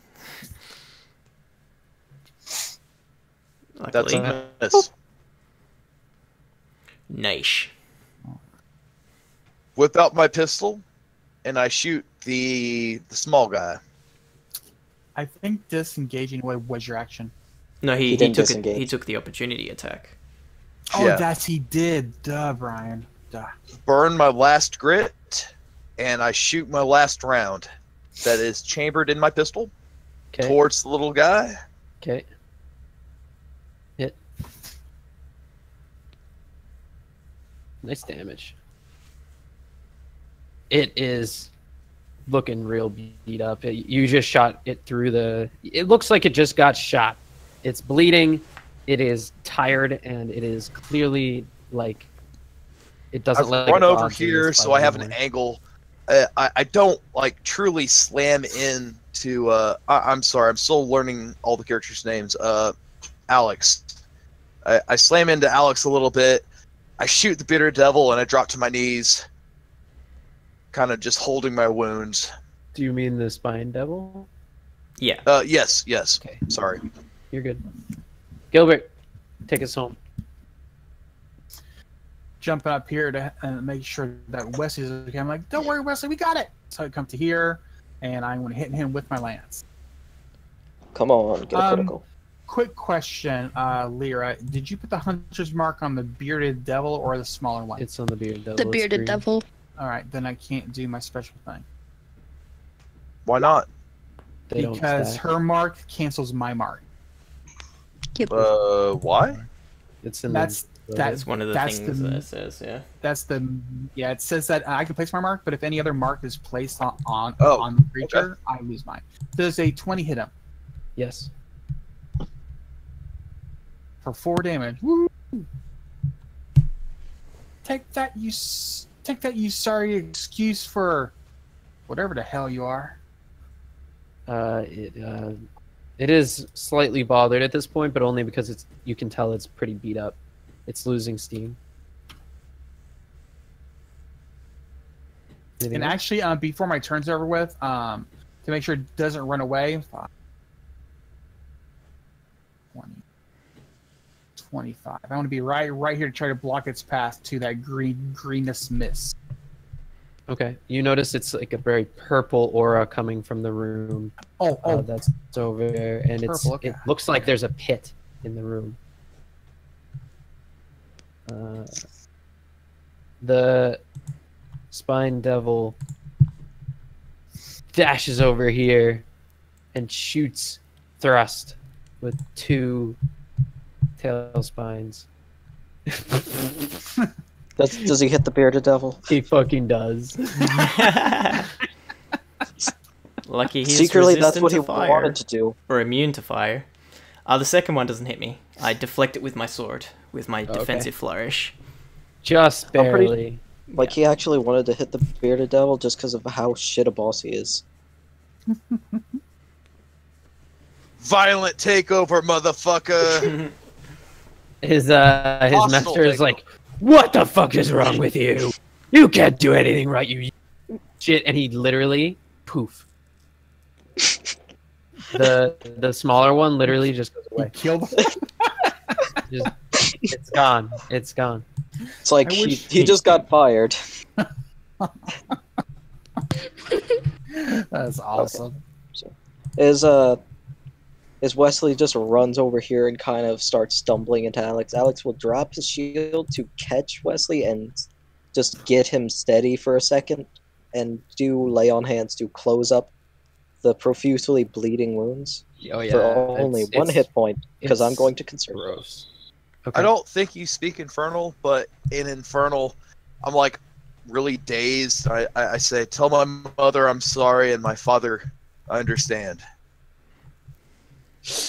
That's Luckily. a miss. Nice. Whip out my pistol, and I shoot the small guy. I think disengaging was your action. No, He he didn't took it. disengage. He took the opportunity attack. Oh, Yeah. that's he did. Duh, Brian. Duh. Burn my last grit, and I shoot my last round. That is chambered in my pistol Okay. towards the little guy. Okay. Hit. Nice damage. It is looking real beat up. You just shot it through the... It looks like it just got shot. It's bleeding. It is tired, and it is clearly like... It doesn't I've let run it over dodge here, this so I have an anymore. angle. I don't like truly slam into. I'm sorry, I'm still learning all the characters' names. Alex. I slam into Alex a little bit. I shoot the bitter devil, and I drop to my knees, kind of just holding my wounds. Do you mean the spine devil? Yeah. Yes. Okay. Sorry. You're good. Gilbert, take us home. Jumping up here to make sure that Wesley's okay. I'm like, don't worry, Wesley, we got it. So I come to here, and I'm going to hit him with my lance. Come on, get a critical. Quick question, Lyra. Did you put the hunter's mark on the bearded devil or the smaller one? It's on the bearded devil. The bearded devil. All right, then I can't do my special thing. Why not? They don't Because stack. her mark cancels my mark. Yep. Why? It's in That's the... That's one of the that's things the- that it says, yeah. It says that I can place my mark, but if any other mark is placed on Oh, on the creature, I lose mine. Does a 20 hit him Yes. for 4 damage? Woo! Take that, you sorry excuse for whatever the hell you are. It is slightly bothered at this point, but only because you can tell it's pretty beat up. It's losing steam. Anything And else? actually, before my turn's over with, to make sure it doesn't run away, 5, 20, 25. I want to be right here to try to block its path to that greenness mist. Okay, you notice it's like a very purple aura coming from the room. Oh, That's over there, and Purple, okay. it looks like there's a pit in the room. The spine devil dashes over here and shoots Thrust with 2 tail spines. Does he hit the bearded devil? He fucking does. Lucky he's Secretly, that's resistant what he to fire. wanted to do. Or immune to fire. The second one doesn't hit me. I deflect it with my sword, with my Okay. defensive flourish. Just I'm pretty- barely. Like, he actually wanted to hit the bearded devil just because of how shit a boss he is. Violent takeover, motherfucker. His Hostile master is takeover. like, "What the fuck is wrong with you? You can't do anything right, you shit!" And he literally poof. The smaller one literally just goes He away. killed. Just, it's gone. It's gone. It's like I wish- he just got fired. That's awesome. Is Wesley just runs over here and kind of starts stumbling into Alex. Alex will drop his shield to catch Wesley and just get him steady for a second and do lay on hands to close up the profusely bleeding wounds Oh yeah. for only one hit point because I'm it's going to conserve. Gross. Okay. I don't think you speak Infernal, but in Infernal, I'm like really dazed. I say, tell my mother I'm sorry and my father I understand.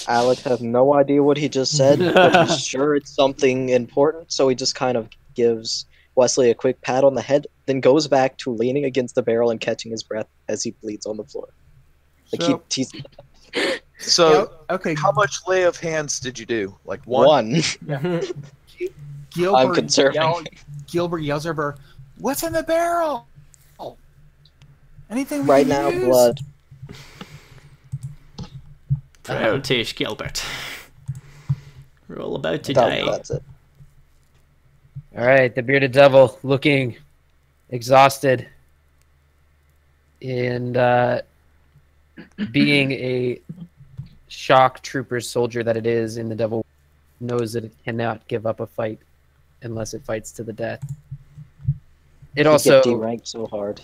Alex has no idea what he just said, but he's sure it's something important, so he just kind of gives Wesley a quick pat on the head, then goes back to leaning against the barrel and catching his breath as he bleeds on the floor. Like he's So, okay, how much lay of hands did you do? Like one? Gilbert I'm conserving. Gilbert yells over, "What's in the barrel? Anything we Right can now, use?" blood. British Gilbert. We're all about to No, die. that's it. All right, the bearded devil looking exhausted and being a shock trooper soldier that it is in the devil knows that it cannot give up a fight unless it fights to the death. It You also get deranked so hard.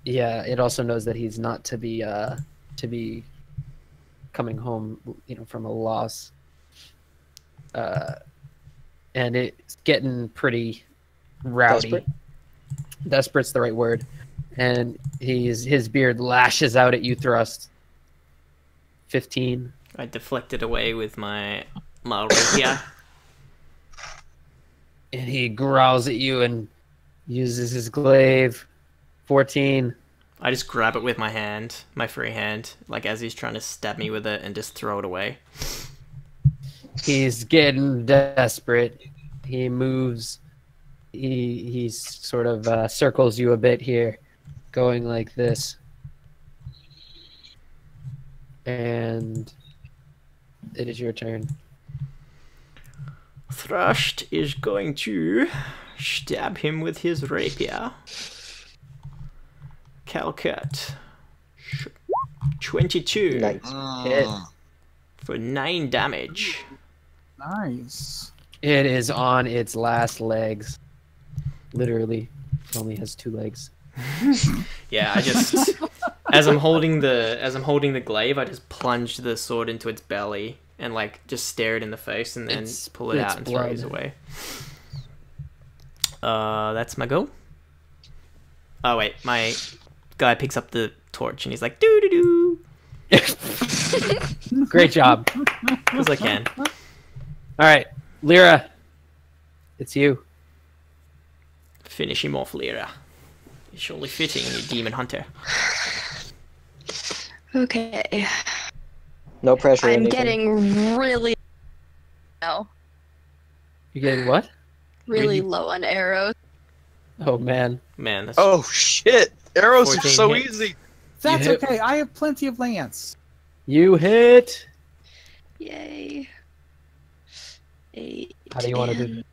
yeah, it also knows that he's not to be coming home, from a loss. And it's getting pretty rowdy. Desperate? Desperate's the right word. And his beard lashes out at you, Thrust. 15. I deflected away with my rapier. And he growls at you and uses his glaive. 14. I just grab it with my hand, my free hand, like as he's trying to stab me with it, and just throw it away. He's getting desperate. He moves. He sort of circles you a bit here, going like this. And it is your turn. Thrust is going to stab him with his rapier. Calcut. 22 Nice. Hit. for 9 damage. Nice. It is on its last legs. Literally, it only has 2 legs. Yeah, I just as I'm holding the glaive, I just plunge the sword into its belly and like just stare it in the face and then It's- pull it it's out and throw it blood. away. That's my go. Oh wait, my guy picks up the torch and he's like doo doo doo Great job. because I can. All right, Lyra, it's you. Finish him off, Lyra. It's surely fitting, you demon hunter. Okay. No pressure. or I'm anything. getting really no, You getting what? really low on arrows. Oh man. Man, that's Oh shit! Arrows are 14 so hits. easy. That's You hit- okay. I have plenty of lance. You hit. Yay. 8. How do you want to do and this?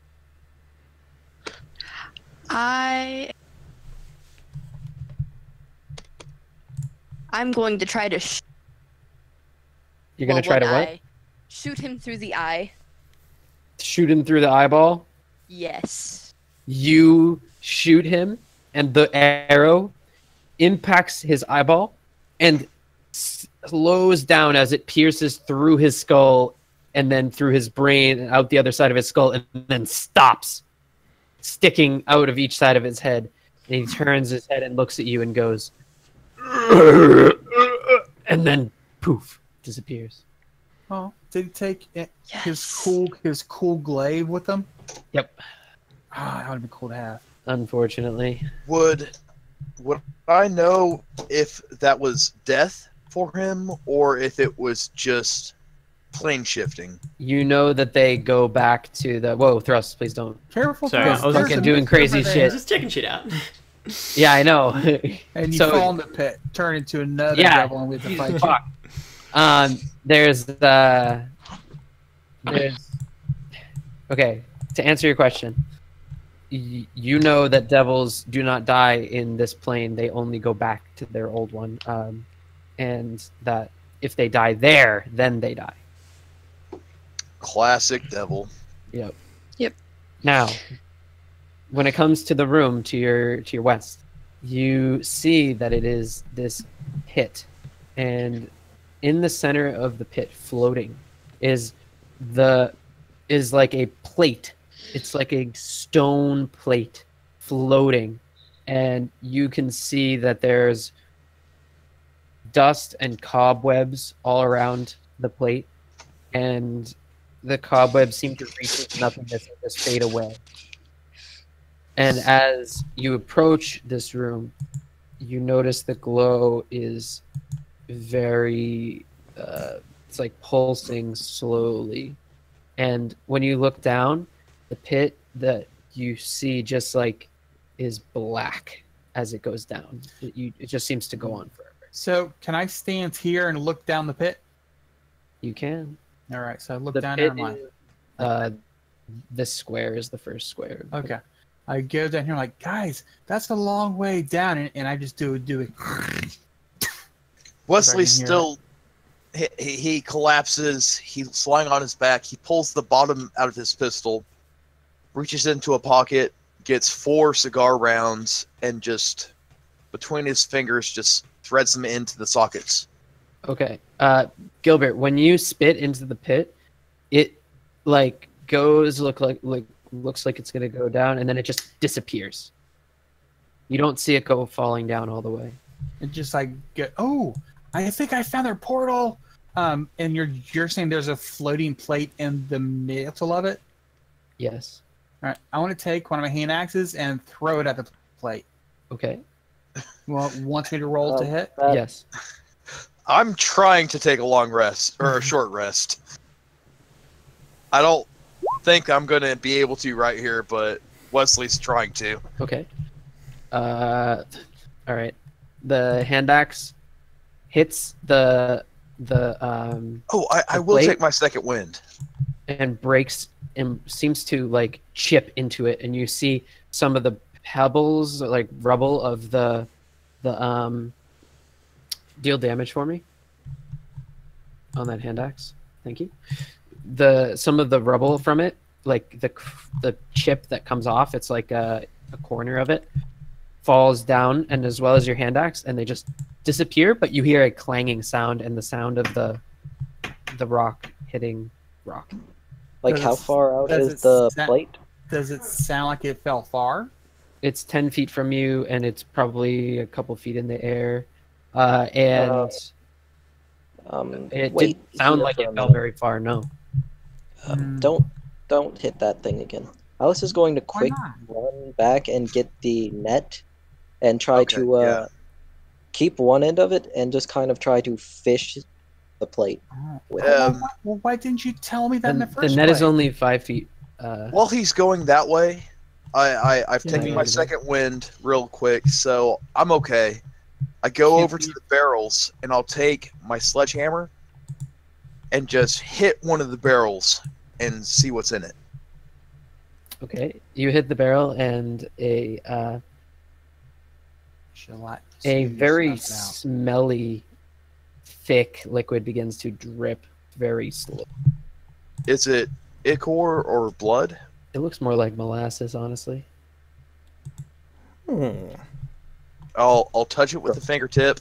I'm going to try to You're gonna try to what? shoot him through the eye. Shoot him through the eyeball. Yes. You shoot him, and the arrow impacts his eyeball and slows down as it pierces through his skull and then through his brain and out the other side of his skull and then stops, sticking out of each side of his head. And he turns his head and looks at you and goes, and then poof, disappears. Oh, did he take Yes. his cool glaive with him? Yep. Ah, that would have been cool to have. Unfortunately. Would I know if that was death for him or if it was just plane shifting? You know that they go back to the... Whoa, Thrust, please don't. Careful, Sorry, because I was there's fucking a doing myth crazy over shit. there. Just checking shit out. Yeah, I know. And you So- fall in the pit, turn into another Yeah. devil, and we have to fight you. Fuck. There's okay. To answer your question, you know that devils do not die in this plane; they only go back to their old one, and that if they die there, then they die. Classic devil. Yep. Yep. Now, when it comes to the room to your west, you see that it is this pit, and in the center of the pit, floating, is like a plate. It's like a stone plate floating, and you can see that there's dust and cobwebs all around the plate, and the cobwebs seem to reach into nothingness and just fade away. And as you approach this room, you notice the glow is very, it's like pulsing slowly. And when you look down, the pit that you see just like is black as it goes down. It just seems to go on forever. So can I stand here and look down the pit? You can. All right. So I look The down pit there. is, this square is the first square. Okay. I go down here like, guys, that's a long way down, and I just do it. Wesley Right in here. still, he collapses. He's lying on his back. He pulls the bottom out of his pistol, reaches into a pocket, gets 4 cigar rounds, and just between his fingers, just threads them into the sockets. Okay. Gilbert, when you spit into the pit, it like looks like it's gonna go down, and then it just disappears. You don't see it go falling down all the way. And just like, oh, I think I found their portal. And you're saying there's a floating plate in the middle of it? Yes. All right. I want to take one of my hand axes and throw it at the plate. Okay. Well, wants me to roll to hit? Yes. I'm trying to take a long rest, or a short rest. I don't think I'm going to be able to right here, but Wesley's trying to. Okay. All right. The hand axe hits the Oh, I will plate? take my second wind. and breaks and seems to like chip into it, and you see some of the pebbles, like rubble of the deal damage for me on that hand axe. Thank you. Some of the rubble from it, like the chip that comes off, it's like a corner of it falls down, and as well as your hand axe, and they just disappear, but you hear a clanging sound and the sound of the rock hitting rock. Like, Does how it- far out does is it the sa- plate? Does it sound like it fell far? It's 10 feet from you, and it's probably a couple feet in the air. And it Wait didn't sound here like for it a fell minute. very far, no. Don't hit that thing again. Alice is going to Why quick not? run back and get the net and try Okay, to yeah. keep one end of it and just kind of try to fish the plate. Oh. With Well, why didn't you tell me that in the The first net place? is only 5 feet. While he's going that way, I've Yeah, taken yeah, my yeah. second wind real quick, so I'm okay. I go Can't over to be- the barrels, and I'll take my sledgehammer and just hit one of the barrels and see what's in it. Okay, you hit the barrel, and a very stuff out. smelly, thick liquid begins to drip very slowly. Is it ichor or blood? It looks more like molasses, honestly. I'll touch it with the fingertip,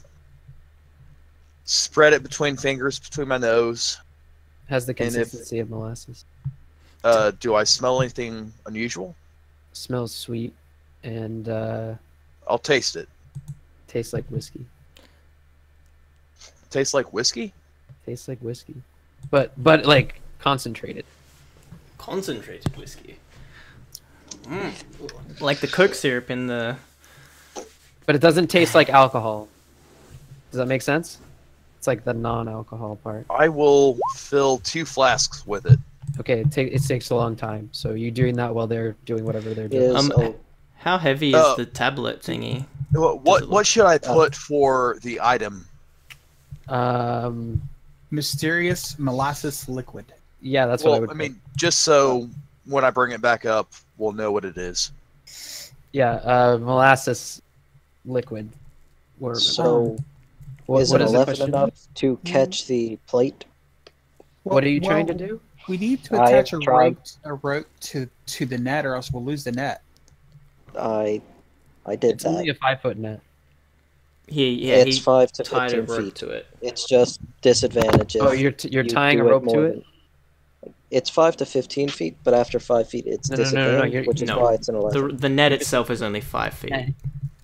spread it between fingers, between my nose. Has the And if- consistency of molasses. Do I smell anything unusual? Smells sweet, and I'll taste it. tastes like whiskey. Tastes like whiskey? Tastes like whiskey, but like concentrated. Concentrated whiskey. Like the Coke syrup in the. But it doesn't taste like alcohol. Does that make sense? It's like the non-alcohol part. I will fill 2 flasks with it. Okay, it takes a long time. So you doing that while they're doing whatever they're doing. Is How heavy is the tablet thingy? What should I put for the item? Mysterious molasses liquid. Yeah, that's what I Well, would. I mean, just so when I bring it back up, we'll know what it is. Yeah, molasses liquid. Or, So, what is an is the 11 question? enough to catch the plate? What are you trying to Well, do? We need to I attach have a tried- rope to the net, or else we'll lose the net. I did It's that. only a 5-foot net. It's He 5 to tied a 15 rope feet. to it. It's just disadvantage. Oh, if you're you tying a do rope more to than- it? It's 5 to 15 feet, but after 5 feet, it's No, no, no, no, no, disadvantage, you're- which is no. why it's an 11. The net itself is only 5 feet. Eh,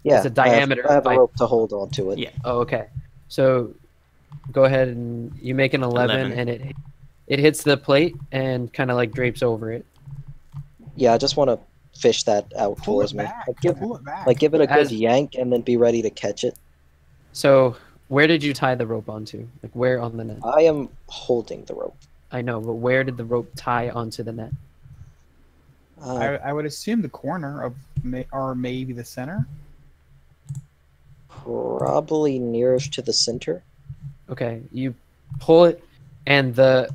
Yeah, it's a diameter I have of a 5 rope to hold on to it. Yeah. Oh, okay. So go ahead and you make an 11, 11. and it hits the plate and kind of like drapes over it. Yeah, I just want to fish that out Pull towards it me. back. Like, Pull it back. give it a good As- yank and then be ready to catch it. So where did you tie the rope onto? Like where on the net? I am holding the rope. I know, but where did the rope tie onto the net? I would assume the corner of, or maybe the center. Probably nearest to the center. Okay, you pull it, and the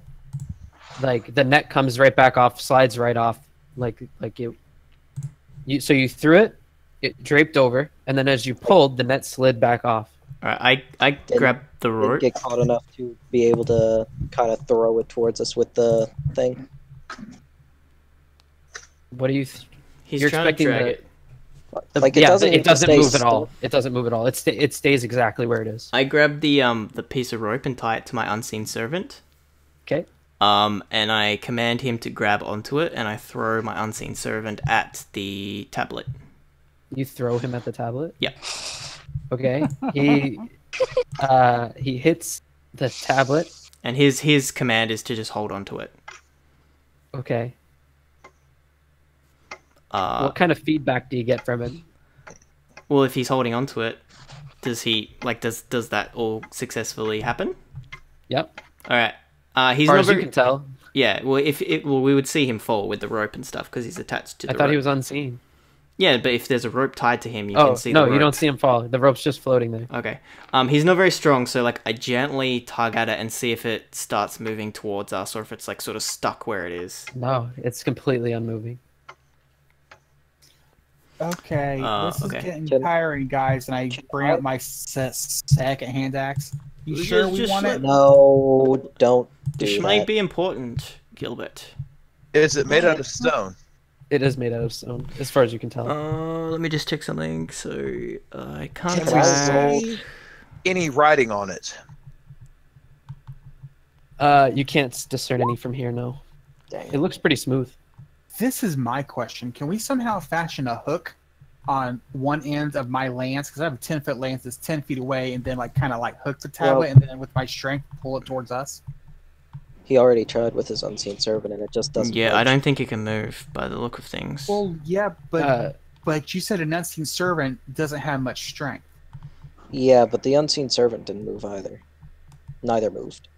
net comes right back off, slides right off, like it. So you threw it, it draped over, and then as you pulled, the net slid back off. Alright, I grabbed the Didn't rope. get caught enough to be able to kind of throw it towards us with the thing. What do you? He's you're trying to expecting drag the- it. Like, it yeah, doesn't it need to doesn't stay move at all. still. It doesn't move at all. It stays exactly where it is. I grab the piece of rope and tie it to my unseen servant. Okay. And I command him to grab onto it, and I throw my unseen servant at the tablet. You throw him at the tablet. Yeah. Okay. He hits the tablet. And his command is to just hold onto it. Okay. What kind of feedback do you get from him? Well, if he's holding onto it, does that all successfully happen? Yep. All right. He's As far not as you very. can tell, Yeah. Well, we would see him fall with the rope and stuff because he's attached to I the thought rope. he was unseen. Yeah, but if there's a rope tied to him, you Oh can see no, the rope. you don't see him fall. The rope's just floating there. Okay. He's not very strong, so like I gently tug at it and see if it starts moving towards us or if it's like sort of stuck where it is. No, it's completely unmoving. Okay, this is okay. getting Can- tiring, guys, and I bring out my second hand axe. You Just- sure we just want let- it? No, don't do This that. might be important, Gilbert. Is it made out of stone? It is made out of stone, as far as you can tell. Let me just check something. So I can't Can we grab. see any writing on it? You can't discern any from here. No, Dang it it. looks pretty smooth. This is my question. Can we somehow fashion a hook on one end of my lance? Because I have a 10-foot lance that's 10 feet away, and then like kind of like hook the tablet, Well- and then with my strength pull it towards us. He already tried with his unseen servant, and it just doesn't. Yeah, I budge. don't think it can move by the look of things. Well, yeah, Uh, but you said an unseen servant doesn't have much strength. Yeah, but the unseen servant didn't move either. Neither moved.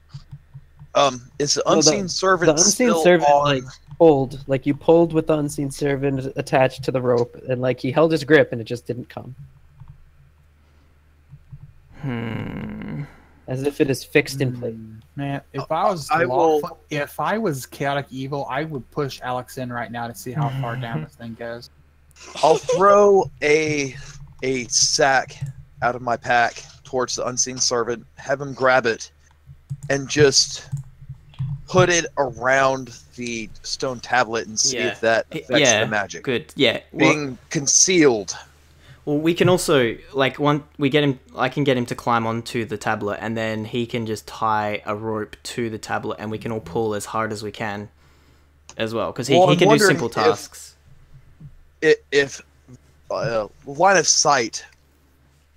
Is the No, the- unseen servant the unseen still servant, on? like pulled, like you pulled with the unseen servant attached to the rope, and like he held his grip, and it just didn't come, as if it is fixed in place. Man, if I was I will- if I was chaotic evil, I would push Alex in right now to see how far down this thing goes. I'll throw a sack out of my pack towards the unseen servant, have him grab it, and just put it around the stone tablet and see Yeah. if that affects Yeah, the magic. Good. Yeah. Well, Being concealed. we can also like I can get him to climb onto the tablet, and then he can just tie a rope to the tablet, and we can all pull as hard as we can, as well, because he Well, he I'm can do wondering simple tasks. If line of sight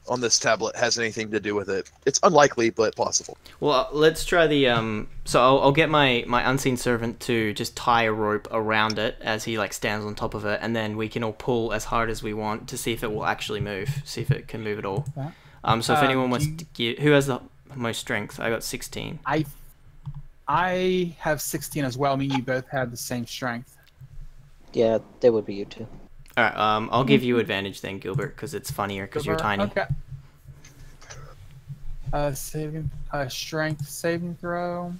on this tablet has anything to do with it, it's unlikely but possible. Well, let's try the So I'll get my unseen servant to just tie a rope around it as he like stands on top of it, and then we can all pull as hard as we want to see if it will actually move, see if it can move at all. So if anyone wants to give, who has the most strength? I got 16. I have 16 as well. I mean, you both have the same strength. Yeah, they would be you two. All right. I'll give you advantage then, Gilbert, because it's funnier because you're tiny. Okay. Strength saving throw.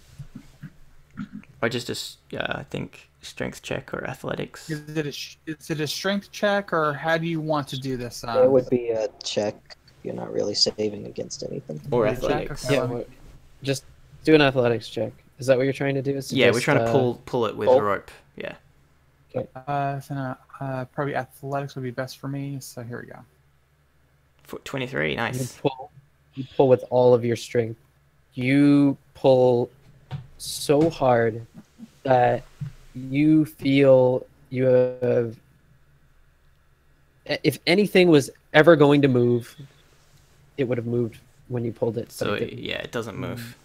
Or just I think strength check or athletics. Is it a strength check, or how do you want to do this? It would be a check. You're not really saving against anything. Or Check? athletics. Okay, Yeah, let me- just do an athletics check. Is that what you're trying to do? Is to Yeah, we're just, trying to pull it with pull? a rope. Yeah. Probably athletics would be best for me. So here we go. 23, You nice. pull with all of your strength. You pull so hard that you feel you have. If anything was ever going to move, it would have moved when you pulled it. but So it didn't. yeah, it doesn't move.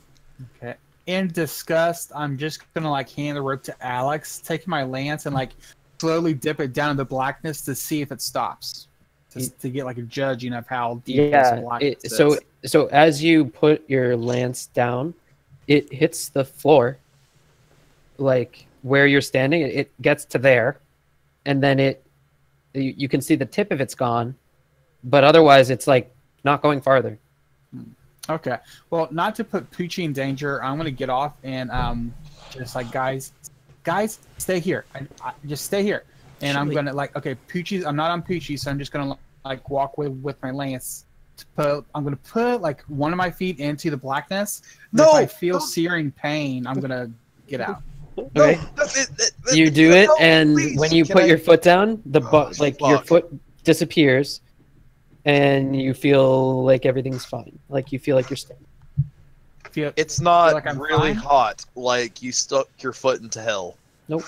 Okay. In disgust, I'm just gonna like hand the rope to Alex, take my lance, and like slowly dip it down in the blackness to see if it stops. To get like a judging of how deep this Yeah. blackness is. So as you put your lance down, it hits the floor, like where you're standing. It gets to there, and then you can see the tip of it's gone, but otherwise it's like not going farther. Okay. Well, not to put Poochie in danger, I'm gonna get off and just like guys, stay here. Just stay here. And I'm gonna like Poochie. I'm not on Poochie, so I'm just gonna like walk with my lance. I'm gonna put like one of my feet into the blackness. No, If I feel don't- searing pain, I'm gonna get out. Okay. No, You do it, no, and please, when you can put I- your foot down, Oh, like your fuck. foot disappears, and you feel like everything's fine. Like you feel like you're staying. It's not like I'm really fine? hot, like you stuck your foot into hell. Nope.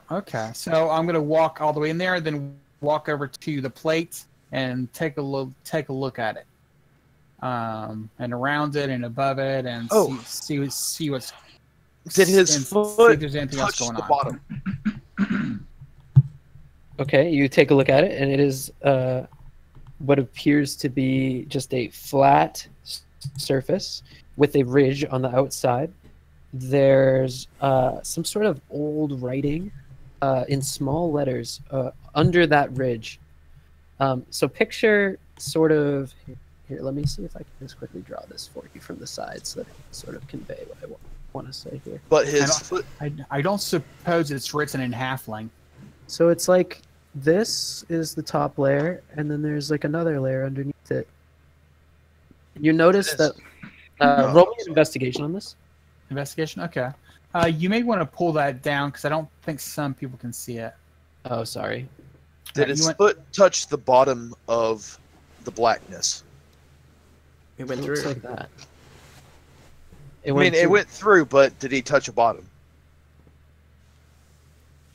Okay. So I'm gonna walk all the way in there, then walk over to the plate and take a look at it, and around it and above it, and Oh. see what's. Did his and see foot if there's anything else touch going the on. bottom? Okay, you take a look at it, and it is what appears to be just a flat surface with a ridge on the outside. There's some sort of old writing in small letters under that ridge. So picture sort of here. Let me see if I can just quickly draw this for you from the side so that I can sort of convey what I want to say here. But his foot. I don't suppose it's written in halfling. So it's like this is the top layer, and then there's like another layer underneath it. You notice It that. is. Roll me an investigation on this. Investigation. Okay. You may want to pull that down because I don't think some people can see it. Oh, sorry. Did you his went- foot touch the bottom of the blackness? It It went looks through. like that. I mean, it through- went through, but did he touch a bottom?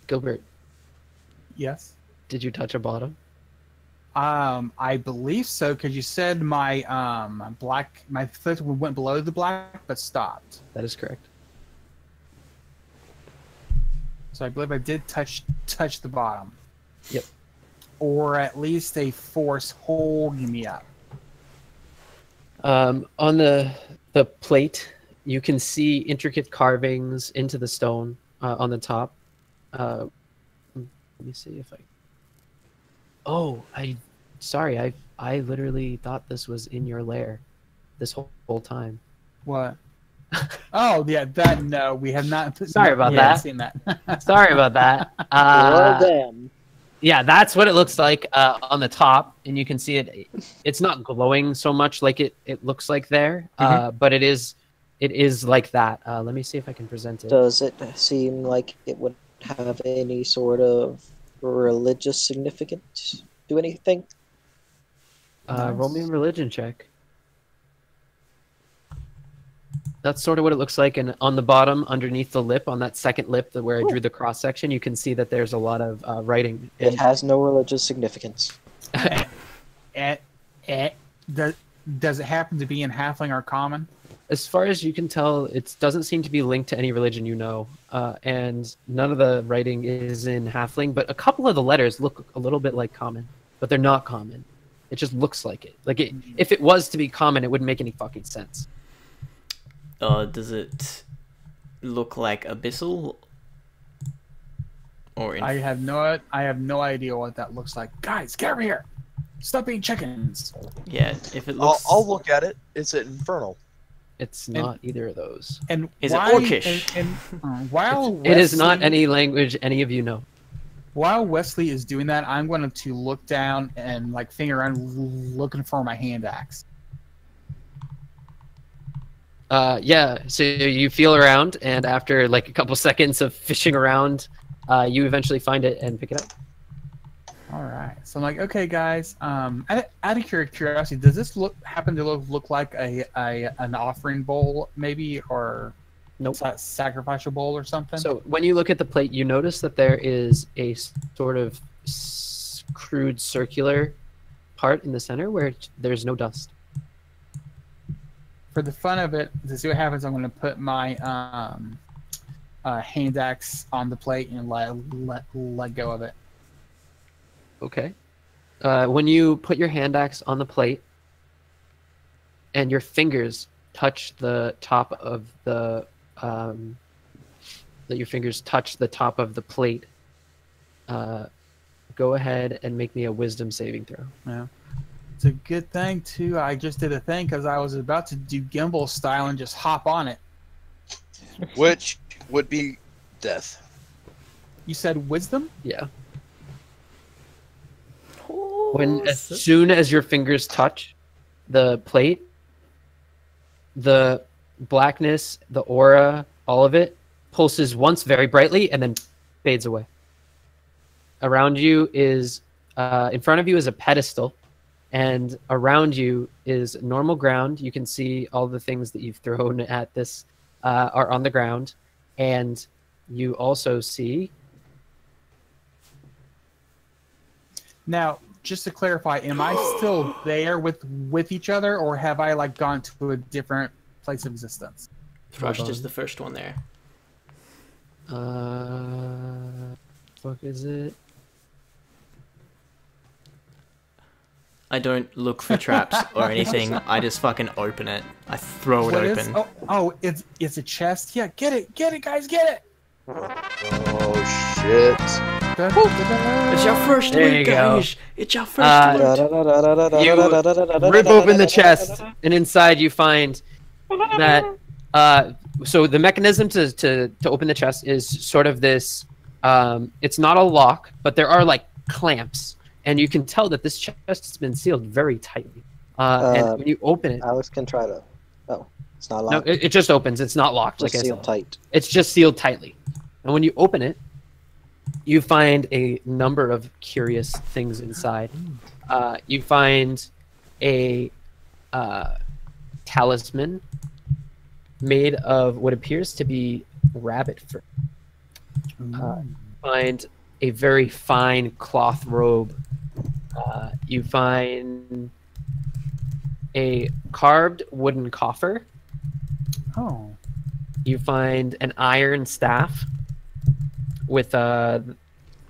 Gilbert, Yes. did you touch a bottom? I believe so because you said my foot went below the black but stopped. That is correct. So I believe I did touch the bottom. Yep. Or at least a force holding me up. On the plate, you can see intricate carvings into the stone on the top. Let me see if I. Oh, sorry. I literally thought this was in your lair, this whole time. What? Oh yeah, that no, we have not. Sorry about we haven't that. Seen that. Sorry about that. Well, damn. Yeah, that's what it looks like on the top, and you can see it. It's not glowing so much like it looks like there, but it is like that. Let me see if I can present it. Does it seem like it would have any sort of religious significance to anything? Roll me a religion check. That's sort of what it looks like, and on the bottom, underneath the lip, on that second lip, where I drew the cross section, you can see that there's a lot of writing. It has no religious significance. Does it happen to be in halfling or common? As far as you can tell, it doesn't seem to be linked to any religion you know, and none of the writing is in halfling, but a couple of the letters look a little bit like common, but they're not common. It just looks like it. If it was to be common, it wouldn't make any fucking sense. Does it look like abyssal? Or I have no idea what that looks like. Guys, get over here. Stop eating chickens. Yeah, if it looks... I'll look at it. Is it infernal? It's not either of those. And Is it why, Orcish? While It is not Wesley- any language any of you know. While Wesley is doing that, I'm going to look down and like finger around looking for my hand axe. Yeah, so you feel around, and after like a couple seconds of fishing around, you eventually find it and pick it up. All right, so I'm like, okay, guys. Out of curiosity, does this happen to look like an offering bowl, maybe, or Nope. Sacrificial bowl or something? So when you look at the plate, you notice that there is a sort of crude circular part in the center where there's no dust. For the fun of it, to see what happens, I'm going to put my hand axe on the plate and let go of it. Okay. When you put your hand axe on the plate and your fingers touch the top of the plate, go ahead and make me a wisdom saving throw. Yeah. It's a good thing, too. I just did a thing because I was about to do gimbal style and just hop on it. Which would be death. You said wisdom? Yeah. Oh, As soon as your fingers touch the plate, the blackness, the aura, all of it pulses once very brightly and then fades away. Around you is, in front of you is a pedestal, and around you is normal ground. You can see all the things that you've thrown at this are on the ground, and you also see... Now, just to clarify, am I still there with each other, or have I like gone to a different place of existence? Thrust is the first one there. Fuck is it? I don't look for traps or anything. I just fucking open it. I throw it What is- open. it's a chest. Yeah, get it, guys, get it. Oh shit. It's your first There loot, you go. guys. It's your first loot. You rip open the chest, and inside you find that. So the mechanism to open the chest is sort of this. It's not a lock, but there are like clamps, and you can tell that this chest has been sealed very tightly. And when you open it, Alex can try to. Oh, it's not no, locked. it just opens. It's not locked. Just Like I sealed said, tight. it's just sealed tightly. And when you open it, you find a number of curious things inside. You find a talisman made of what appears to be rabbit fur. Find a very fine cloth robe. You find a carved wooden coffer. Oh. You find an iron staff with a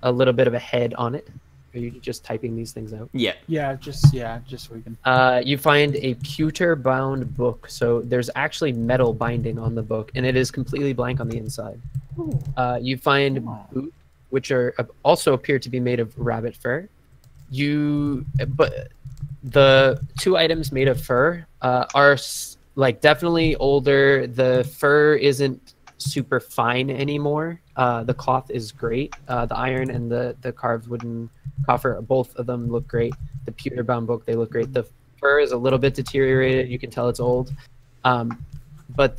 little bit of a head on it. Are you just typing these things out? Yeah. Yeah, just so we can. You find a pewter-bound book. So there's actually metal binding on the book, and it is completely blank on the inside. You find boots, which are also appear to be made of rabbit fur. But the two items made of fur are like definitely older. The fur isn't super fine anymore. The cloth is great. The iron and the carved wooden coffer, both of them look great. The pewter bound book, they look great. The fur is a little bit deteriorated. You can tell it's old. But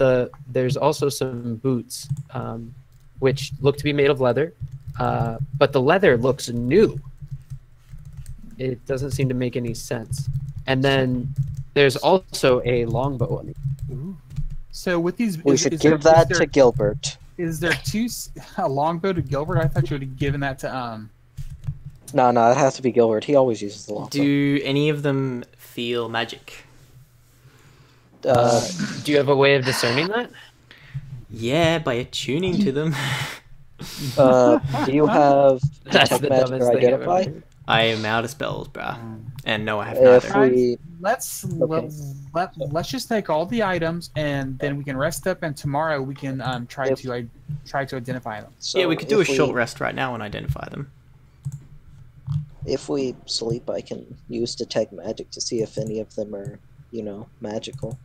there's also some boots, which look to be made of leather. But the leather looks new. It doesn't seem to make any sense. And then there's also a longbow. So with these, We should give that to Gilbert. Is there a longbow to Gilbert? I thought you would have given that to No, it has to be Gilbert. He always uses the longbow. Do any of them feel magic? Do you have a way of discerning that? Yeah, by attuning to them. Do you have That's detect the magic dumbest or thing I've ever identify? heard. I am out of spells, bruh. And no, I have If neither. we let's Okay. let's just take all the items and then we can rest up, and tomorrow we can try If- to identify them. so Yeah, we could do a if short rest right now and identify them. If we sleep, I can use detect magic to see if any of them are, magical.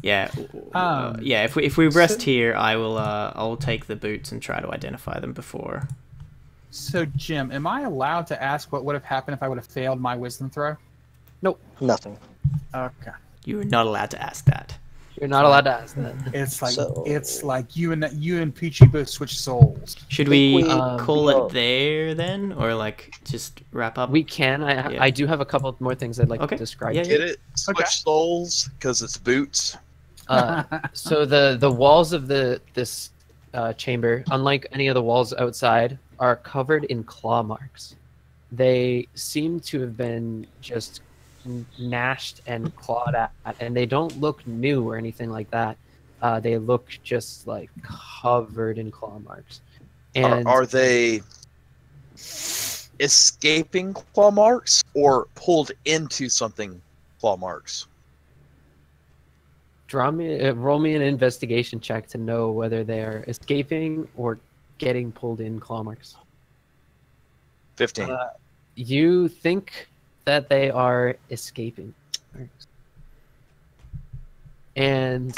Yeah, Um, yeah. If we rest so- here, I'll take the boots and try to identify them before. So, Jim, am I allowed to ask what would have happened if I would have failed my wisdom throw? Nothing. Okay. You are not allowed to ask that. You're not allowed to ask that. It's like you and Peachy both switch souls. Should Think we we- call well- it there then, or like just wrap up? We can. Yeah. I do have a couple more things I'd like Okay. to describe. Yeah, Get it? Switch Okay. souls because it's boots. So the walls of this chamber, unlike any of the walls outside, are covered in claw marks. They seem to have been just gnashed and clawed at, and they don't look new or anything like that. They look just like covered in claw marks. And Are they escaping claw marks or pulled into something claw marks? roll me an investigation check to know whether they're escaping or getting pulled in claw marks. 15. You think that they are escaping. And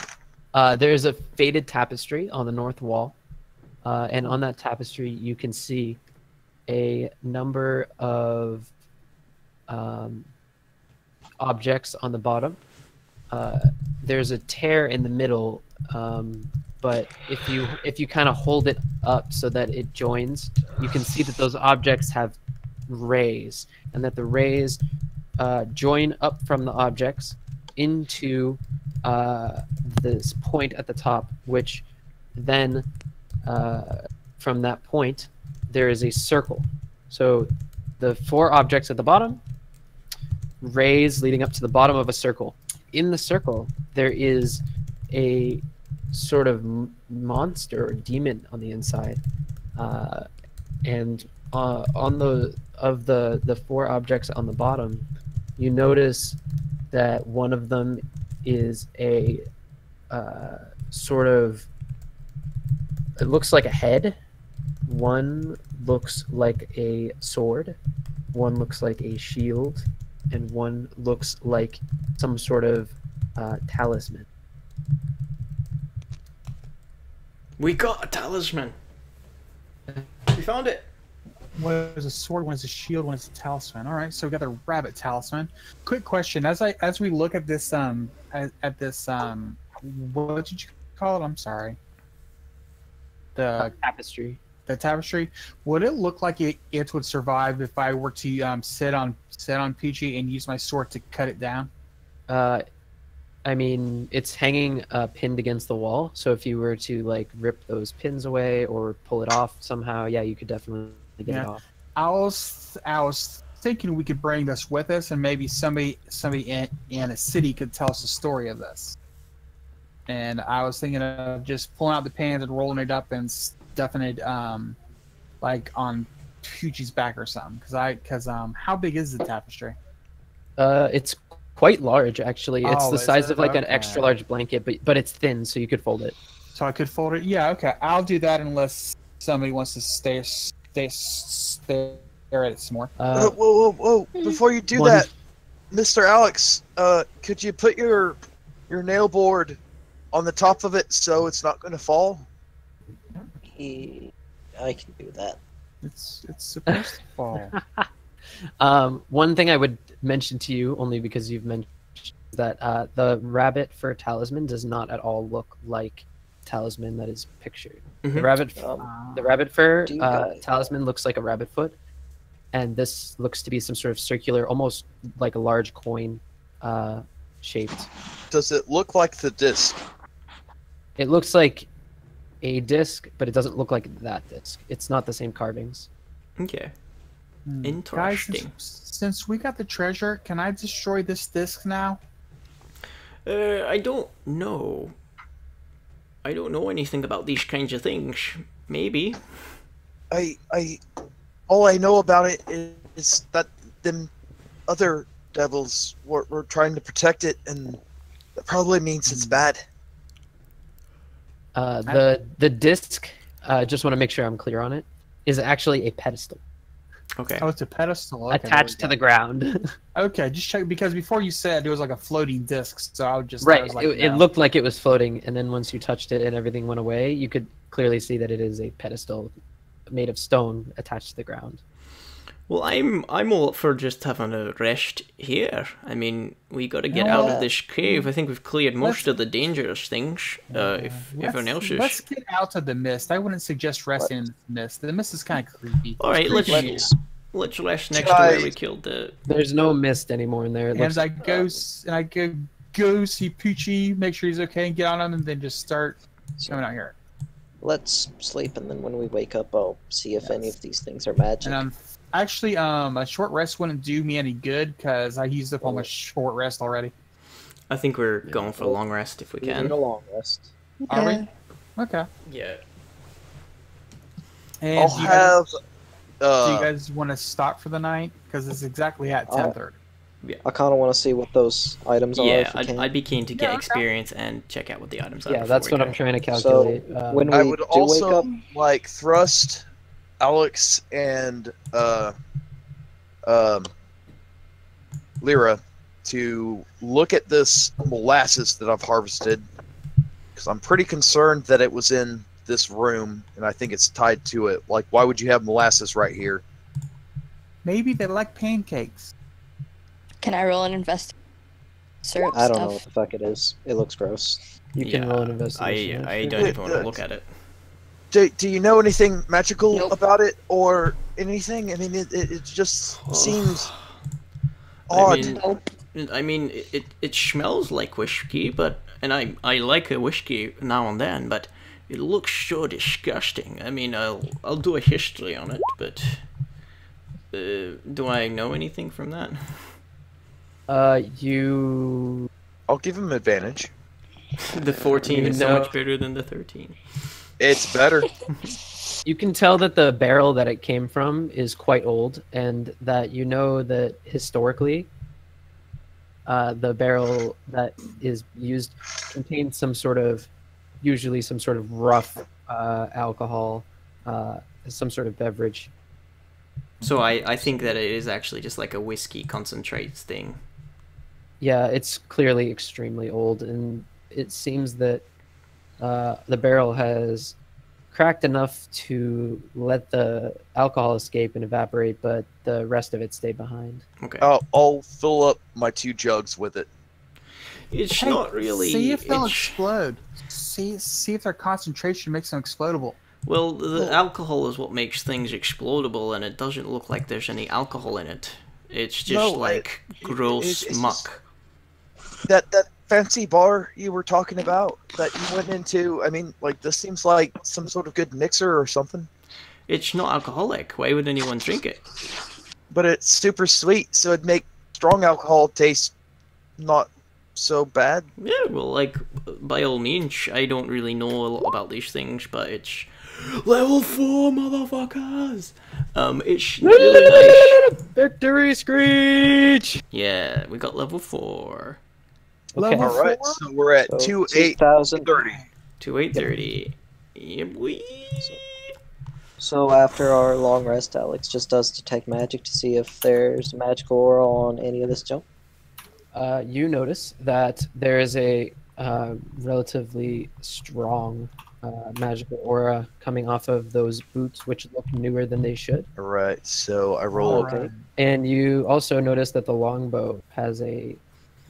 there's a faded tapestry on the north wall. And on that tapestry, you can see a number of objects on the bottom. There's a tear in the middle, but if you kind of hold it up so that it joins, you can see that those objects have rays, and that the rays join up from the objects into this point at the top, which then from that point there is a circle. So the 4 objects at the bottom, rays leading up to the bottom of a circle. In the circle there is a sort of monster or demon on the inside, and on the 4 objects on the bottom, you notice that one of them is a sort of, it looks like a head, one looks like a sword, one looks like a shield, and one looks like some sort of talisman. We got a talisman. We found it. One is a sword, one is a shield, one is a talisman. All right, so we got the rabbit talisman. Quick question: as we look at this what did you call it? I'm sorry. The Tapestry. the tapestry. Would it look like it would survive if I were to sit on Peachy and use my sword to cut it down? I mean, it's hanging pinned against the wall, so if you were to like rip those pins away or pull it off somehow, yeah, you could definitely get it off. I was thinking we could bring this with us, and maybe somebody in a city could tell us the story of this. And I was thinking of just pulling out the pins and rolling it up and stuffing it like on Peachy's back or something. Because how big is the tapestry? It's quite large, actually. It's Oh, the is size it? of like an Okay. extra large blanket, but it's thin, so you could fold it. So I could fold it. Yeah, okay. I'll do that unless somebody wants to stare at it some more. Whoa! Before you do one- that, Mr. Alex, could you put your nail board on the top of it so it's not going to fall? I can do that. It's supposed to fall. One thing I would mention to you, only because you've mentioned that the rabbit fur talisman does not at all look like talisman that is pictured. Mhm. The rabbit fur do you guys- talisman looks like a rabbit foot, and this looks to be some sort of circular, almost like a large coin shaped. Does it look like the disc? It looks like a disc, but it doesn't look like that disc. It's not the same carvings. Okay. Guys, Interesting. since we got the treasure, can I destroy this disc now? I don't know. I don't know anything about these kinds of things. Maybe. All I know about it is that them other devils were trying to protect it, and that probably means it's bad. The disc, just want to make sure I'm clear on it, is actually a pedestal. Okay. Oh, it's a pedestal. Okay, there attached we to go. the ground. Okay, just check because before you said it was like a floating disc, so I would just I Right. was like, It no. looked like it was floating, and then once you touched it and everything went away, you could clearly see that it is a pedestal made of stone attached to the ground. Well, I'm all up for just having a rest here. I mean, we got to get out of this cave. I think we've cleared most of the dangerous things. If everyone else is. Let's get out of the mist. I wouldn't suggest resting in the mist. The mist is kind of creepy. All right, It's let's creepy. let's rest next to where we killed the. There's no mist anymore in there. It And looks I go see Poochie, make sure he's okay, and get on him, and then just start coming out here. Let's sleep, and then when we wake up, I'll see if any of these things are magic. And actually, a short rest wouldn't do me any good because I used up all my short rest already. I think we're going for a long rest if we We need can. a long rest. Are we? Okay. Yeah. And I'll do you have. guys want to stop for the night? Because it's exactly at 10:30. I kind of want to see what those items are. Yeah, if we can. I'd be keen to get Yeah, okay. experience and check out what the items are. Yeah, before that's we what go. I'm trying to calculate. when I we would do also wake up, like thrust Alex and Lyra to look at this molasses that I've harvested, because I'm pretty concerned that it was in this room, and I think it's tied to it. Like, why would you have molasses right here? Maybe they like pancakes. Can I roll an investigation? Syrup I don't stuff. know what the fuck it is. It looks gross. You can roll an investigation. I sure. don't even want to look at it. Do you know anything magical Nope. about it or anything? I mean, it just seems I odd. mean, Nope. I mean, it smells like whiskey, but I like a whiskey now and then, but it looks so disgusting. I mean, I'll do a history on it, but do I know anything from that? You I'll give him advantage. The 14 You is so know- much better than the 13. It's better. you can tell that the barrel that it came from is quite old, and that you know that historically, the barrel that is used contains usually some sort of rough alcohol, some sort of beverage. So I think that it is actually just like a whiskey concentrates thing. Yeah, it's clearly extremely old, and it seems that the barrel has cracked enough to let the alcohol escape and evaporate, but the rest of it stayed behind. Okay. I'll fill up my 2 jugs with it. It's Hey, not really. See if they'll it's- explode. See if their concentration makes them explodable. Well, the alcohol is what makes things explodable, and it doesn't look like there's any alcohol in it. It's just No, like gross it's muck. That fancy bar you were talking about that you went into, I mean, like, this seems like some sort of good mixer or something. It's not alcoholic. Why would anyone drink it? But it's super sweet, so it'd make strong alcohol taste not so bad. Yeah, well, like, by all means, I don't really know a lot about these things, but it's level 4, motherfuckers. It's really nice. Victory screech! Yeah, we got level 4. Okay. All right, so we're at So 2,830. 2,000. To 830. Yeah, boy. So after our long rest, Alex just does detect magic to see if there's magical aura on any of this junk. You notice that there is a relatively strong magical aura coming off of those boots, which look newer than they should. All right, so I roll Okay. And you also notice that the longbow has a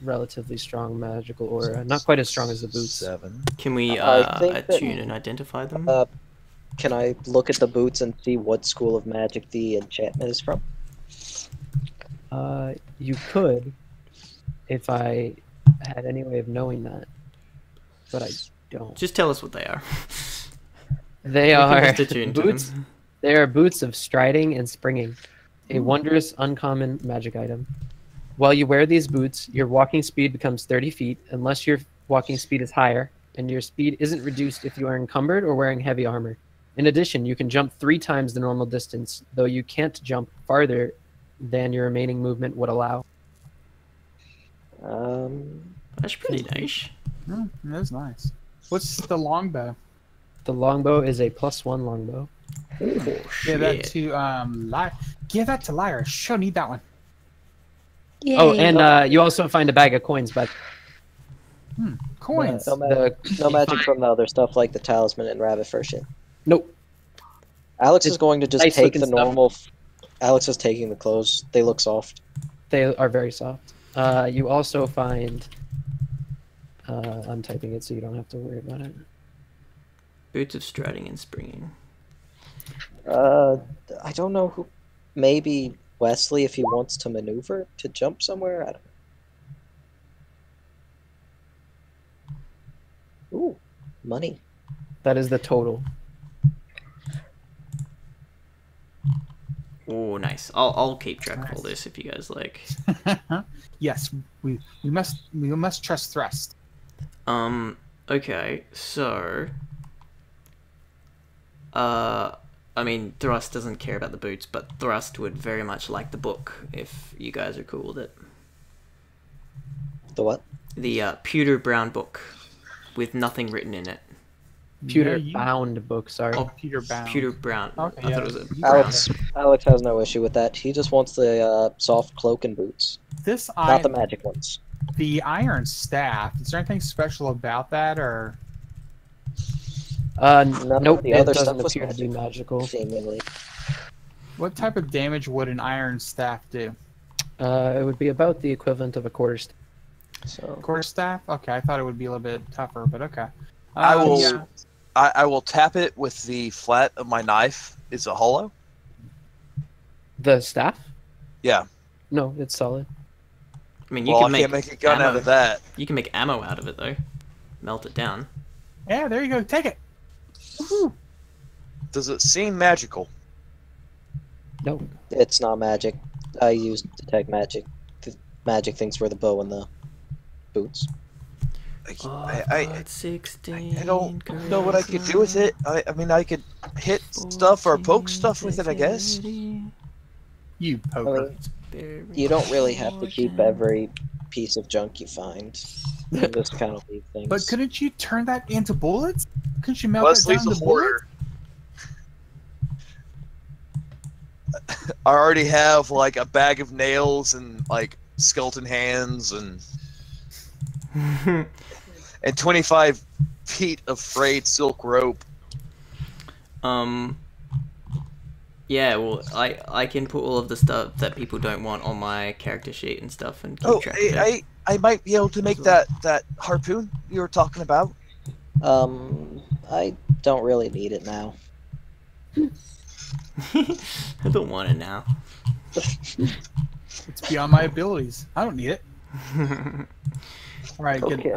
relatively strong magical aura, not quite as strong as the boots. 7. Can we I think that- attune and identify them? Can I look at the boots and see what school of magic the enchantment is from? You could, if I had any way of knowing that, but I don't. Just tell us what they are. They We can are just attune to boots. them. They are boots of striding and springing, a wondrous, uncommon magic item. While you wear these boots, your walking speed becomes 30 feet, unless your walking speed is higher, and your speed isn't reduced if you are encumbered or wearing heavy armor. In addition, you can jump 3 times the normal distance, though you can't jump farther than your remaining movement would allow. That's pretty nice. That's nice. What's the longbow? The longbow is a +1 longbow. Oh Give that shit! to Give that to Lyra. She'll need that one. Yay. Oh, and you also find a bag of coins, but Coins. No magic from the other stuff like the talisman and rabbit fur shit. Nope. Alex is Just going to just nice take looking the stuff. normal. Alex is taking the clothes. They look soft. They are very soft. You also find. I'm typing it so you don't have to worry about it. Boots of striding and springing. I don't know who. Maybe Wesley if he wants to maneuver to jump somewhere. I don't know. Ooh, money. That is the total. Oh, nice. I'll keep track of all this if you guys like. Yes, we must trust Thrust. Okay, so I mean, Thrust doesn't care about the boots, but Thrust would very much like the book if you guys are cool with it. The what? The pewter brown book with nothing written in it. Pewter bound book, sorry. Oh, Pewter bound. pewter brown. Okay, I yeah. thought it was a brown. Alex has no issue with that. He just wants the soft cloak and boots, This not the magic ones. the iron staff. Is there anything special about that, or None of Nope, the it other doesn't stuff was appear to be magical. Seemingly. what type of damage would an iron staff do? It would be about the equivalent of a quarter staff. So Quarter staff? Okay, I thought it would be a little bit tougher, but okay. I will. Yeah. I will tap it with the flat of my knife. Is it hollow? The staff? Yeah. No, it's solid. I mean, you Well, can I can't make a gun ammo. out of that. You can make ammo out of it though. Melt it down. Yeah, there you go. Take it. Does it seem magical? No. it's not magic. I used detect magic. The magic things were the bow and the boots. I 16. I don't know what I could do with it. I mean, I could hit stuff or poke stuff with it, I guess. You I poker. mean, you don't really have to keep every piece of junk you find. You just kind of leave things. But couldn't you turn that into bullets? Couldn't you melt Wesley's that a down to bullets? hoarder. I already have like a bag of nails and like skeleton hands and 25 feet of frayed silk rope. Yeah, well, I can put all of the stuff that people don't want on my character sheet and stuff and keep Oh, track of it. I might be able to make that harpoon you were talking about. I don't really need it now. I don't want it now. It's beyond my abilities. I don't need it. All right, Okay.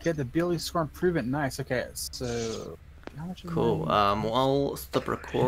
get the ability score improvement. Nice. Okay, so how much is Cool. mine? Well, I'll stop recording.